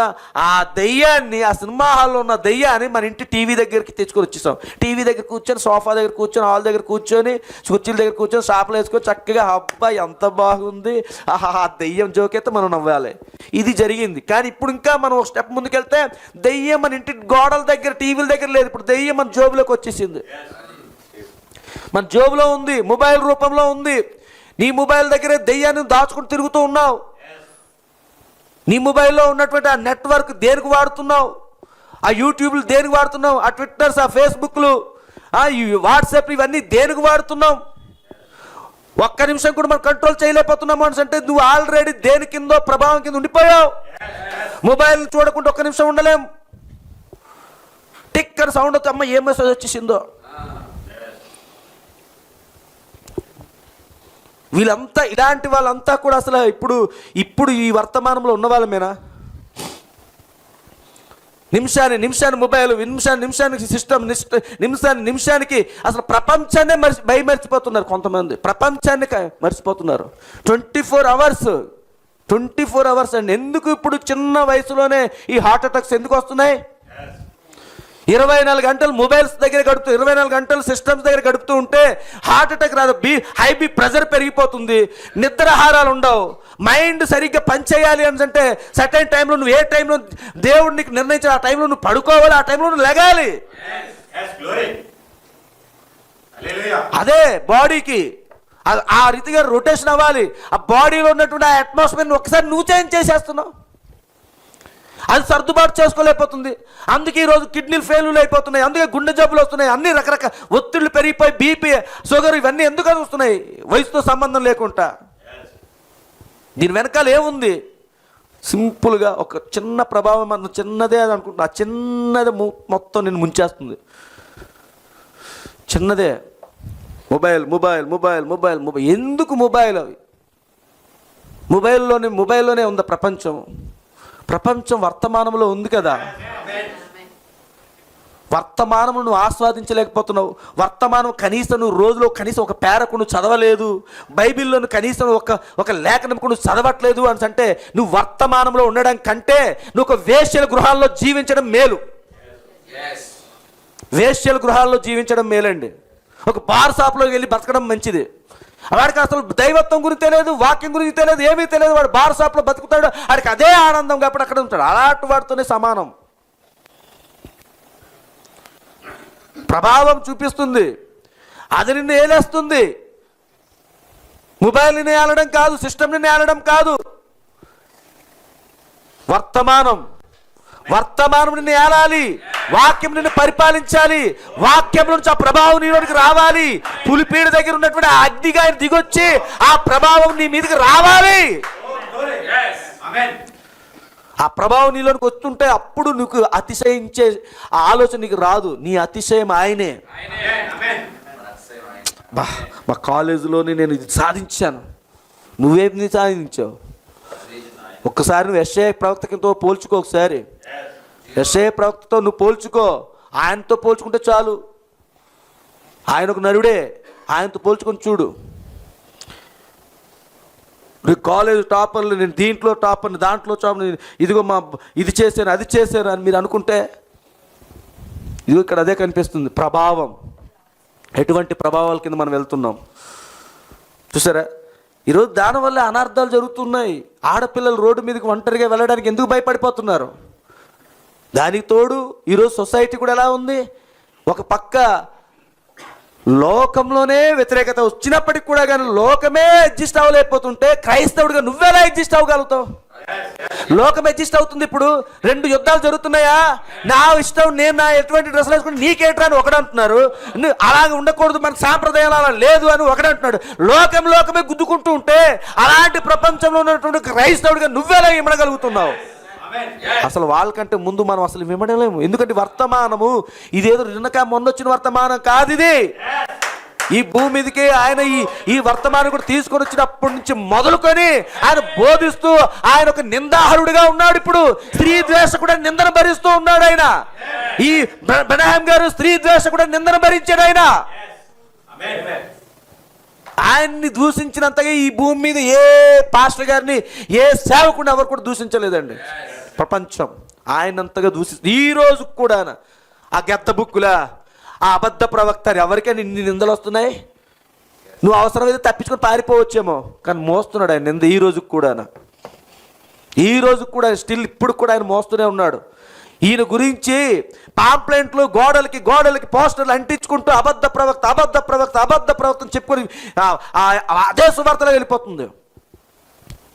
ఆ దెయ్యాన్ని, ఆ సినిమా హాల్లో ఉన్న దెయ్యాన్ని మన ఇంటి టీవీ దగ్గరికి తెచ్చుకొని వచ్చేసాం. టీవీ దగ్గర కూర్చొని, సోఫా దగ్గర కూర్చొని, హాల్ దగ్గర కూర్చొని, కుర్చీల దగ్గర కూర్చొని, షాపులు వేసుకొని చక్కగా అబ్బాయి ఎంత బాగుంది, ఆ దెయ్యం జోకైతే మనం నవ్వాలి. ఇది జరిగింది. కానీ ఇప్పుడు ఇంకా మనం ఒక స్టెప్ ముందుకెళ్తే దెయ్యం మన ఇంటి గోడల దగ్గర, టీవీల దగ్గర లేదు. ఇప్పుడు దెయ్యం మన జోబులోకి వచ్చేసింది, మన జోబులో ఉంది, మొబైల్ రూపంలో ఉంది. నీ మొబైల్ దగ్గరే దెయ్యాన్ని దాచుకుని తిరుగుతూ ఉన్నావు. నీ మొబైల్లో ఉన్నటువంటి ఆ నెట్వర్క్ దేనికి వాడుతున్నావు? ఆ యూట్యూబ్లు దేనికి వాడుతున్నావు? ఆ ట్విట్టర్స్, ఆ ఫేస్బుక్లు, ఆ వాట్సాప్, ఇవన్నీ దేనికి వాడుతున్నావు? ఒక్క నిమిషం కూడా మనం కంట్రోల్ చేయలేకపోతున్నాము అంటే నువ్వు ఆల్రెడీ దేని కిందో, ప్రభావం కింద ఉండిపోయావు. మొబైల్ చూడకుండా ఒక్క నిమిషం ఉండలేం. టిక్ అని సౌండ్ వస్తే అమ్మ ఏం మెసేజ్ వచ్చేసిందో. వీళ్ళంతా, ఇలాంటి వాళ్ళంతా కూడా అసలు ఇప్పుడు ఈ వర్తమానంలో ఉన్న వాళ్ళమేనా? నిమిషానికి మొబైల్, నిమిషానికి సిస్టమ్, నిమిషానికి అసలు ప్రపంచాన్నే మర్చిపోతున్నారు. కొంతమంది ప్రపంచాన్ని మర్చిపోతున్నారు. 24 అవర్స్ అండి. ఎందుకు ఇప్పుడు చిన్న వయసులోనే ఈ హార్ట్ అటాక్స్ ఎందుకు వస్తున్నాయి? 24 గంటలు మొబైల్స్ దగ్గర గడుపుతూ, 24 గంటలు సిస్టమ్స్ దగ్గర గడుపుతూ ఉంటే హార్ట్ అటాక్ రాదు. హై బీ ప్రెజర్ పెరిగిపోతుంది, నిద్రాహారాలు ఉండవు. మైండ్ సరిగ్గా పనిచేయాలి అని అంటే సర్టైన్ టైంలో, నువ్వు ఏ టైంలో దేవుడు నీకు నిర్ణయించిన ఆ టైంలో నువ్వు పడుకోవాలి, ఆ టైంలో నువ్వు లెగాలి. అదే బాడీకి ఆ రీతిగా రొటేషన్ అవ్వాలి. ఆ బాడీలో ఉన్నటువంటి ఆ అట్మాస్ఫియర్ని ఒకసారి నువ్వు చేంజ్ చేసేస్తున్నావు. అది సర్దుబాటు చేసుకోలేకపోతుంది. అందుకే ఈరోజు కిడ్నీలు ఫెయిల్యూర్ అయిపోతున్నాయి, అందుకే గుండె జబ్బులు వస్తున్నాయి, అన్ని రకరకాల ఒత్తిళ్లు పెరిగిపోయి బీపీ, షుగర్, ఇవన్నీ ఎందుకు వస్తున్నాయి? వయసుతో సంబంధం లేకుండా. దీని వెనకాల ఏముంది? సింపుల్గా ఒక చిన్న ప్రభావం, అన్న చిన్నదే అని అనుకుంటున్నా. ఆ చిన్నదే మొత్తం నేను ముంచేస్తుంది. చిన్నదే మొబైల్. ఎందుకు మొబైల్? మొబైల్లోనే ఉందా ప్రపంచం వర్తమానంలో ఉంది కదా. వర్తమానం నువ్వు ఆస్వాదించలేకపోతున్నావు. వర్తమానం కనీసం నువ్వు రోజులో కనీసం ఒక పేరకు నువ్వు చదవలేదు. బైబిల్లో కనీసం ఒక లేఖనం నువ్వు చదవట్లేదు అని అంటే నువ్వు వర్తమానంలో ఉండడం కంటే నువ్వు ఒక వేశ్యల గృహాల్లో జీవించడం మేలు. వేశ్యల గృహాల్లో జీవించడం మేలండి. ఒక బార్ షాప్లోకి వెళ్ళి బతకడం మంచిది. వాడికి అసలు దైవత్వం గురించి తెలియదు, వాక్యం గురించి తెలియదు, ఏమీ తెలియదు. వాడు బార్ షాప్లో బతుకుతాడు, వాడికి అదే ఆనందం కాబట్టి అక్కడ ఉంటాడు. అలాంటి వాడితోనే సమానం. ప్రభావం చూపిస్తుంది, అది నిన్ను ఏలేస్తుంది. మొబైల్ నిన్ను ఏలడం కాదు, సిస్టమ్ నిన్ను ఏలడం కాదు. వర్తమానం నిన్ను ఏలాలి, వాక్యం నిన్ను పరిపాలించాలి. వాక్యం నుంచి ఆ ప్రభావం నీలోనికి రావాలి. పులిపీడ దగ్గర ఉన్నటువంటి ఆ అగ్నిగా దిగొచ్చి ఆ ప్రభావం నీ మీదకి రావాలి. ఆ ప్రభావం నీలోనికి వస్తుంటే అప్పుడు నీకు అతిశయించే ఆలోచన నీకు రాదు. నీ అతిశయం ఆయనే. మా కాలేజీలోని నేను ఇది సాధించాను, నువ్వేమి సాధించావు? ఒక్కసారి నువ్వు యెషయా ప్రవక్తతో పోల్చుకో. ఒకసారి యెషయా ప్రవక్తతో నువ్వు పోల్చుకో. ఆయనతో పోల్చుకుంటే చాలు. ఆయన ఒక నరుడే, ఆయనతో పోల్చుకొని చూడు. నువ్వు కాలేజ్ టాపర్లు, నేను దీంట్లో టాపర్ని, దాంట్లో టాపర్ని, ఇదిగో ఇది చేశాను, అది చేశాను అని మీరు అనుకుంటే ఇదిగో ఇక్కడ అదే కనిపిస్తుంది. ప్రభావం. ఎటువంటి ప్రభావాల కింద మనం వెళ్తున్నాం చూసారా? ఈరోజు దానివల్ల అనర్థాలు జరుగుతున్నాయి. ఆడపిల్లలు రోడ్డు మీదకి ఒంటరిగా వెళ్ళడానికి ఎందుకు భయపడిపోతున్నారు? దానికి తోడు ఈరోజు సొసైటీ కూడా ఎలా ఉంది? ఒక పక్క లోకంలోనే వ్యతిరేకత వచ్చినప్పటికి కూడా కానీ లోకమే అడ్జస్ట్ అవ్వలేకపోతుంటే క్రైస్తవుడిగా నువ్వెలా అడ్జస్ట్ అవ్వగలుగుతావు? లోకం అడ్జస్ట్ అవుతుంది. ఇప్పుడు 2 యుద్ధాలు జరుగుతున్నాయా? నా ఇష్టం, నేను నా ఎటువంటి డ్రెస్సులు వేసుకుని నీకేంట్రా అని ఒకడంటున్నారు. అలాగే ఉండకూడదు, మన సాంప్రదాయాలు అలా లేదు అని ఒకడంటున్నాడు. లోకమే గుద్దుకుంటూ ఉంటే అలాంటి ప్రపంచంలో ఉన్నటువంటి క్రైస్తవుడిగా నువ్వెలా ఇమ్మడగలుగుతున్నావు? అసలు వాళ్ళకంటే ముందు మనం అసలు విమడలేము. ఎందుకంటే వర్తమానము ఇదేదో నిన్నక మొన్నొచ్చిన వర్తమానం కాదు. ఇది ఈ భూమి మీదకి ఆయన ఈ వర్తమానం కూడా తీసుకొని వచ్చినప్పటి నుంచి మొదలుకొని ఆయన బోధిస్తూ ఆయన ఒక నిందాహరుడిగా ఉన్నాడు. ఇప్పుడు స్త్రీ ద్వేషకుడు నిందన భరిస్తూ ఉన్నాడు ఆయన. ఈ బ్రనహాం గారు స్త్రీ ద్వేషకుడు నిందన భరించాడు ఆయన. ఆయన్ని దూషించినంతగా ఈ భూమి మీద ఏ పాస్టర్ గారిని, ఏ సేవకుడిని ఎవరు కూడా దూషించలేదండి ప్రపంచం. ఆయనంతగా ఈ రోజు కూడా ఆ గెత్త బుక్కులా, ఆ అబద్ధ ప్రవక్త ఎవరికైనా ఇన్ని నిందలు వస్తున్నాయి. నువ్వు అవసరమైతే తప్పించుకొని పారిపోవచ్చేమో, కానీ మోస్తున్నాడు ఆయన నింద ఈ రోజుకి కూడా. ఈ రోజుకి కూడా స్టిల్ ఇప్పుడు కూడా ఆయన మోస్తూనే ఉన్నాడు. ఈయన గురించి పాంప్లెంట్లు గోడలకి పోస్టర్లు అంటించుకుంటూ అబద్ధ ప్రవక్త అని చెప్పుకొని అదే సువార్తలో వెళ్ళిపోతుంది.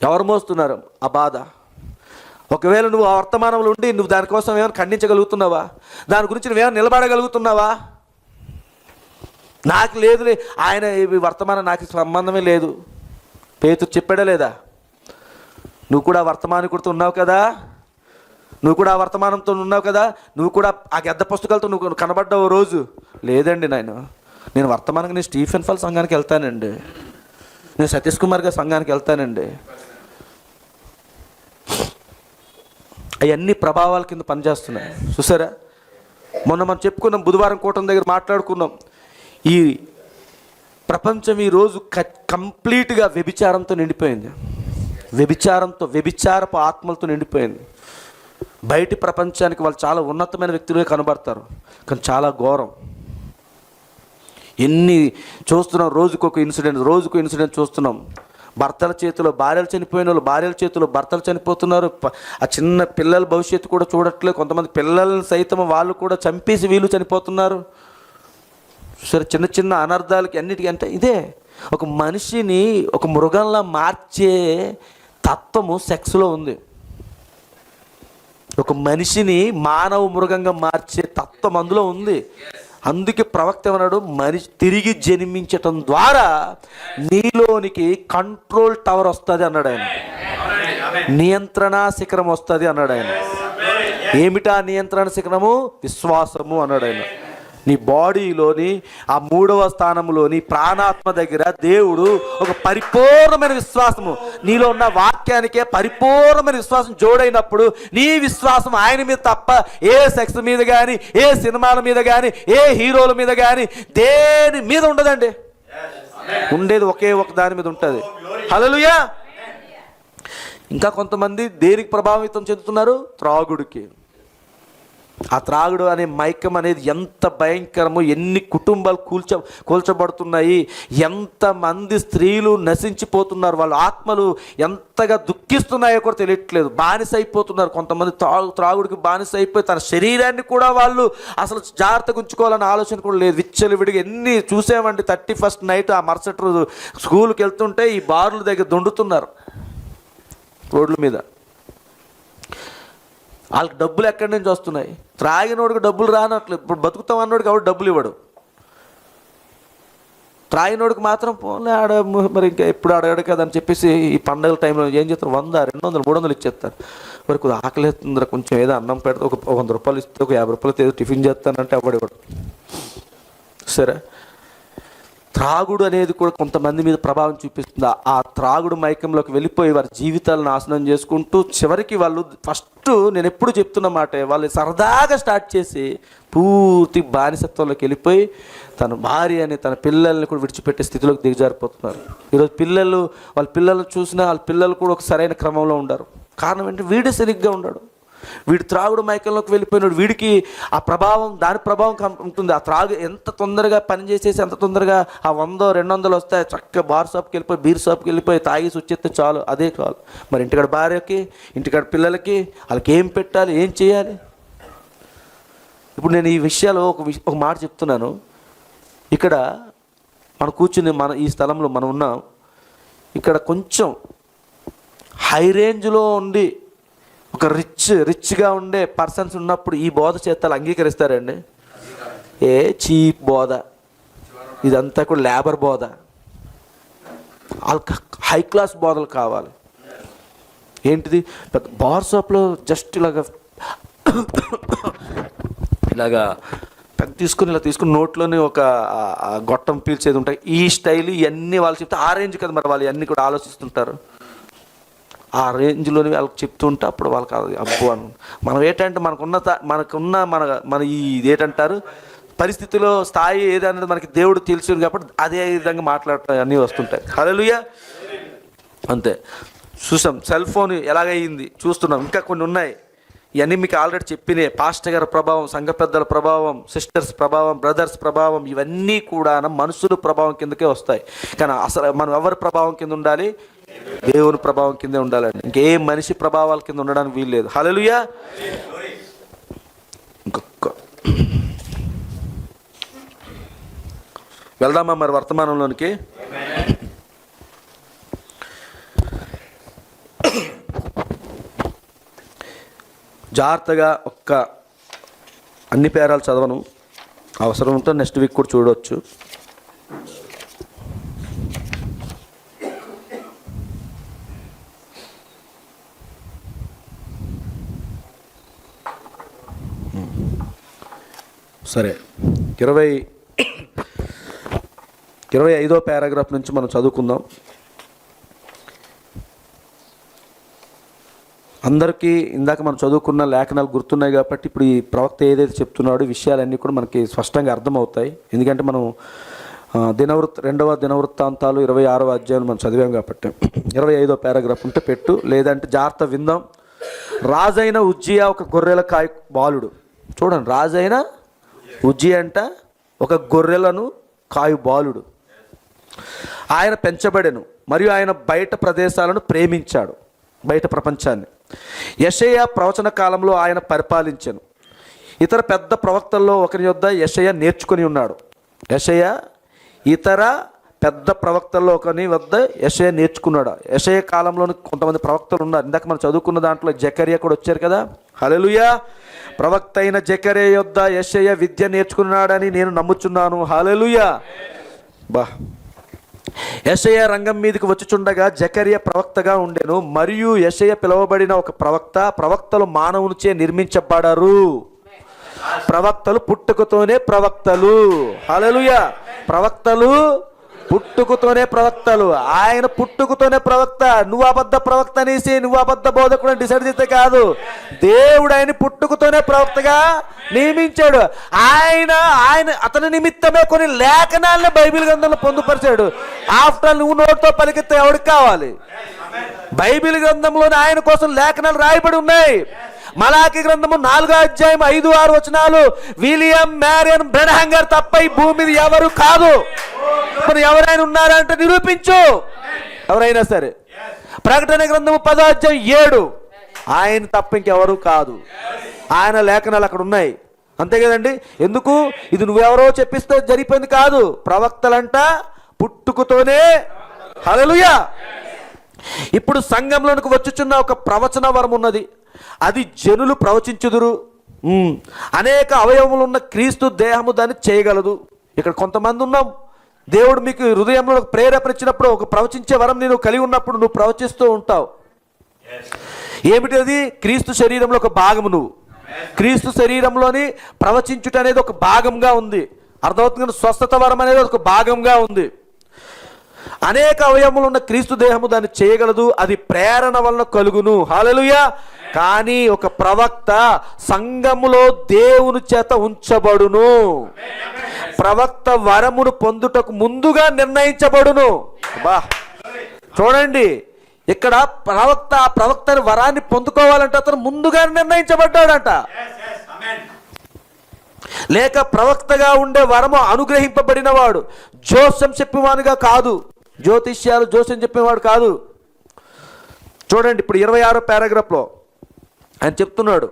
ఎవరు మోస్తున్నారు ఆ బాధ? ఒకవేళ నువ్వు ఆ వర్తమానంలో ఉండి నువ్వు దానికోసం ఏమైనా ఖండించగలుగుతున్నావా? దాని గురించి నువ్వేమైనా నిలబడగలుగుతున్నావా? నాకు లేదులే, ఆయన వర్తమానం నాకు సంబంధమే లేదు పేతురు చెప్పాడా లేదా? నువ్వు కూడా వర్తమానికుడితో ఉన్నావు కదా, నువ్వు కూడా ఆ వర్తమానంతో ఉన్నావు కదా, నువ్వు కూడా ఆ గెద్ద పుస్తకాలతో నువ్వు కనబడ్డావు రోజు. లేదండి నేను వర్తమానంగా నేను స్టీఫెన్ ఫాల్ సంఘానికి వెళ్తానండి, నేను సతీష్ కుమార్ గారి సంఘానికి వెళ్తానండి. అవన్నీ ప్రభావాల కింద పనిచేస్తున్నాయి. చూసారా, మొన్న మనం చెప్పుకున్నాం, బుధవారం కూటమి దగ్గర మాట్లాడుకున్నాం. ఈ ప్రపంచం ఈరోజు కంప్లీట్గా వ్యభిచారంతో నిండిపోయింది. వ్యభిచారపు ఆత్మలతో నిండిపోయింది. బయటి ప్రపంచానికి వాళ్ళు చాలా ఉన్నతమైన వ్యక్తులుగా కనబడతారు, కానీ చాలా ఘోరం. ఎన్ని చూస్తున్నాం, రోజుకొక ఇన్సిడెంట్ చూస్తున్నాం. భర్తల చేతిలో భార్యలు చనిపోయిన వాళ్ళు, భార్యల చేతిలో భర్తలు చనిపోతున్నారు. ఆ చిన్న పిల్లల భవిష్యత్తు కూడా చూడట్లేదు. కొంతమంది పిల్లల్ని సైతం వాళ్ళు కూడా చంపేసి వీళ్ళు చనిపోతున్నారు. సరే, చిన్న అనర్థాలకి అన్నిటికీ అంటే ఇదే. ఒక మనిషిని ఒక మృగంలా మార్చే తత్వము సెక్స్లో ఉంది. ఒక మనిషిని మానవ మృగంగా మార్చే తత్వం అందులో ఉంది. అందుకే ప్రవక్త ఏమన్నాడు, మనిషి తిరిగి జన్మించటం ద్వారా నీలోనికి కంట్రోల్ టవర్ వస్తుంది అన్నాడు ఆయన. నియంత్రణ శిఖరం వస్తుంది అన్నాడు ఆయన. ఏమిటా నియంత్రణ శిఖరము? విశ్వాసము అన్నాడు ఆయన. నీ బాడీలోని ఆ 3వ స్థానంలోని ప్రాణాత్మ దగ్గర దేవుడు ఒక పరిపూర్ణమైన విశ్వాసము, నీలో ఉన్న వాక్యానికే పరిపూర్ణమైన విశ్వాసం జోడైనప్పుడు నీ విశ్వాసం ఆయన మీద తప్ప ఏ సెక్స్ మీద కానీ, ఏ సినిమాల మీద కానీ, ఏ హీరోల మీద కానీ దేని మీద ఉండదండి. ఉండేది ఒకే ఒక దాని మీద ఉంటుంది. హల్లెలూయా. ఇంకా కొంతమంది దేనికి ప్రభావితం చెందుతున్నారు? త్రాగుడికి. ఆ త్రాగుడు అనే మైకం అనేది ఎంత భయంకరమో, ఎన్ని కుటుంబాలు కూల్చబడుతున్నాయి, ఎంతమంది స్త్రీలు నశించిపోతున్నారు, వాళ్ళ ఆత్మలు ఎంతగా దుఃఖిస్తున్నాయో కూడా తెలియట్లేదు. బానిస అయిపోతున్నారు కొంతమంది. త్రాగుడికి బానిస అయిపోయి తన శరీరాన్ని కూడా వాళ్ళు అసలు జాగ్రత్తగా ఉంచుకోవాలన్న ఆలోచన కూడా లేదు. విచ్చలవిడిగా ఎన్ని చూసామండి. 31st నైట్ ఆ మరుసటి రోజు స్కూల్కి వెళ్తుంటే ఈ బార్ల దగ్గర దొండుతున్నారు రోడ్ల మీద. వాళ్ళకి డబ్బులు ఎక్కడి నుంచి వస్తున్నాయి? త్రాగినోడికి డబ్బులు రానట్లేదు. ఇప్పుడు బతుకుతాం అన్నోడికి ఎవడు డబ్బులు ఇవ్వడు. త్రాగినోడికి మాత్రం పోలే ఆడ మరి ఇంకా ఎప్పుడు అడగడు కదా అని చెప్పేసి ఈ పండుగల టైంలో ఏం చేస్తారు, 100, 200, 300 ఇచ్చేస్తారు. మరి కొద్దిగా ఆకలి వేస్తుందిరా, కొంచెం ఏదో అన్నం పెడితే ఒక 100 రూపాయలు ఇస్తే, ఒక 50 రూపాయలతో ఏదో టిఫిన్ చేస్తానంటే ఎవడు ఇవ్వడు. సరే, త్రాగుడు అనేది కూడా కొంతమంది మీద ప్రభావం చూపిస్తుంది. ఆ త్రాగుడు మైకంలోకి వెళ్ళిపోయి వారి జీవితాలను నాశనం చేసుకుంటూ చివరికి వాళ్ళు నేను ఎప్పుడు చెప్తున్న మాట, వాళ్ళు సరదాగా స్టార్ట్ చేసి పూర్తి బానిసత్వంలోకి వెళ్ళిపోయి తన భార్యని, తన పిల్లల్ని కూడా విడిచిపెట్టే స్థితిలోకి దిగజారిపోతున్నారు. ఈరోజు వాళ్ళ పిల్లలను చూసినా వాళ్ళ పిల్లలు కూడా ఒక సరైన క్రమంలో ఉండరు. కారణం ఏంటంటే వీడే సరిగ్గా ఉండడు. వీడు త్రాగుడు మైకంలోకి వెళ్ళిపోయినాడు. వీడికి ఆ ప్రభావం, దాని ప్రభావం ఉంటుంది. ఆ త్రాగు ఎంత తొందరగా పనిచేసేసి ఎంత తొందరగా ఆ 100, 200 వస్తాయి, చక్కగా బార్ షాప్కి వెళ్ళిపోయి, బీర్ షాప్కి వెళ్ళిపోయి తాగేసి వచ్చేస్తే చాలు, అదే చాలు. మరి ఇంటికాడ భార్యకి, ఇంటికాడ పిల్లలకి వాళ్ళకి ఏం పెట్టాలి, ఏం చేయాలి? ఇప్పుడు నేను ఈ విషయాలు ఒక మాట చెప్తున్నాను. ఇక్కడ మనం కూర్చుని ఈ స్థలంలో మనం ఉన్నాం. ఇక్కడ కొంచెం హై రేంజ్లో ఉండి ఒక రిచ్గా ఉండే పర్సన్స్ ఉన్నప్పుడు ఈ బోధ చేస్తాలు అంగీకరిస్తారండి? ఏ చీప్ బోధ, ఇదంతా కూడా లేబర్ బోధ. వాళ్ళకి హై క్లాస్ బోధలు కావాలి. ఏంటిది? బార్ షాప్లో జస్ట్ ఇలాగా తీసుకుని ఇలా తీసుకుని నోట్లోని ఒక గొట్టం పీల్చేది ఉంటాయి, ఈ స్టైల్ ఇవన్నీ వాళ్ళు చెప్తే ఆ రేంజ్ కదా మరి వాళ్ళు ఇవన్నీ కూడా ఆలోచిస్తుంటారు. ఆ రేంజ్లోని వాళ్ళకి చెప్తుంటే అప్పుడు వాళ్ళకి అబ్బో అని. మనం ఏంటంటే మనకున్న మన ఈ ఏంటంటారు పరిస్థితిలో స్థాయి ఏదనేది మనకి దేవుడు తెలుసు కాబట్టి అదే విధంగా మాట్లాడటం అన్నీ వస్తుంటాయి. హల్లెలూయా. అంతే చూసాం. సెల్ ఫోన్ ఎలాగయ్యింది చూస్తున్నాం, ఇంకా కొన్ని ఉన్నాయి. ఇవన్నీ మీకు ఆల్రెడీ చెప్పినాయి. పాస్టర్ గారి ప్రభావం, సంఘ పెద్దల ప్రభావం, సిస్టర్స్ ప్రభావం, బ్రదర్స్ ప్రభావం, ఇవన్నీ కూడా మనుషుల ప్రభావం కిందకే వస్తాయి. కానీ అసలు మనం ఎవరి ప్రభావం కింద ఉండాలి? దేవుని ప్రభావం కిందే ఉండాలండి. ఇంకే మనిషి ప్రభావాల కింద ఉండడానికి వీల్లేదు. హల్లెలూయా. ఇంకొక వెళ్దామా మరి వర్తమానంలోనికి? జాగ్రత్తగా అన్ని పేరాలు చదవను, అవసరం ఉంటే నెక్స్ట్ వీక్ కూడా చూడవచ్చు. సరే, 25వ పారాగ్రాఫ్ నుంచి మనం చదువుకుందాం. అందరికీ ఇందాక మనం చదువుకున్న లేఖనాలు గుర్తున్నాయి కాబట్టి ఇప్పుడు ఈ ప్రవక్త ఏదైతే చెప్తున్నాడో విషయాలన్నీ కూడా మనకి స్పష్టంగా అర్థమవుతాయి. ఎందుకంటే మనం 2వ దినవృత్తాంతాలు 26వ అధ్యాయం మనం చదివాం కాబట్టి 25వ పారాగ్రాఫ్ ఉంటే పెట్టు, లేదంటే జాగ్రత్త విందాం. రాజైన ఉజ్జియా ఒక గొర్రెల కాయ బాలుడు. చూడండి, రాజైన ఉజ్జియా అంట ఒక గొర్రెలను కాయు బాలుడు. ఆయన పెంచబడెను మరియు ఆయన బయట ప్రదేశాలను ప్రేమించాడు, బయట ప్రపంచాన్ని. యెషయా ప్రవచన కాలంలో ఆయన పరిపాలించెను. ఇతర పెద్ద ప్రవక్తల్లో ఒకరి యొద్ద యెషయా నేర్చుకుని ఉన్నాడు. యెషయా ఇతర పెద్ద ప్రవక్తల్లో ఒకరి వద్ద యెషయా నేర్చుకున్నాడు. యెషయా కాలంలోని కొంతమంది ప్రవక్తలు ఉన్నారు. ఇందాక మనం చదువుకున్న దాంట్లో జకర్యా కూడా వచ్చారు కదా. హల్లెలూయా. ప్రవక్త అయిన జకర్యా యొద్ద యెషయా విద్య నేర్చుకున్నాడని నేను నమ్ముచున్నాను. హల్లెలూయా. యెషయా రంగం మీదకి వచ్చుచుండగా జకర్యా ప్రవక్తగా ఉండెను. మరియు యెషయా పిలువబడిన ఒక ప్రవక్తలు మానవునిచే నిర్మించబడరు. ప్రవక్తలు పుట్టుకతోనే ప్రవక్తలు. హల్లెలూయా. ప్రవక్తలు పుట్టుకతోనే ప్రవక్తలు. ఆయన పుట్టుకతోనే ప్రవక్త. నువ్వు అబద్ధ ప్రవక్త అనేసి నువ్వు అబద్ధ బోధకుడు డిసైడ్ చేస్తే కాదు. దేవుడు ఆయన పుట్టుకతోనే ప్రవక్తగా నియమించాడు. అతని నిమిత్తమే కొన్ని లేఖనాలను బైబిల్ గ్రంథంలో పొందుపరిచాడు. ఆఫ్టర్ నువ్వు నోటితో పలికితే ఎవరికి కావాలి? బైబిల్ గ్రంథంలోనే ఆయన కోసం లేఖనాలు రాయబడి ఉన్నాయి. మలాకి గ్రంథము 4వ అధ్యాయం 5-6 వచనాలు, విలియం మ్యారియన్ బ్రెనహాం గారు తప్ప ఈ భూమి మీద ఎవరు కాదు. ఇప్పుడు ఎవరైనా ఉన్నారంటే నిరూపించు, ఎవరైనా సరే. ప్రకటన గ్రంథము 10వ అధ్యాయం 7, ఆయన తప్ప ఇంకెవరు కాదు. ఆయన లేఖనాలు అక్కడ ఉన్నాయి. అంతే కదండి. ఎందుకు? ఇది నువ్వెవరో చెప్పిస్తే జరిగిపోయింది కాదు. ప్రవక్తలంట పుట్టుకతోనే. హల్లెలూయా. ఇప్పుడు సంఘంలోనికి వచ్చుచున్న ఒక ప్రవచన వరం ఉన్నది. అది జనులు ప్రవచించుదురు. అనేక అవయవములు ఉన్న క్రీస్తు దేహము దాన్ని చేయగలదు. ఇక్కడ కొంతమంది ఉన్నాం. దేవుడు మీకు హృదయంలో ప్రేరేపణ ఇచ్చినప్పుడు ఒక ప్రవచించే వరం నేను కలిగి ఉన్నప్పుడు నువ్వు ప్రవచిస్తూ ఉంటావు. ఏమిటి అది? క్రీస్తు శరీరంలో ఒక భాగము. నువ్వు క్రీస్తు శరీరంలోని ప్రవచించుట అనేది ఒక భాగంగా ఉంది. అర్థమవుతుంది. స్వస్థత వరం అనేది ఒక భాగంగా ఉంది. అనేక అవయవములు ఉన్న క్రీస్తు దేహము దాన్ని చేయగలదు. అది ప్రేరణ వలన కలుగును. హల్లెలూయా. కానీ ఒక ప్రవక్త సంఘములో దేవుని చేత ఉంచబడును. ప్రవక్త వరమును పొందుటకు ముందుగా నిర్ణయించబడును. చూడండి, ఇక్కడ ప్రవక్తని వరాన్ని పొందుకోవాలంటే అతను ముందుగా నిర్ణయించబడ్డాడంట. లేక ప్రవక్తగా ఉండే వరము అనుగ్రహింపబడిన వాడు. జోస్యం చెప్పేవాడుగా కాదు. జోస్యం చెప్పేవాడు కాదు. చూడండి, ఇప్పుడు 26వ పారాగ్రాఫ్లో ఆయన చెప్తున్నాడు,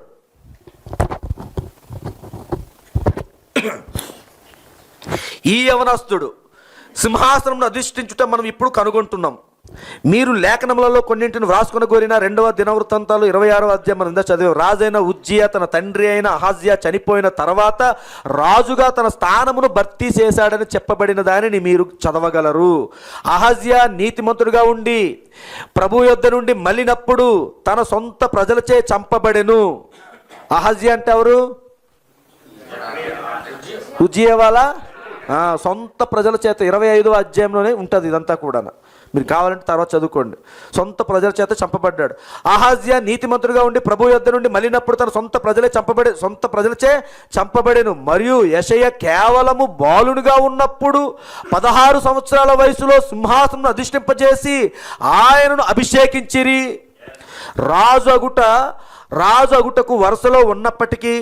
ఈ యవనస్తుడు సింహాసనం అధిష్ఠించుట మనం ఇప్పుడు కనుగొంటున్నాం. మీరు లేఖనములలో కొన్నింటిని వ్రాసుకొని కోరిన 2వ దినవృత్తాంతాలు 26వ అధ్యాయం మనం చదివాం. రాజైన ఉజ్జియా తన తండ్రి అయిన అహజ్యా చనిపోయిన తర్వాత రాజుగా తన స్థానమును భర్తీ చేశాడని చెప్పబడిన దానిని మీరు చదవగలరు. అహజ్యా నీతిమంతుడుగా ఉండి ప్రభు యొద్ద నుండి మళ్ళినప్పుడు తన సొంత ప్రజలచే చంపబడెను. అహజ్యా అంటే ఎవరు? ఉజ్జియా వాళ్ళ సొంత ప్రజల చేత 25వ అధ్యాయంలోనే ఉంటుంది ఇదంతా కూడా. మీరు కావాలంటే తర్వాత చదువుకోండి. సొంత ప్రజల చేత చంపబడ్డాడు. అహాజ్యా నీతిమంతుడుగా ఉండి ప్రభు యొద్ద నుండి మళ్ళినప్పుడు తన సొంత ప్రజలచే చంపబడెను. మరియు యెషయా కేవలము బాలునిగా ఉన్నప్పుడు 16 సంవత్సరాల వయసులో సింహాసనం అధిష్ఠింపజేసి ఆయనను అభిషేకించిరి. రాజు అగుటకు వరుసలో ఉన్నప్పటికీ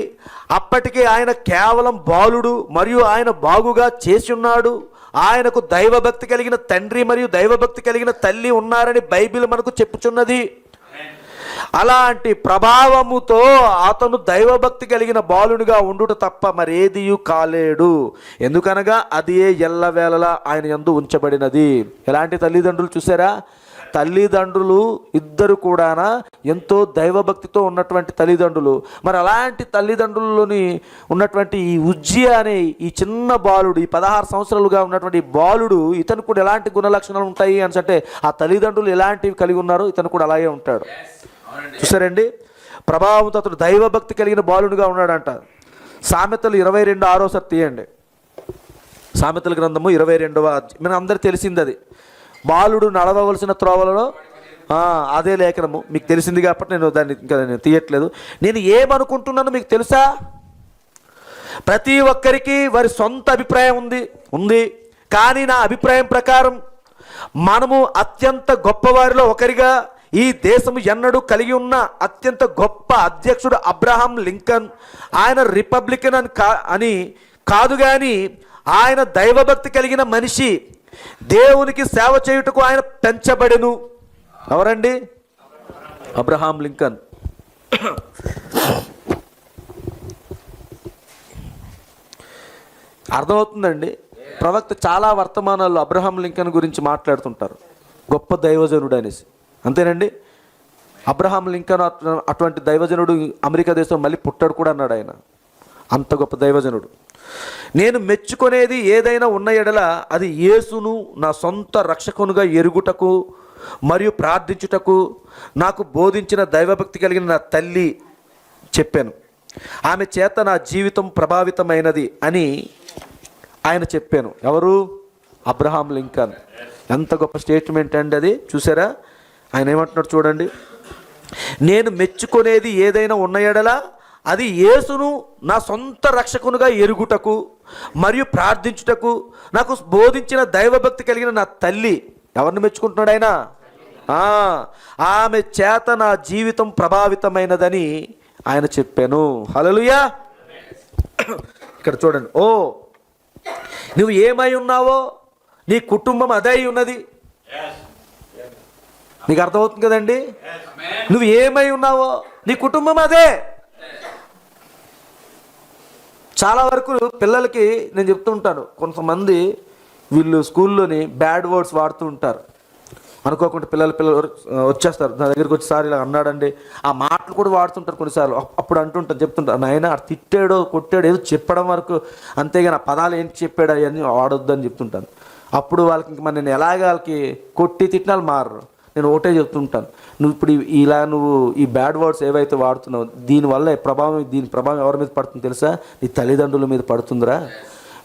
అప్పటికే ఆయన కేవలం బాలుడు మరియు ఆయన బాగుగా చేసి ఉన్నాడు. ఆయనకు దైవభక్తి కలిగిన తండ్రి మరియు దైవభక్తి కలిగిన తల్లి ఉన్నారని బైబిల్ మనకు చెప్పుచున్నది. అలాంటి ప్రభావముతో అతను దైవభక్తి కలిగిన బాలునిగా ఉండుట తప్ప మరేదియు కాలేడు. ఎందుకనగా అది ఎల్లవేళలా ఆయన యందు ఉంచబడినది. ఎలాంటి తల్లిదండ్రులు చూసారా? తల్లిదండ్రులు ఇద్దరు కూడా ఎంతో దైవభక్తితో ఉన్నటువంటి తల్లిదండ్రులు. మరి అలాంటి తల్లిదండ్రులని ఉన్నటువంటి ఈ ఉజ్జియా అనే ఈ చిన్న బాలుడు, ఈ 16 సంవత్సరాలుగా ఉన్నటువంటి బాలుడు, ఇతను కూడా ఎలాంటి గుణలక్షణాలు ఉంటాయి అని అంటే ఆ తల్లిదండ్రులు ఎలాంటివి కలిగి ఉన్నారో ఇతను కూడా అలాగే ఉంటాడు. చూసారండి, ప్రభావంతో అతడు దైవభక్తి కలిగిన బాలుడుగా ఉన్నాడంట. సామెతలు 22:6 తీయండి. సామెతల గ్రంథము 22వ మన అందరు తెలిసింది అది. బాలుడు నడవవలసిన త్రోవలలో అదే లేఖనము మీకు తెలిసింది కాబట్టి నేను దాన్ని ఇంకా నేను తీయట్లేదు. నేను ఏమనుకుంటున్నానో మీకు తెలుసా? ప్రతి ఒక్కరికి వారి సొంత అభిప్రాయం ఉంది. కానీ నా అభిప్రాయం ప్రకారం మనము అత్యంత గొప్పవారిలో ఒకరిగా ఈ దేశము ఎన్నడూ కలిగి ఉన్న అత్యంత గొప్ప అధ్యక్షుడు అబ్రహాం లింకన్. ఆయన రిపబ్లికన్ అని కాదు, కానీ ఆయన దైవభక్తి కలిగిన మనిషి. దేవునికి సేవ చేయుటకు ఆయన పెంచబడెను. ఎవరండి? Abraham Lincoln. అర్థమవుతుందండి? ప్రవక్త చాలా వర్తమానాల్లో అబ్రహాం లింకన్ గురించి మాట్లాడుతుంటారు, గొప్ప దైవజనుడు అనేసి. అంతేనండి? అబ్రహాం లింకన్ అటువంటి దైవజనుడు అమెరికా దేశం మళ్ళీ పుట్టాడు కూడా అన్నాడు ఆయన. అంత గొప్ప దైవజనుడు. నేను మెచ్చుకునేది ఏదైనా ఉన్న ఎడల అది యేసును నా సొంత రక్షకునుగా ఎరుగుటకు మరియు ప్రార్థించుటకు నాకు బోధించిన దైవభక్తి కలిగిన నా తల్లి చెప్పాను. ఆమె చేత నా జీవితం ప్రభావితమైనది అని ఆయన చెప్పాను. ఎవరు? Abraham Lincoln. ఎంత గొప్ప స్టేట్మెంట్ అండి అది. చూసారా ఆయన ఏమంటున్నాడు చూడండి. నేను మెచ్చుకునేది ఏదైనా ఉన్న ఎడల అది యేసును నా సొంత రక్షకునుగా ఎరుగుటకు మరియు ప్రార్థించుటకు నాకు బోధించిన దైవభక్తి కలిగిన నా తల్లి. ఎవరిని మెచ్చుకుంటున్నాడు ఆయన? ఆమె చేత నా జీవితం ప్రభావితమైనదని ఆయన చెప్పాను. హల్లెలూయా. ఇక్కడ చూడండి. నువ్వు ఏమై ఉన్నావో నీ కుటుంబం అదే ఉన్నది. నీకు అర్థమవుతుంది కదండి? నువ్వు ఏమై ఉన్నావో నీ కుటుంబం అదే. చాలా వరకు పిల్లలకి నేను చెప్తూ ఉంటాను, కొంతమంది వీళ్ళు స్కూల్లోని బ్యాడ్ వర్డ్స్ వాడుతూ ఉంటారు. అనుకోకుండా పిల్లలు వచ్చేస్తారు నా దగ్గరికి వచ్చి, సార్ ఇలా అన్నాడండి, ఆ మాటలు కూడా వాడుతుంటారు కొన్నిసార్లు. అప్పుడు అంటుంటాను, చెప్తుంటాను, నాయన తిట్టాడో కొట్టాడో ఏదో చెప్పడం వరకు, అంతేగాని ఆ పదాలు ఏంటి చెప్పాడు అవన్నీ వాడొద్దు అని చెప్తుంటాను. అప్పుడు వాళ్ళకి ఇంక నేను ఎలాగ వాళ్ళకి కొట్టి తిట్టినా మారరు. నేను ఒకటే చెప్తుంటాను, నువ్వు ఇప్పుడు నువ్వు ఈ బ్యాడ్ వర్డ్స్ ఏవైతే వాడుతున్నావు దీని ప్రభావం ఎవరి మీద పడుతుంది తెలుసా? నీ తల్లిదండ్రుల మీద పడుతుందిరా.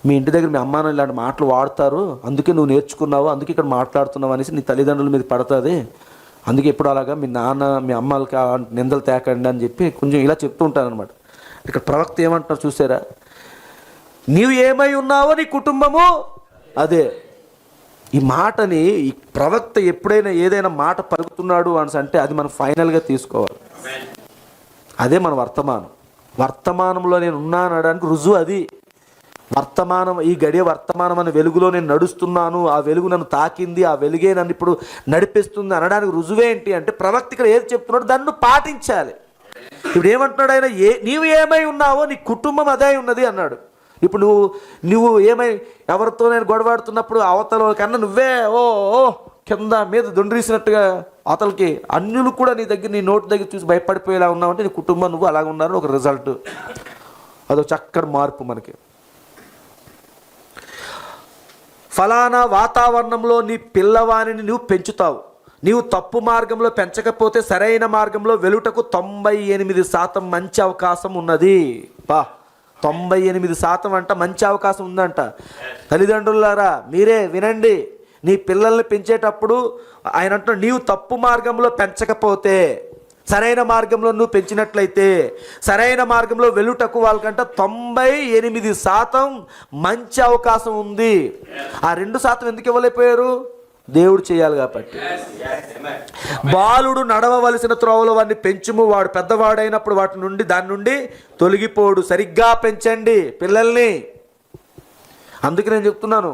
మీ ఇంటి దగ్గర మీ అమ్మ ఇలాంటి మాటలు వాడతారు, అందుకే నువ్వు నేర్చుకున్నావు, అందుకే ఇక్కడ మాట్లాడుతున్నావు అనేసి నీ తల్లిదండ్రుల మీద పడుతుంది. అందుకే ఎప్పుడు అలాగా మీ నాన్న మీ అమ్మలకి నిందలు తేకండి అని చెప్పి కొంచెం ఇలా చెప్తూ ఉంటాను అనమాట. ఇక్కడ ప్రవక్త ఏమంటున్నారు చూసారా? నీవు ఏమై ఉన్నావో నీ కుటుంబము అదే. ఈ మాటని ఈ ప్రవక్త ఎప్పుడైనా ఏదైనా మాట పలుకుతున్నాడు అని అంటే అది మనం ఫైనల్గా తీసుకోవాలి. అదే మన వర్తమానంలో నేను ఉన్నాను అనడానికి రుజువు అది. వర్తమానం, ఈ గడియ వర్తమానం అనే వెలుగులో నేను నడుస్తున్నాను, ఆ వెలుగు నన్ను తాకింది, ఆ వెలుగే నన్ను ఇప్పుడు నడిపిస్తుంది అనడానికి రుజువేంటి అంటే ప్రవక్త ఇక్కడ ఏది చెప్తున్నాడో దాన్ని పాటించాలి. ఇప్పుడు ఏమంటున్నాడు ఆయన? నీవు ఏమై ఉన్నావో నీ కుటుంబం అదే ఉన్నది అన్నాడు. ఇప్పుడు నువ్వు ఏమై ఎవరితో నేను గొడవాడుతున్నప్పుడు అవతల కన్నా నువ్వే కింద మీద దొండ్రీసినట్టుగా అవతలకి అన్యులు కూడా నీ నోటి దగ్గర చూసి భయపడిపోయేలా ఉన్నావంటే నీ కుటుంబం నువ్వు అలాగ ఉన్నారని ఒక రిజల్ట్. అదొక చక్కటి మార్పు మనకి. ఫలానా వాతావరణంలో నీ పిల్లవాణిని నువ్వు పెంచుతావు. నీవు తప్పు మార్గంలో పెంచకపోతే సరైన మార్గంలో వెలుటకు 98% మంచి అవకాశం ఉన్నది. 98% అంట మంచి అవకాశం ఉందంట. తల్లిదండ్రులారా మీరే వినండి. నీ పిల్లల్ని పెంచేటప్పుడు ఆయన అంటున్నాడు, నీవు తప్పు మార్గంలో పెంచకపోతే సరైన మార్గంలో నువ్వు పెంచినట్లయితే సరైన మార్గంలో వెళ్ళుటకు వాళ్ళకంట 98% మంచి అవకాశం ఉంది. ఆ 2% ఎందుకు ఇవ్వలేకపోయారు? దేవుడు చేయాలి కాబట్టి. బాలుడు నడవవలసిన త్రోవలో వాడిని పెంచుము, వాడు పెద్దవాడైనప్పుడు దాని నుండి తొలగిపోడు. సరిగ్గా పెంచండి పిల్లల్ని. అందుకే నేను చెప్తున్నాను,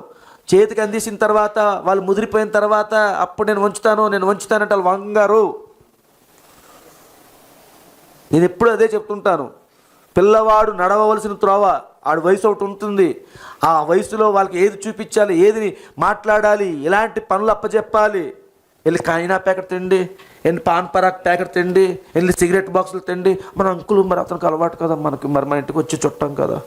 చేతికి అందించిన తర్వాత వాళ్ళు ముదిరిపోయిన తర్వాత అప్పుడు నేను వంచుతానంటే వాళ్ళు వంగారు. నేను ఎప్పుడు అదే చెప్తుంటాను. పిల్లవాడు నడవవలసిన త్రోవ, ఆడు వయసు ఒకటి ఉంటుంది. ఆ వయసులో వాళ్ళకి ఏది చూపించాలి, ఏది మాట్లాడాలి, ఎలాంటి పనులు అప్పచెప్పాలి. వెళ్ళి కాయినా ప్యాకెట్ తిండి, వెళ్ళి పాన్ పరాక్ ప్యాకెట్ తిండి, వెళ్ళి సిగరెట్ బాక్సులు తిండి. మన అంకులు మరి అతనికి అలవాటు కదా, మనకి మరి మన ఇంటికి వచ్చి చుట్టాం కదా.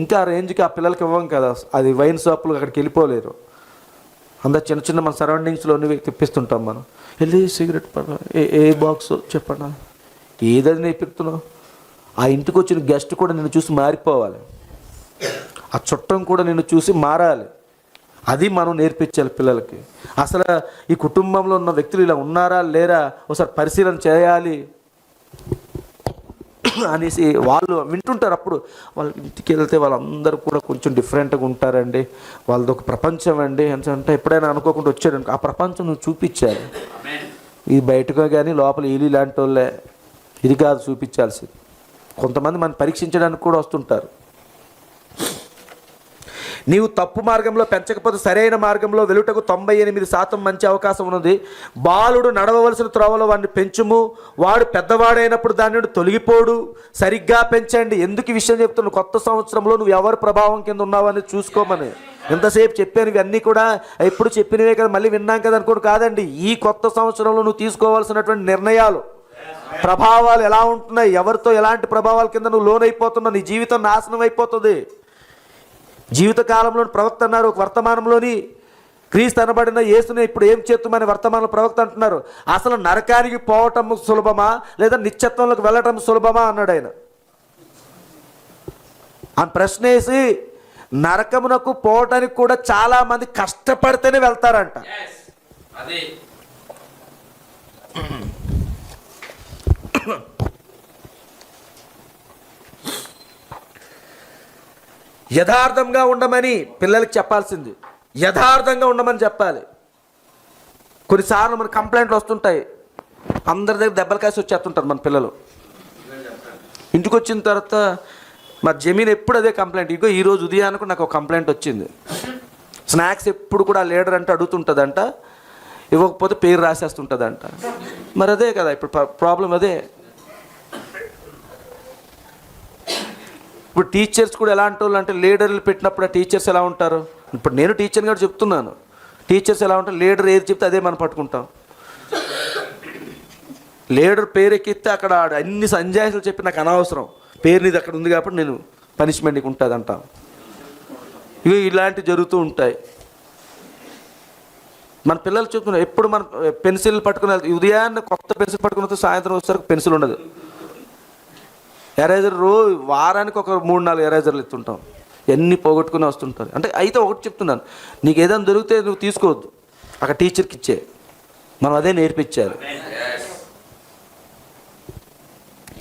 ఇంకా రేంజ్కి ఆ పిల్లలకి ఇవ్వం కదా. అది వైన్ షాపులు అక్కడికి వెళ్ళిపోలేరు. అందరు చిన్న చిన్న మన సరౌండింగ్స్లో తెప్పిస్తుంటాం. మనం వెళ్ళి సిగరెట్ ఏ బాక్స్ చెప్పండి, ఏదైనా నేర్పిస్తున్నావు. ఆ ఇంటికి వచ్చిన గెస్ట్ కూడా నిన్ను చూసి మారిపోవాలి, ఆ చుట్టం కూడా నిన్ను చూసి మారాలి. అది మనం నేర్పించాలి పిల్లలకి. అసలు ఈ కుటుంబంలో ఉన్న వ్యక్తులు ఇలా ఉన్నారా లేరా ఒకసారి పరిశీలన చేయాలి అనేసి వాళ్ళు వింటుంటారు. అప్పుడు వాళ్ళ ఇంటికి వెళ్తే వాళ్ళందరూ కూడా కొంచెం డిఫరెంట్గా ఉంటారండి, వాళ్ళది ఒక ప్రపంచం అండి అంటే ఎప్పుడైనా అనుకోకుండా వచ్చాడు ఆ ప్రపంచం నువ్వు చూపించాలి. ఇది బయటగా కానీ లోపల ఈలు ఇలాంటి వాళ్ళే, ఇది కాదు చూపించాల్సింది. కొంతమంది మనం పరీక్షించడానికి కూడా వస్తుంటారు. నీవు తప్పు మార్గంలో పెంచకపోతే సరైన మార్గంలో వెలుటకు 98% మంచి అవకాశం ఉన్నది. బాలుడు నడవవలసిన త్రోవలో వాడిని పెంచుము, వాడు పెద్దవాడైనప్పుడు దాని నుండి తొలగిపోడు. సరిగ్గా పెంచండి. ఎందుకు ఈ విషయం చెప్తున్నాను? కొత్త సంవత్సరంలో నువ్వు ఎవరి ప్రభావం కింద ఉన్నావని చూసుకోమని. ఎంతసేపు చెప్పాను ఇవన్నీ కూడా ఎప్పుడు చెప్పినవే కదా, మళ్ళీ విన్నాం కదా అనుకోడు కాదండి. ఈ కొత్త సంవత్సరంలో నువ్వు తీసుకోవాల్సినటువంటి నిర్ణయాలు, ప్రభావాలు ఎలా ఉంటున్నాయి, ఎవరితో ఎలాంటి ప్రభావాల కింద నువ్వు లోనైపోతున్నావు, నీ జీవితం నాశనం అయిపోతుంది. జీవితకాలంలో ప్రవక్త అన్నారు, ఒక వర్తమానంలోని క్రీస్తు అనబడిన యేసుని ఇప్పుడు ఏం చేస్తామని వర్తమానంలో ప్రవక్త అంటున్నారు. అసలు నరకానికి పోవటం సులభమా లేదా నిత్యత్వంలోకి వెళ్ళటం సులభమా అన్నాడు ఆయన. ఆ ప్రశ్న వేసి నరకమునకు పోవటానికి కూడా చాలా మంది కష్టపడితేనే వెళ్తారంట. యథార్థంగా ఉండమని పిల్లలకి చెప్పాల్సింది, యథార్థంగా ఉండమని చెప్పాలి. కొన్నిసార్లు మన కంప్లైంట్లు వస్తుంటాయి, అందరి దగ్గర దెబ్బలు కాసి వచ్చేస్తుంటారు మన పిల్లలు. ఇంటికి వచ్చిన తర్వాత మా జమీన్ ఎప్పుడు అదే కంప్లైంట్. ఇగో ఈరోజు ఉదయానికి నాకు ఒక కంప్లైంట్ వచ్చింది. స్నాక్స్ ఎప్పుడు కూడా లీడర్ అంటే అడుగుతుంటుందంట, ఇవ్వకపోతే పేరు రాసేస్తుంటుందంట. మరి అదే కదా ఇప్పుడు ప్రాబ్లం. అదే ఇప్పుడు టీచర్స్ కూడా ఎలాంటి వాళ్ళు అంటే, లీడర్లు పెట్టినప్పుడు ఆ టీచర్స్ ఎలా ఉంటారు? ఇప్పుడు నేను టీచర్ని కూడా చెప్తున్నాను, టీచర్స్ ఎలా ఉంటారు? లీడర్ ఏది చెప్తే అదే మనం పట్టుకుంటాం. లీడర్ పేరు ఎక్కిస్తే అక్కడ అన్ని సంజాయిషులు చెప్పి నాకు అనవసరం, పేరు నీది అక్కడ ఉంది కాబట్టి నేను పనిష్మెంట్ నీకు ఉంటుంది అంటాం. ఇవి ఇలాంటివి జరుగుతూ ఉంటాయి. మన పిల్లలు చెప్తున్నారు, ఎప్పుడు మన పెన్సిల్ పట్టుకుని వెళ్తాం, ఉదయాన్నే కొత్త పెన్సిల్ పట్టుకుని వస్తే సాయంత్రం వచ్చేసరికి పెన్సిల్ ఉండదు. ఎరేజర్ వారానికి ఒక 3-4 ఎరేజర్లు ఎత్తుంటాం, ఎన్ని పోగొట్టుకుని వస్తుంటారు. అంటే అయితే ఒకటి చెప్తున్నాను, నీకు ఏదైనా దొరికితే నువ్వు తీసుకోవద్దు, అక్కడ టీచర్కి ఇచ్చే. మనం అదే నేర్పించాలి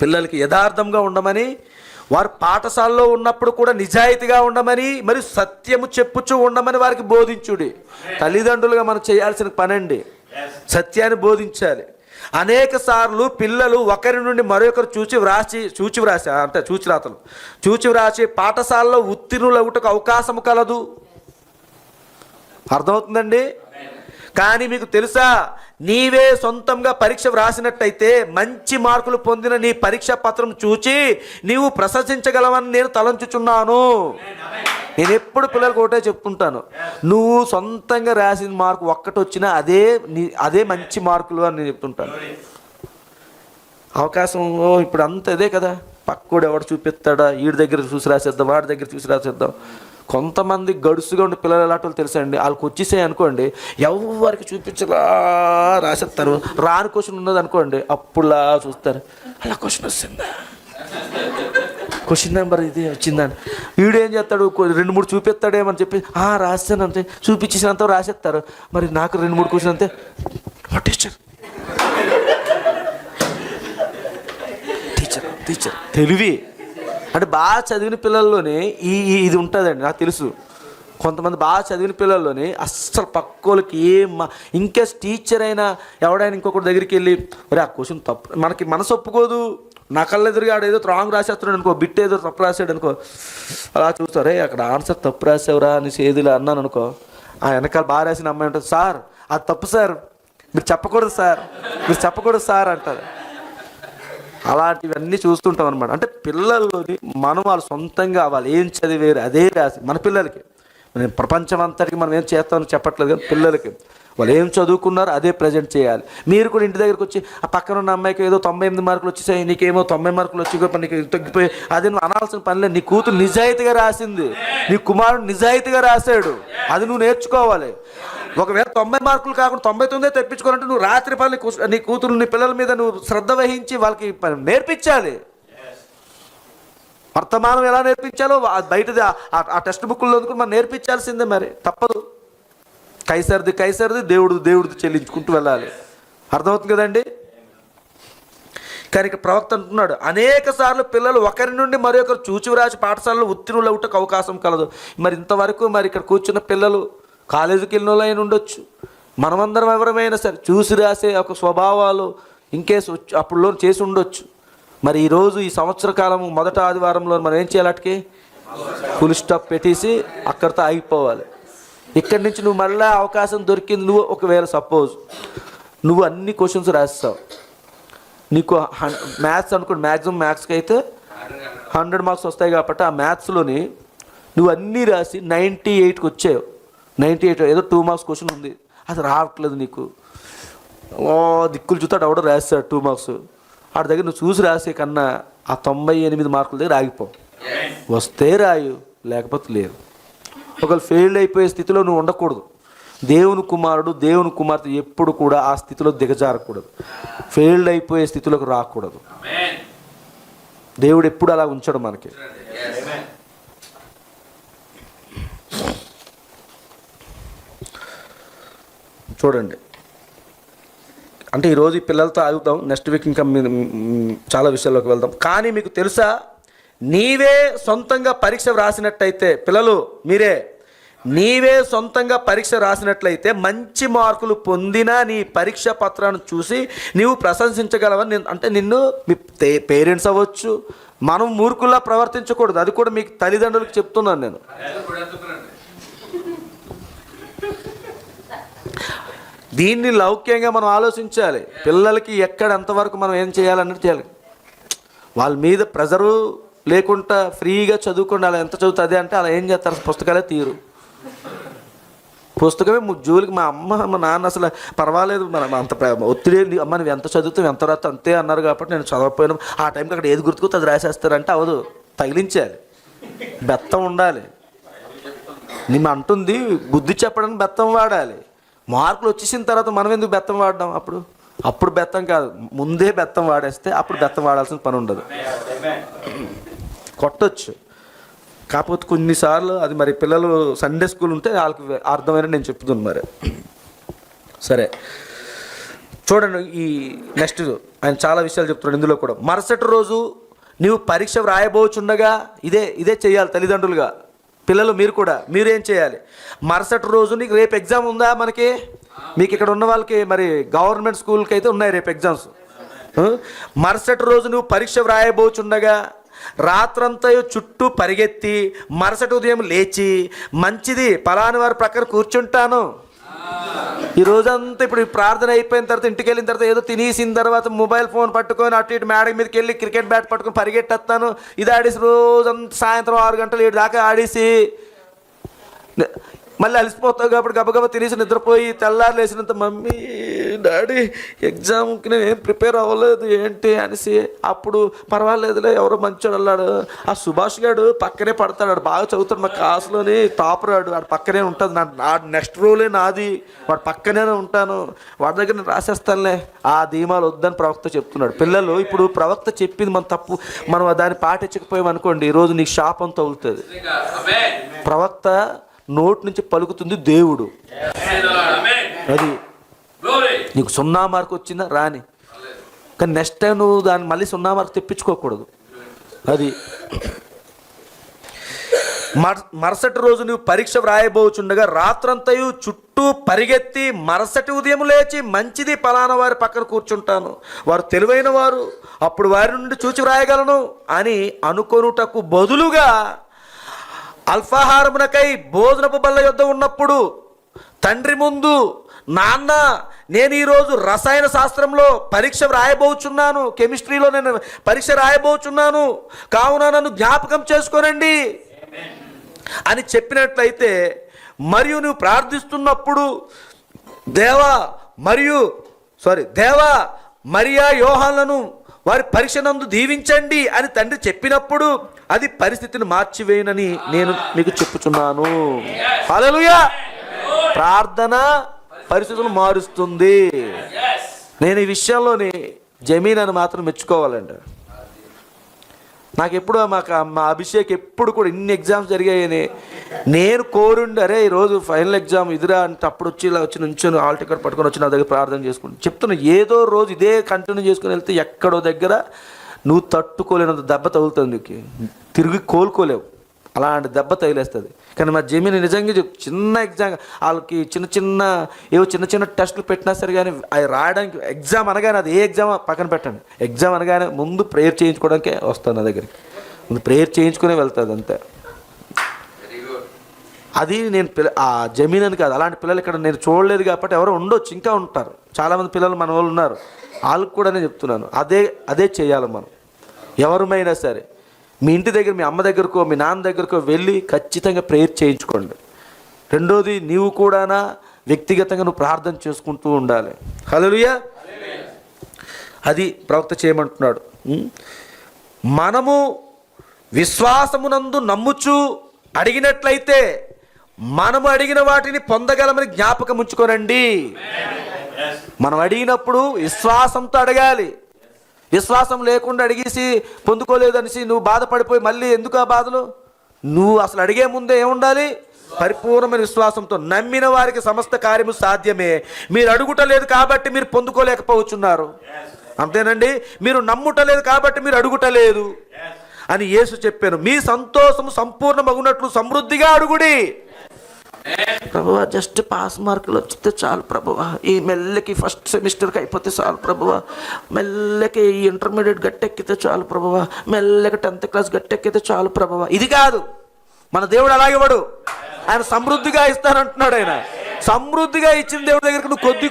పిల్లలకి. యథార్థంగా ఉండమని, వారు పాఠశాలలో ఉన్నప్పుడు కూడా నిజాయితీగా ఉండమని, మరి సత్యము చెప్పుచూ ఉండమని వారికి బోధించుడి. తల్లిదండ్రులుగా మనం చేయాల్సిన పనండి, సత్యాన్ని బోధించాలి. అనేక సార్లు పిల్లలు ఒకరి నుండి మరొకరు చూచి వ్రాసి పాఠశాలలో ఉత్తీర్ణులవుటకు అవకాశం కలదు. అర్థమవుతుందండి? కానీ మీకు తెలుసా, నీవే సొంతంగా పరీక్ష వ్రాసినట్టయితే మంచి మార్కులు పొందిన నీ పరీక్షా పత్రం చూచి నీవు ప్రశంసించగలవని నేను తలంచుచున్నాను. నేను ఎప్పుడు పిల్లలకు ఒకటే చెప్తుంటాను, నువ్వు సొంతంగా రాసిన మార్కు ఒక్కటి వచ్చినా అదే మంచి మార్కులు అని నేను చెప్తుంటాను. అవకాశం ఇప్పుడు అంత అదే కదా, పక్కోడు ఎవడు చూపిస్తాడా, వీడి దగ్గర చూసి రాసేద్దాం, వాడి దగ్గర చూసి రాసేద్దాం. కొంతమంది గడుసుగా ఉండే పిల్లలు ఎలాంటి వాళ్ళు తెలుసా అండి, వాళ్ళకి వచ్చేసాయి అనుకోండి ఎవరికి చూపించలా రాసేస్తారు. రాని క్వశ్చన్ ఉన్నది అనుకోండి అప్పుడులా చూస్తారు, అలా క్వశ్చన్ వస్తుందా, క్వశ్చన్ నెంబర్ ఇది వచ్చిందని. వీడు ఏం చేస్తాడు, 2-3 చూపిస్తాడేమని చెప్పి రాస్తాను అంతే, చూపించేసినంత రాసేస్తారు. మరి నాకు 2-3 క్వశ్చన్ అంతే, టీచర్ టీచర్ టీచర్ తెలివి అంటే బాగా చదివిన పిల్లల్లోనే ఇది ఉంటుందండి. నాకు తెలుసు కొంతమంది బాగా చదివిన పిల్లల్లోనే అస్సలు పక్కోళ్ళకి ఇంకేస్ టీచర్ అయినా ఎవడైనా ఇంకొకటి దగ్గరికి వెళ్ళి మరి ఆ క్వశ్చన్ తప్పు, మనకి మనసు ఒప్పుకోదు. నా కళ్ళ ఎదురుగా ఏదో రాంగ్ రాసేస్తున్నాడు అనుకో, బిట్ ఏదో తప్పు రాసాడు అనుకో, అలా చూస్తారే అక్కడ ఆన్సర్ తప్పు రాసావురా అని ఏదిలా అన్నాను అనుకో, ఆ వెనకాల బాగా రాసిన అమ్మాయి ఉంటుంది, సార్ అది తప్పు సార్, మీరు చెప్పకూడదు సార్, మీరు చెప్పకూడదు సార్ అంటారు. అలాంటివన్నీ చూస్తుంటాం అనమాట. అంటే పిల్లల్లోని మనం వాళ్ళు సొంతంగా వాళ్ళు ఏం చదివేరు అదే రాసి మన పిల్లలకి, ప్రపంచం అంతటికి మనం ఏం చేస్తామని చెప్పట్లేదు కానీ పిల్లలకి వాళ్ళు ఏం చదువుకున్నారో అదే ప్రజెంట్ చేయాలి. మీరు కూడా ఇంటి దగ్గరికి వచ్చి ఆ పక్కన ఉన్న అమ్మాయికి ఏదో 98 మార్కులు వచ్చేసాయి, నీకేమో 90 మార్కులు వచ్చి నీకు తగ్గిపోయి అది నువ్వు అనాల్సిన పనిలేదు. నీ కూతురు నిజాయితీగా రాసింది, నీ కుమారుడు నిజాయితీగా రాశాడు, అది నువ్వు నేర్చుకోవాలి. ఒకవేళ 90 మార్కులు కాకుండా 99 తెప్పించుకోవాలంటే నువ్వు రాత్రి పని నీ కూతురు నీ పిల్లల మీద నువ్వు శ్రద్ధ వహించి వాళ్ళకి నేర్పించాలి. వర్తమానం ఎలా నేర్పించాలో బయటది ఆ టెక్స్ట్ బుక్లో మనం నేర్పించాల్సిందే, మరి తప్పదు. కైసరిది దేవుడిది చెల్లించుకుంటూ వెళ్ళాలి. అర్థమవుతుంది కదండి. కానీ ఇక్కడ ప్రవక్త అంటున్నాడు, అనేక సార్లు పిల్లలు ఒకరి నుండి మరొకరు చూచిరాసి పాఠశాలలో ఉత్తీర్ణులు అవుటకు అవకాశం కలదు. మరి ఇంతవరకు మరి ఇక్కడ కూర్చున్న పిల్లలు కాలేజీకి వెళ్ళిన వాళ్ళు అయినా ఉండొచ్చు, మనమందరం ఎవరమైనా సరే చూసి రాసే ఒక స్వభావాలు ఇంకేసి అప్పుడులో చేసి ఉండొచ్చు. మరి ఈరోజు ఈ సంవత్సర కాలం మొదట ఆదివారంలో మనం ఏం చేయాలి, అటుకి ఫుల్ స్టాప్ పెట్టేసి అక్కడితో ఆగిపోవాలి. ఇక్కడి నుంచి నువ్వు మళ్ళీ అవకాశం దొరికింది, నువ్వు ఒకవేళ సపోజ్ నువ్వు అన్ని క్వశ్చన్స్ రాస్తావు, నీకు మ్యాథ్స్ అనుకోండి, మ్యాక్సిమం మ్యాథ్స్కి అయితే 100 మార్క్స్ వస్తాయి కాబట్టి ఆ మ్యాథ్స్లోని నువ్వు అన్నీ రాసి 98కి వచ్చావు, 98 ఏదో 2 మార్క్స్ క్వశ్చన్ ఉంది అది రావట్లేదు నీకు, దిక్కులు చూస్తాడు ఎవడో రాస్తాడు 2 మార్క్స్, వాడి దగ్గర నువ్వు చూసి రాసే కన్నా ఆ 98 మార్కుల దగ్గర ఆగిపో. వస్తే రాయు, లేకపోతే లేదు. ఒకవేళ ఫెయిల్ అయిపోయే స్థితిలో నువ్వు ఉండకూడదు. దేవుని కుమారుడు దేవుని కుమార్తె ఎప్పుడు కూడా ఆ స్థితిలో దిగజారకూడదు, ఫెయిల్డ్ అయిపోయే స్థితిలోకి రాకూడదు. దేవుడు ఎప్పుడు అలా ఉంచడు మనకి. చూడండి, అంటే ఈరోజు ఈ పిల్లలతో ఆగుతాం, నెక్స్ట్ వీక్ ఇంకా చాలా విషయాల్లోకి వెళ్దాం. కానీ మీకు తెలుసా, నీవే సొంతంగా పరీక్ష రాసినట్టయితే, పిల్లలు నీవే సొంతంగా పరీక్ష రాసినట్లయితే మంచి మార్కులు పొందిన నీ పరీక్ష పత్రాన్ని చూసి నీవు ప్రశంసించగలవని. అంటే నిన్ను మీ పేరెంట్స్ అవ్వచ్చు, మనం మూర్ఖుల్లా ప్రవర్తించకూడదు. అది కూడా మీకు తల్లిదండ్రులకు చెప్తున్నాను నేను. దీన్ని లౌక్యంగా మనం ఆలోచించాలి. పిల్లలకి ఎక్కడ ఎంతవరకు మనం ఏం చేయాలన్నది చేయాలి. వాళ్ళ మీద ప్రెజరు లేకుండా ఫ్రీగా చదువుకోండి, అలా ఎంత చదువుతుంది అదే అంటే అలా ఏం చేస్తారు, పుస్తకాలే తీరు, పుస్తకమే జోలికి. మా అమ్మ మా నాన్న అసలు పర్వాలేదు, మనం అంత ఒత్తిడి అమ్మ నువ్వు ఎంత చదువుతావు ఎంత రాస్తా అంతే అన్నారు కాబట్టి నేను చదవకపోయినా ఆ టైంకి అక్కడ ఏది గుర్తుకొస్తే అది రాసేస్తారంటే అవదు, తగిలించాలి, బెత్తం ఉండాలి. నేను అంటుంది బుద్ధి చెప్పడానికి బెత్తం వాడాలి. మార్కులు వచ్చేసిన తర్వాత మనం ఎందుకు బెత్తం వాడడం, అప్పుడు బెత్తం కాదు, ముందే బెత్తం వాడేస్తే అప్పుడు బెత్తం వాడాల్సిన పని ఉండదు. కొట్టొచ్చు, కాకపోతే కొన్నిసార్లు అది మరి పిల్లలు సండే స్కూల్ ఉంటే వాళ్ళకి అర్థమైన నేను చెప్తున్నాను. మరి సరే చూడండి, ఈ నెక్స్ట్ ఆయన చాలా విషయాలు చెప్తున్నాడు ఇందులో కూడా. మరుసటి రోజు నీవు పరీక్ష వ్రాయబోచుండగా ఇదే చేయాలి తల్లిదండ్రులుగా. పిల్లలు మీరేం చేయాలి, మరుసటి రోజు నీకు రేపు ఎగ్జామ్ ఉందా, మీకు ఇక్కడ ఉన్న వాళ్ళకి మరి గవర్నమెంట్ స్కూల్కి అయితే ఉన్నాయి రేపు ఎగ్జామ్స్. మరుసటి రోజు నువ్వు పరీక్ష వ్రాయబోచుండగా రాత్రంతా చుట్టూ పరిగెత్తి మరుసటి ఉదయం లేచి మంచిది పలాని వారి ప్రక్కన కూర్చుంటాను. ఈ రోజంతా ఇప్పుడు ప్రార్థన అయిపోయిన తర్వాత ఇంటికి వెళ్ళిన తర్వాత ఏదో తినేసిన తర్వాత మొబైల్ ఫోన్ పట్టుకొని అటు ఇటు మేడ మీదకి వెళ్ళి క్రికెట్ బ్యాట్ పట్టుకొని పరిగెట్టేస్తాను, ఇది ఆడేసి రోజంతా సాయంత్రం 6 గంటలు 7 దాకా ఆడేసి మళ్ళీ అలసిపోతావు కాబట్టి గబగబా తినేసి నిద్రపోయి తెల్లారు లేచినంత మమ్మీ డాడీ ఎగ్జామ్కి నేను ఏం ప్రిపేర్ అవ్వలేదు ఏంటి అనేసి, అప్పుడు పర్వాలేదులే ఎవరో మంచోడు అన్నాడు. ఆ సుభాష్ గారు పక్కనే పడతాడు, వాడు బాగా చదువుతాడు, మా క్లాస్లోని టాపర్ వాడు పక్కనే ఉంటుంది, నా నెక్స్ట్ రోలే నాది, వాడు పక్కనే ఉంటాను, వాడి దగ్గర నేను రాసేస్తానులే. ఆ ధీమాలు వద్దని ప్రవక్త చెప్తున్నాడు. పిల్లలు ఇప్పుడు ప్రవక్త చెప్పింది మన తప్పు, మనం దాన్ని పాటించకపోయాం అనుకోండి, ఈరోజు నీకు శాపం తగులుతుంది. ప్రవక్త నోటి నుంచి పలుకుతుంది దేవుడు. అది నీకు 0 మార్కు వచ్చిందా రాని, కానీ నెక్స్ట్ టైం నువ్వు దాన్ని మళ్ళీ 0 మార్కు తెప్పించుకోకూడదు. అది మరుసటి రోజు నువ్వు పరీక్ష వ్రాయబోచుండగా రాత్రంతయు చుట్టూ పరిగెత్తి మరుసటి ఉదయం లేచి మంచిది పలానా వారి పక్కన కూర్చుంటాను, వారు తెలివైన వారు, అప్పుడు వారి నుండి చూచి వ్రాయగలను అని అనుకొనుటకు బదులుగా అల్పాహారమునకై భోజనపు బల్ల యొద్ద ఉన్నప్పుడు తండ్రి ముందు, నాన్న నేను ఈరోజు రసాయన శాస్త్రంలో పరీక్ష రాయబోచున్నాను, కెమిస్ట్రీలో నేను పరీక్ష రాయబోచున్నాను, కావున నన్ను జ్ఞాపకం చేసుకోనండి అని చెప్పినట్లయితే, మరియు నువ్వు ప్రార్థిస్తున్నప్పుడు దేవా మరియా యోహానులను వారి పరీక్ష నందు దీవించండి అని తండ్రి చెప్పినప్పుడు అది పరిస్థితిని మార్చివేయనని నేను మీకు చెప్పుచున్నాను. హల్లెలూయా. ప్రార్థన పరిస్థితులు మారుస్తుంది. నేను ఈ విషయంలోని జమీన్ అని మాత్రం మెచ్చుకోవాలండి. నాకు ఎప్పుడు మా అభిషేక్ ఎప్పుడు కూడా ఇన్ని ఎగ్జామ్స్ జరిగాయని నేను కోరుండి, అరే ఈరోజు ఫైనల్ ఎగ్జామ్ ఇదిరా అంటే అప్పుడు వచ్చి ఇలా వచ్చి నుంచొని హాల్ టికెట్ పట్టుకొని వచ్చి నా దగ్గర ప్రార్థన చేసుకుని చెప్తున్నా. ఏదో రోజు ఇదే కంటిన్యూ చేసుకుని వెళ్తే ఎక్కడో దగ్గర నువ్వు తట్టుకోలేనంత దెబ్బ తగులుతుంది, నీకు తిరిగి కోలుకోలేవు, అలాంటి దెబ్బ తగిలేస్తుంది. కానీ మా జమీన్ నిజంగా చిన్న ఎగ్జామ్ వాళ్ళకి చిన్న చిన్న టెస్టులు పెట్టినా సరే కానీ అవి రాయడానికి ఎగ్జామ్ అనగానే, అది ఏ ఎగ్జామ్ పక్కన పెట్టండి, ఎగ్జామ్ అనగానే ముందు ప్రేయర్ చేయించుకోవడానికే వస్తుంది నా దగ్గరికి, ముందు ప్రేయర్ చేయించుకునే వెళ్తుంది అంతే. అది నేను ఆ జమీన్ అని కాదు, అలాంటి పిల్లలు ఇక్కడ నేను చూడలేదు కాబట్టి ఎవరో ఉండొచ్చు, ఇంకా ఉంటారు చాలామంది పిల్లలు మన వాళ్ళు ఉన్నారు, వాళ్ళకి కూడా నేను చెప్తున్నాను అదే చేయాలి మనం. ఎవరమైనా సరే మీ ఇంటి దగ్గర మీ అమ్మ దగ్గరకో మీ నాన్న దగ్గరకో వెళ్ళి ఖచ్చితంగా ప్రేయర్ చేయించుకోండి. రెండోది, నీవు కూడా వ్యక్తిగతంగా నువ్వు ప్రార్థన చేసుకుంటూ ఉండాలి. హల్లెలూయా. అది ప్రవక్త చేయమంటున్నాడు. మనము విశ్వాసమునందు నమ్ముచు అడిగినట్లయితే మనము అడిగిన వాటిని పొందగలమని జ్ఞాపకం ఉంచుకోనండి. మనం అడిగినప్పుడు విశ్వాసంతో అడగాలి. విశ్వాసం లేకుండా అడిగేసి పొందుకోలేదనిసి నువ్వు బాధపడిపోయి మళ్ళీ ఎందుకు ఆ బాధలు? నువ్వు అసలు అడిగే ముందే ఏముండాలి? పరిపూర్ణమైన విశ్వాసంతో. నమ్మిన వారికి సమస్త కార్యము సాధ్యమే. మీరు అడుగుటలేదు కాబట్టి మీరు పొందుకోలేకపోవచ్చున్నారు, అంతేనండి. మీరు నమ్ముటలేదు కాబట్టి మీరు అడుగుటలేదు అని యేసు చెప్పాను. మీ సంతోషము సంపూర్ణమగునట్లు సమృద్ధిగా అడుగుడి. ప్రభువా జస్ట్ పాస్ మార్కులు వచ్చితే చాలు ప్రభువా, ఈ మెల్లకి ఫస్ట్ సెమిస్టర్కి అయిపోతే చాలు ప్రభువా, మెల్లకి ఈ ఇంటర్మీడియట్ గట్టెక్కితే చాలు ప్రభువా, మెల్లకి 10th క్లాస్ గట్టెక్కితే చాలు ప్రభువా. ఇది కాదు మన దేవుడు. అలాగేవాడు ఆయన సమృద్ధిగా ఇస్తానంటున్నాడు. ఆయన సమృద్ధిగా ఇచ్చిన దేవుడి దగ్గరికి నువ్వు కొద్ది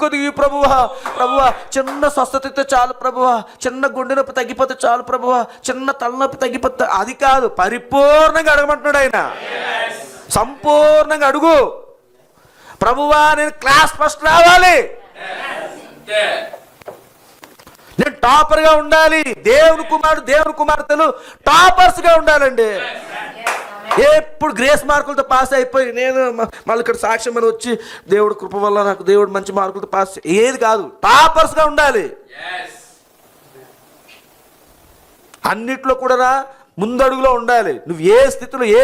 కొద్దిగా ప్రభువా చిన్న స్వస్థత ఇస్తే చాలు ప్రభువా, చిన్న గుండె నొప్పి తగ్గిపోతే చాలు ప్రభువా, చిన్న తలనొప్పి తగ్గిపోతే, అది కాదు, పరిపూర్ణంగా అడగమంటున్నాడు ఆయన. సంపూర్ణంగా అడుగు. ప్రభువా నేను క్లాస్ ఫస్ట్ రావాలి, నేను టాపర్గా ఉండాలి. దేవుని కుమార్తెలు టాపర్స్గా ఉండాలండి. ఎప్పుడు గ్రేస్ మార్కులతో పాస్ అయిపోయి నేను మళ్ళీ ఇక్కడ సాక్ష్యం అని వచ్చి దేవుడు కృప వల్ల నాకు దేవుడు మంచి మార్కులతో పాస్, ఏది కాదు, టాపర్స్గా ఉండాలి. అన్నిట్లో కూడా ముందడుగులో ఉండాలి. నువ్వు ఏ స్థితిలో ఏ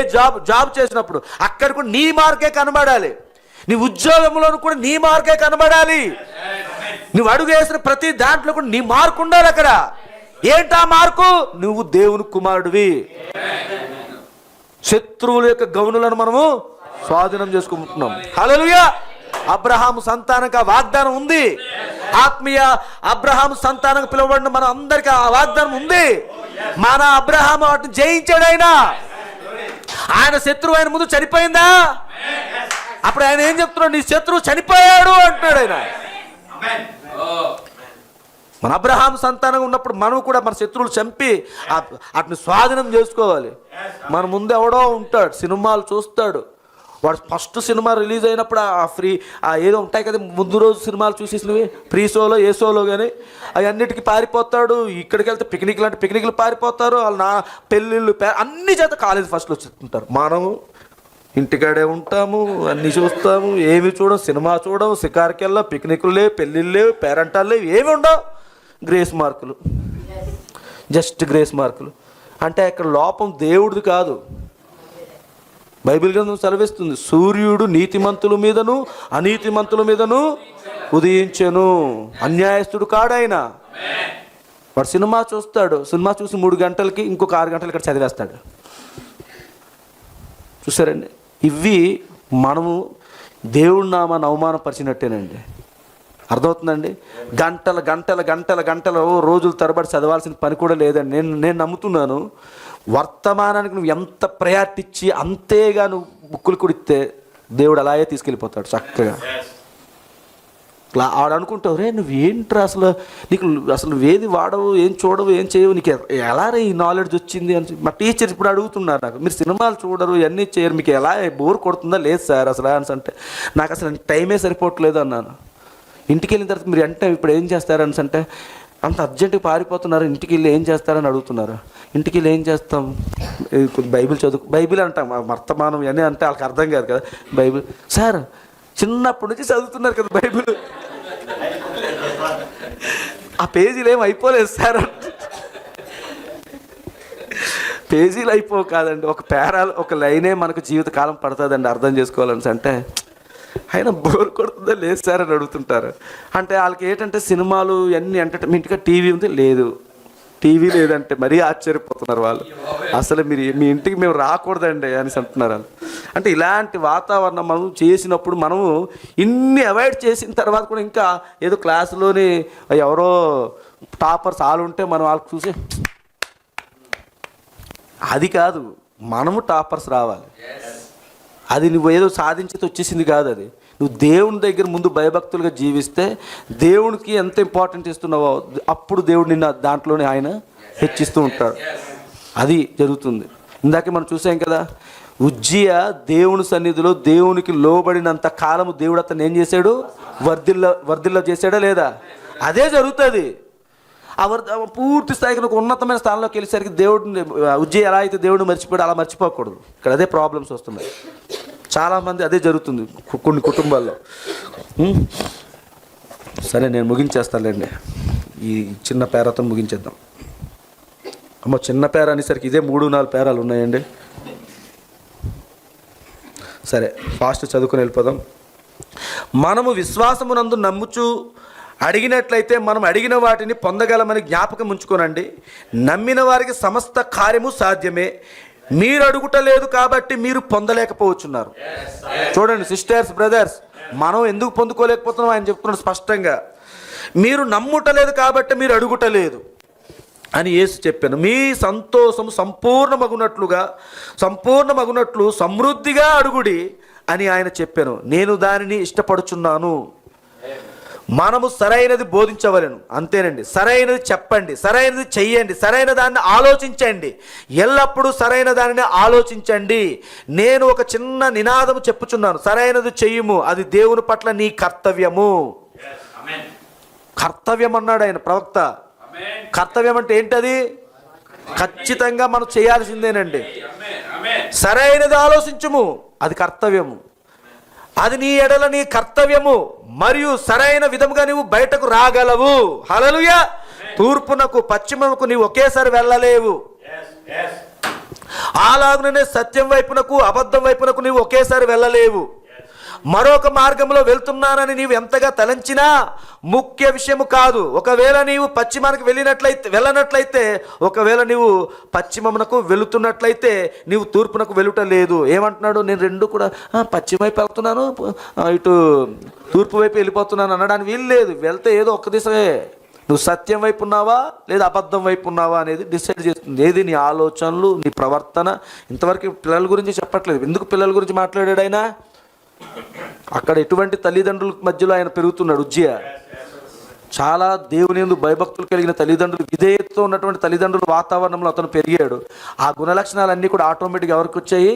జాబ్ చేసినప్పుడు అక్కడ కూడా నీ మార్కే కనబడాలి. నీ ఉద్యోగంలో కూడా నీ మార్కే కనబడాలి. నువ్వు అడుగు వేసిన ప్రతి దాంట్లో కూడా నీ మార్కు ఉండాలి. అక్కడ ఏంటా మార్కు? నువ్వు దేవుని కుమారుడివి. శత్రువుల యొక్క గౌనులను మనము స్వాధీనం చేసుకుంటున్నాం. హల్లెలూయా. అబ్రహాము సంతానంగా వాగ్దానం ఉంది. ఆత్మీయ అబ్రహాము సంతానంగా పిలువబడిన మన అందరికీ ఆ వాగ్దానం ఉంది. మన అబ్రహాము వాటిని జయించాడు. ఆయన శత్రువు ఆయన ముందు చనిపోయిందా? అప్పుడు ఆయన ఏం చెప్తున్నాడు? నీ శత్రువు చనిపోయాడు అంటున్నాడు ఆయన. మన అబ్రహాము సంతానం ఉన్నప్పుడు మనం కూడా మన శత్రువులు చంపి వాటిని స్వాధీనం చేసుకోవాలి. మన ముందు ఎవడో ఉంటాడు, సినిమాలు చూస్తాడు, వాడు ఫస్ట్ సినిమా రిలీజ్ అయినప్పుడు ఆ ఫ్రీ ఏదో ఉంటాయి కదా ముందు రోజు సినిమాలు చూసేసినవి ప్రీ షోలో ఏ షోలో కానీ అవన్నిటికీ పారిపోతాడు. ఇక్కడికి వెళ్తే పిక్నిక్లు అంటే పిక్నిక్లు పారిపోతారు. వాళ్ళు నా పెళ్ళిళ్ళు అన్ని చేత కాలేజ్ ఫస్ట్లో వచ్చేస్తుంటారు. మనము ఇంటికాడే ఉంటాము, అన్నీ చూస్తాము, ఏమి చూడం, సినిమా చూడము, షికార్కి వెళ్ళాం, పిక్నిక్లు లేవు, పెళ్ళిళ్ళు లేవు, పేరెంటాలు లేవు, ఏమి ఉండవు. గ్రేస్ మార్కులు, జస్ట్ గ్రేస్ మార్కులు. అంటే అక్కడ లోపం దేవుడిది కాదు. బైబిల్ గ్రంథం సెలవిస్తుంది, సూర్యుడు నీతిమంతుల మీదను అనీతిమంతుల మీదను ఉదయించెను. అన్యాయస్తుడు కాడాయన. వాడు సినిమా చూస్తాడు, సినిమా చూసి 3 గంటలకి ఇంకొక 6 గంటలు ఇక్కడ చదివేస్తాడు. చూసారండి, ఇవి మనము దేవుడి నామాన్ని అవమానపరిచినట్టేనండి. అర్థమవుతుందండి. గంటల గంటల గంటల గంటల రోజుల తరబడి చదవాల్సిన పని కూడా లేదండి. నేను నమ్ముతున్నాను, వర్తమానానికి నువ్వు ఎంత ప్రయారిటీ ఇచ్చి అంతేగా నువ్వు బుక్కులు కుడితే దేవుడు అలాగే తీసుకెళ్ళిపోతాడు చక్కగా. ఆడు అనుకుంటావు, రే నువ్వేంట్రా అసలు, నీకు అసలు ఏది వాడవు, ఏం చూడవు, ఏం చేయవు, నీకు ఎలా రే ఈ నాలెడ్జ్ వచ్చింది అని మా టీచర్ ఇప్పుడు అడుగుతున్నారు నాకు. మీరు సినిమాలు చూడరు, ఇవన్నీ చేయరు, మీకు ఎలా బోర్ కొడుతుందా? లేదు సార్ అసలు అని అంటే, నాకు అసలు టైమే సరిపోవట్లేదు అన్నాను. ఇంటికి వెళ్ళిన తర్వాత మీరు అంటే ఇప్పుడు ఏం చేస్తారని అంటే, అంత అర్జెంటుగా పారిపోతున్నారు, ఇంటికి వెళ్ళి ఏం చేస్తారని అడుగుతున్నారు. ఇంటికి వెళ్ళి ఏం చేస్తాం, బైబిల్ బైబిల్ అంటాం, వర్తమానం ఇవన్నీ అంటే వాళ్ళకి అర్థం కాదు కదా. బైబిల్ సార్ చిన్నప్పటి నుంచి చదువుతున్నారు కదా బైబిల్, ఆ పేజీలు ఏం అయిపోలేదు సార్. పేజీలు అయిపో కాదండి, ఒక పేరాలు ఒక లైనే మనకు జీవితకాలం పడుతుందండి అర్థం చేసుకోవాలని అంటే. అయినా బోర్ కొడుతుందా? లేదు సార్ అని అడుగుతుంటారు. అంటే వాళ్ళకి ఏంటంటే సినిమాలు ఇవన్నీ ఎంటర్టైన్మెంట్గా టీవీ ఉంది, లేదు టీవీ లేదంటే మరీ ఆశ్చర్యపోతున్నారు వాళ్ళు. అసలు మీ ఇంటికి మేము రాకూడదండి అని అంటున్నారు వాళ్ళు. అంటే ఇలాంటి వాతావరణం మనం చేసినప్పుడు మనము ఇన్ని అవాయిడ్ చేసిన తర్వాత కూడా ఇంకా ఏదో క్లాసులోని ఎవరో టాపర్స్ వాళ్ళు ఉంటే మనం వాళ్ళకి చూసి అది కాదు, మనము టాపర్స్ రావాలి. అది నువ్వు ఏదో సాధించితే వచ్చేసింది కాదు. అది నువ్వు దేవుని దగ్గర ముందు భయభక్తులుగా జీవిస్తే దేవునికి ఎంత ఇంపార్టెంట్ ఇస్తున్నావో అప్పుడు దేవుడు నిన్న దాంట్లోనే ఆయన హెచ్చిస్తూ ఉంటాడు. అది జరుగుతుంది. ఇందాకే మనం చూసాం కదా, ఉజ్జియా దేవుని సన్నిధిలో దేవునికి లోబడినంత కాలము దేవుడు అతను ఏం చేశాడు? వర్ధిల్ల చేశాడా లేదా? అదే జరుగుతుంది. పూర్తి స్థాయికి ఒక ఉన్నతమైన స్థానంలోకి వెళ్ళేసరికి దేవుడిని ఉజ్జియా ఎలా అయితే దేవుడిని మర్చిపోయాడు అలా మర్చిపోకూడదు. ఇక్కడ అదే ప్రాబ్లమ్స్ వస్తున్నాయి చాలామంది, అదే జరుగుతుంది కొన్ని కుటుంబాల్లో. సరే నేను ముగించేస్తానులేండి, ఈ చిన్న పేరాతో ముగించేద్దాం. అమ్మ చిన్న పేర అనేసరికి ఇదే 3-4 పేరాలు ఉన్నాయండి. సరే ఫాస్ట్ చదువుకొని వెళ్ళిపోదాం. మనము విశ్వాసమునందు నమ్ముచు అడిగినట్లయితే మనం అడిగిన వాటిని పొందగలమని జ్ఞాపకం ఉంచుకోనండి. నమ్మిన వారికి సమస్త కార్యము సాధ్యమే. మీరు అడుగుటలేదు కాబట్టి మీరు పొందలేకపోవచ్చున్నారు. చూడండి సిస్టర్స్, బ్రదర్స్, మనం ఎందుకు పొందుకోలేకపోతున్నాం ఆయన చెప్తున్నాడు స్పష్టంగా. మీరు నమ్ముటలేదు కాబట్టి మీరు అడుగుటలేదు అని యేసు చెప్పాను. మీ సంతోషము సంపూర్ణమగునట్లు సమృద్ధిగా అడుగుడి అని ఆయన చెప్పాను. నేను దానిని ఇష్టపడుచున్నాను. మనము సరైనది బోధించవలెను, అంతేనండి. సరైనది చెప్పండి, సరైనది చెయ్యండి, సరైన దాన్ని ఆలోచించండి. ఎల్లప్పుడూ సరైన దానిని ఆలోచించండి. నేను ఒక చిన్న నినాదము చెప్పుచున్నాను, సరైనది చెయ్యము, అది దేవుని పట్ల నీ కర్తవ్యము. కర్తవ్యం అన్నాడు ఆయన ప్రవక్త. కర్తవ్యం అంటే ఏంటది? ఖచ్చితంగా మనం చేయాల్సిందేనండి. సరైనది ఆలోచించుము, అది కర్తవ్యము. అది నీ ఎడల నీ కర్తవ్యము, మరియు సరైన విధముగా నీవు బయటకు రాగలవు. హల్లెలూయా. తూర్పునకు పశ్చిమకు నీవు ఒకేసారి వెళ్ళలేవు. అలాగనే సత్యం వైపునకు అబద్ధం వైపునకు నీవు ఒకేసారి వెళ్ళలేవు. మరొక మార్గంలో వెళ్తున్నానని నీవు ఎంతగా తలంచినా ముఖ్య విషయము కాదు. ఒకవేళ నీవు పశ్చిమానికి వెళ్ళనట్లయితే ఒకవేళ నీవు పశ్చిమమునకు వెళుతున్నట్లయితే నీవు తూర్పునకు వెళుట లేదు. ఏమంటున్నాడు? నేను రెండు కూడా పశ్చిమ వైపు వెళ్తున్నాను, ఇటు తూర్పు వైపు వెళ్ళిపోతున్నాను అనడానికి వీలు లేదు. వెళ్తే ఏదో ఒక్క దిశే. నువ్వు సత్యం వైపు ఉన్నావా లేదా అబద్ధం వైపు ఉన్నావా అనేది డిసైడ్ చేస్తుంది. ఏది నీ ఆలోచనలు, నీ ప్రవర్తన. ఇంతవరకు పిల్లల గురించి చెప్పట్లేదు. ఎందుకు పిల్లల గురించి మాట్లాడాడు ఆయన? అక్కడ ఎటువంటి తల్లిదండ్రుల మధ్యలో ఆయన పెరుగుతున్నాడు ఉజ్జియా. చాలా దేవుని యందు భయభక్తులు కలిగిన తల్లిదండ్రులు, విధేయతతో ఉన్నటువంటి తల్లిదండ్రుల వాతావరణంలో అతను పెరిగాడు. ఆ గుణలక్షణాలన్నీ కూడా ఆటోమేటిక్గా ఎవరికి వచ్చాయి?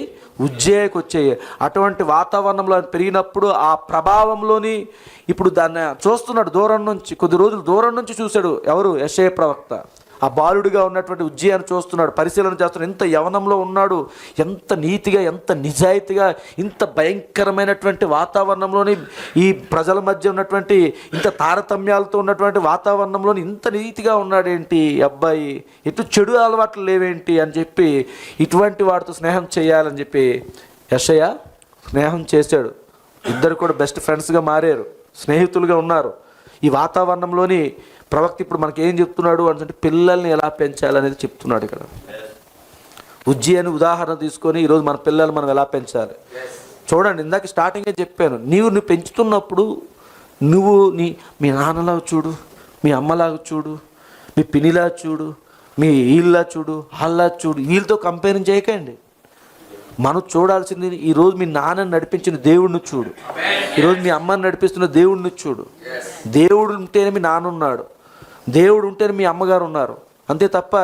ఉజ్జయ్యకు వచ్చాయి. అటువంటి వాతావరణంలో పెరిగినప్పుడు ఆ ప్రభావంలోని ఇప్పుడు దాన్ని చూస్తున్నాడు దూరం నుంచి, కొద్ది రోజులు దూరం నుంచి చూశాడు. ఎవరు? యెషయా ప్రవక్త. ఆ బాలుడిగా ఉన్నటువంటి ఉజ్జయాన్ని చూస్తున్నాడు, పరిశీలన చేస్తున్నాడు. ఎంత యవనంలో ఉన్నాడు, ఎంత నీతిగా, ఎంత నిజాయితీగా, ఇంత భయంకరమైనటువంటి వాతావరణంలోని, ఈ ప్రజల మధ్య ఉన్నటువంటి ఇంత తారతమ్యాలతో ఉన్నటువంటి వాతావరణంలోని ఇంత నీతిగా ఉన్నాడేంటి అబ్బాయి, ఎటు చెడు అలవాట్లు లేవేంటి అని చెప్పి ఇటువంటి వాడితో స్నేహం చేయాలని చెప్పి యెషయా స్నేహం చేశాడు. ఇద్దరు కూడా బెస్ట్ ఫ్రెండ్స్గా మారారు, స్నేహితులుగా ఉన్నారు. ఈ వాతావరణంలోని ప్రవక్త ఇప్పుడు మనకి ఏం చెప్తున్నాడు అంటే పిల్లల్ని ఎలా పెంచాలనేది చెప్తున్నాడు ఇక్కడ. ఉజ్జయాని ఉదాహరణ తీసుకొని ఈరోజు మన పిల్లలు మనం ఎలా పెంచాలి చూడండి. ఇందాక స్టార్టింగే చెప్పాను, నువ్వు పెంచుతున్నప్పుడు నువ్వు మీ నాన్నలాగా చూడు, మీ అమ్మలాగా చూడు, మీ పినిలా చూడు, మీ వీళ్ళలా చూడు, వాళ్ళలా చూడు, వీళ్ళతో కంపేరింగ్ చేయకండి. మనం చూడాల్సింది ఈరోజు మీ నాన్నని నడిపించిన దేవుడిని చూడు, ఈరోజు మీ అమ్మని నడిపిస్తున్న దేవుడిని చూడు. దేవుడు ఉంటేనే మీ నాన్న ఉన్నాడు, దేవుడు ఉంటేనే మీ అమ్మగారు ఉన్నారు. అంతే తప్ప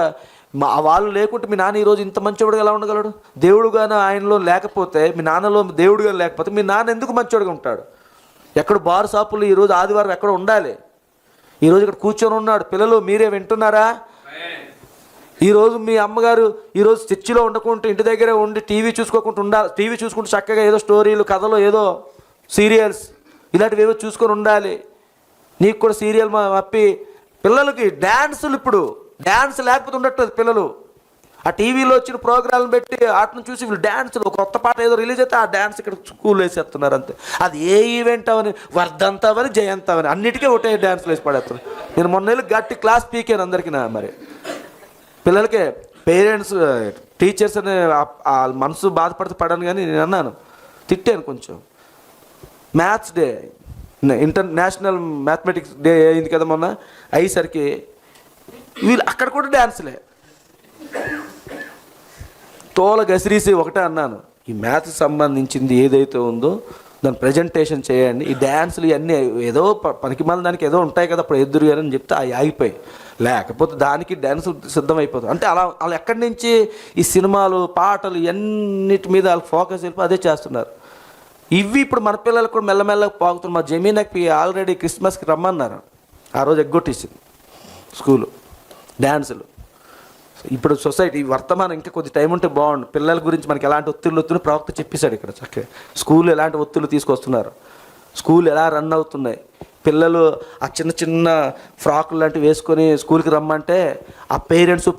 వాళ్ళు లేకుంటే మీ నాన్న ఈరోజు ఇంత మంచివాడుగా ఎలా ఉండగలడు? దేవుడుగానే ఆయనలో లేకపోతే, మీ నాన్నలో దేవుడుగా లేకపోతే మీ నాన్న ఎందుకు మంచివాడుగా ఉంటాడు? ఎక్కడ బారు షాపులు ఈరోజు ఆదివారం ఎక్కడ ఉండాలి, ఈరోజు ఇక్కడ కూర్చొని ఉన్నాడు. పిల్లలు మీరే వింటున్నారా? ఈరోజు మీ అమ్మగారు ఈరోజు చర్చిలో ఉండకుంటే ఇంటి దగ్గరే ఉండి టీవీ చూసుకోకుండా ఉండాలి. టీవీ చూసుకుంటూ చక్కగా ఏదో స్టోరీలు, కథలు, ఏదో సీరియల్స్ ఇలాంటివి ఏవో చూసుకొని ఉండాలి. నీకు కూడా సీరియల్ మప్పి పిల్లలకి డ్యాన్సులు, ఇప్పుడు డ్యాన్స్ లేకపోతే ఉండట్లేదు పిల్లలు. ఆ టీవీలో వచ్చిన ప్రోగ్రాంలు పెట్టి వాటిని చూసి వీళ్ళు డ్యాన్సులు, ఒక కొత్త పాట ఏదో రిలీజ్ అయితే ఆ డ్యాన్స్ ఇక్కడ స్కూల్లో వేసేస్తున్నారు అంతే. అది ఏ ఈవెంట్ అవని, వర్ధంత అవని, జయంత అవని, అన్నిటికీ ఒకటే డ్యాన్స్లు వేసి పడేస్తున్నారు. నేను మొన్న గట్టి క్లాస్ పీకాను అందరికీ. మరి పిల్లలకే పేరెంట్స్, టీచర్స్ అనే మనసు బాధపడితే పడాను, కానీ నేను అన్నాను, తిట్టాను కొంచెం. Maths day, international mathematics day అయింది కదా మొన్న, అయ్యేసరికి వీళ్ళు అక్కడ కూడా డ్యాన్స్లే. తోల గసిరీసి ఒకటే అన్నాను, ఈ మ్యాథ్స్ సంబంధించింది ఏదైతే ఉందో దాని ప్రజెంటేషన్ చేయండి, ఈ డ్యాన్సులు ఇవన్నీ ఏదో పనికి మళ్ళీ దానికి ఏదో ఉంటాయి కదా అప్పుడు ఎదురు అని చెప్తే అవి ఆగిపోయి, లేకపోతే దానికి డ్యాన్స్ సిద్ధమైపోతుంది. అంటే అలా ఎక్కడి నుంచి ఈ సినిమాలు, పాటలు ఇవన్నిటి మీద వాళ్ళకి ఫోకస్ వెళ్ళిపోయి అదే చేస్తున్నారు. ఇవి ఇప్పుడు మన పిల్లలకు కూడా మెల్లమెల్లగా పోగుతున్నారు. మా జమీనకి ఆల్రెడీ క్రిస్మస్కి రమ్మన్నారు, ఆ రోజు ఎగ్గొట్టేసింది స్కూలు డ్యాన్సులు. ఇప్పుడు సొసైటీ వర్తమానం ఇంకా కొద్ది టైం ఉంటే బాగుండు. పిల్లల గురించి మనకి ఎలాంటి ఒత్తిళ్ళు ప్రవక్త చెప్పేశాడు ఇక్కడ చక్కగా. స్కూల్ ఎలాంటి ఒత్తిళ్ళు తీసుకొస్తున్నారు, స్కూల్ ఎలా రన్ అవుతున్నాయి, పిల్లలు ఆ చిన్న చిన్న ఫ్రాకులు లాంటివి వేసుకొని స్కూల్కి రమ్మంటే ఆ పేరెంట్స్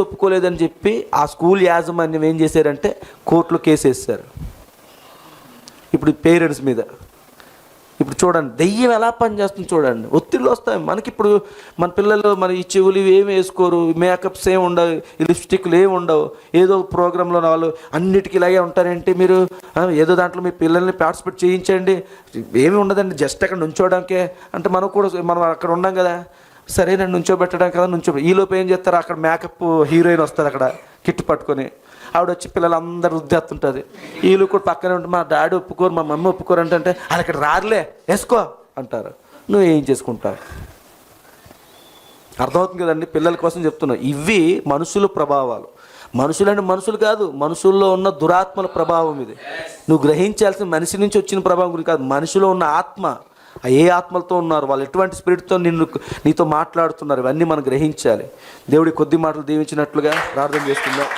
ఒప్పుకోలేదని చెప్పి ఆ స్కూల్ యాజమాన్యం ఏం చేశారంటే కోర్టులో కేసు వేశారు ఇప్పుడు పేరెంట్స్ మీద. ఇప్పుడు చూడండి దెయ్యం ఎలా పనిచేస్తుంది చూడండి, ఒత్తిళ్ళు వస్తాయి మనకి. ఇప్పుడు మన పిల్లలు మన ఈ చెవులు ఇవి ఏమి వేసుకోరు, మేకప్స్ ఏమి ఉండవు, లిప్స్టిక్లు ఏమి ఉండవు, ఏదో ప్రోగ్రాంలో వాళ్ళు అన్నిటికీ ఇలాగే ఉంటారేంటి మీరు, ఏదో దాంట్లో మీ పిల్లల్ని పార్టిసిపేట్ చేయించండి, ఏమి ఉండదండి, జస్ట్ అక్కడ నుంచోవడానికే అంటే మనం అక్కడ ఉన్నాం కదా, సరే నన్ను నుంచోబెట్టడం కదా, ఈలోపు ఏం చేస్తారు, అక్కడ మేకప్ హీరోయిన్ వస్తుంది అక్కడ కిట్టు పట్టుకొని, ఆవిడ వచ్చి పిల్లలందరూ రుద్దేస్తుంటుంది. వీళ్ళు కూడా పక్కనే ఉంటే మా డాడీ ఒప్పుకోరు, మా మమ్మీ ఒప్పుకోరు అంటే అది ఇక్కడ రారులే వేసుకో అంటారు. నువ్వు ఏం చేసుకుంటావు? అర్థమవుతుంది కదండి, పిల్లల కోసం చెప్తున్నావు. ఇవి మనుషుల ప్రభావాలు. మనుషులంటే మనుషులు కాదు, మనుషుల్లో ఉన్న దురాత్మల ప్రభావం ఇది. నువ్వు గ్రహించాల్సిన మనిషి నుంచి వచ్చిన ప్రభావం గురించి కాదు, మనిషిలో ఉన్న ఆత్మ, ఏ ఆత్మలతో ఉన్నారు, వాళ్ళు ఎటువంటి స్పిరిట్తో నీతో మాట్లాడుతున్నారు, ఇవన్నీ మనం గ్రహించాలి. దేవుడి కొద్ది మాటలు దీవించినట్లుగా ప్రార్థన చేస్తున్నాం.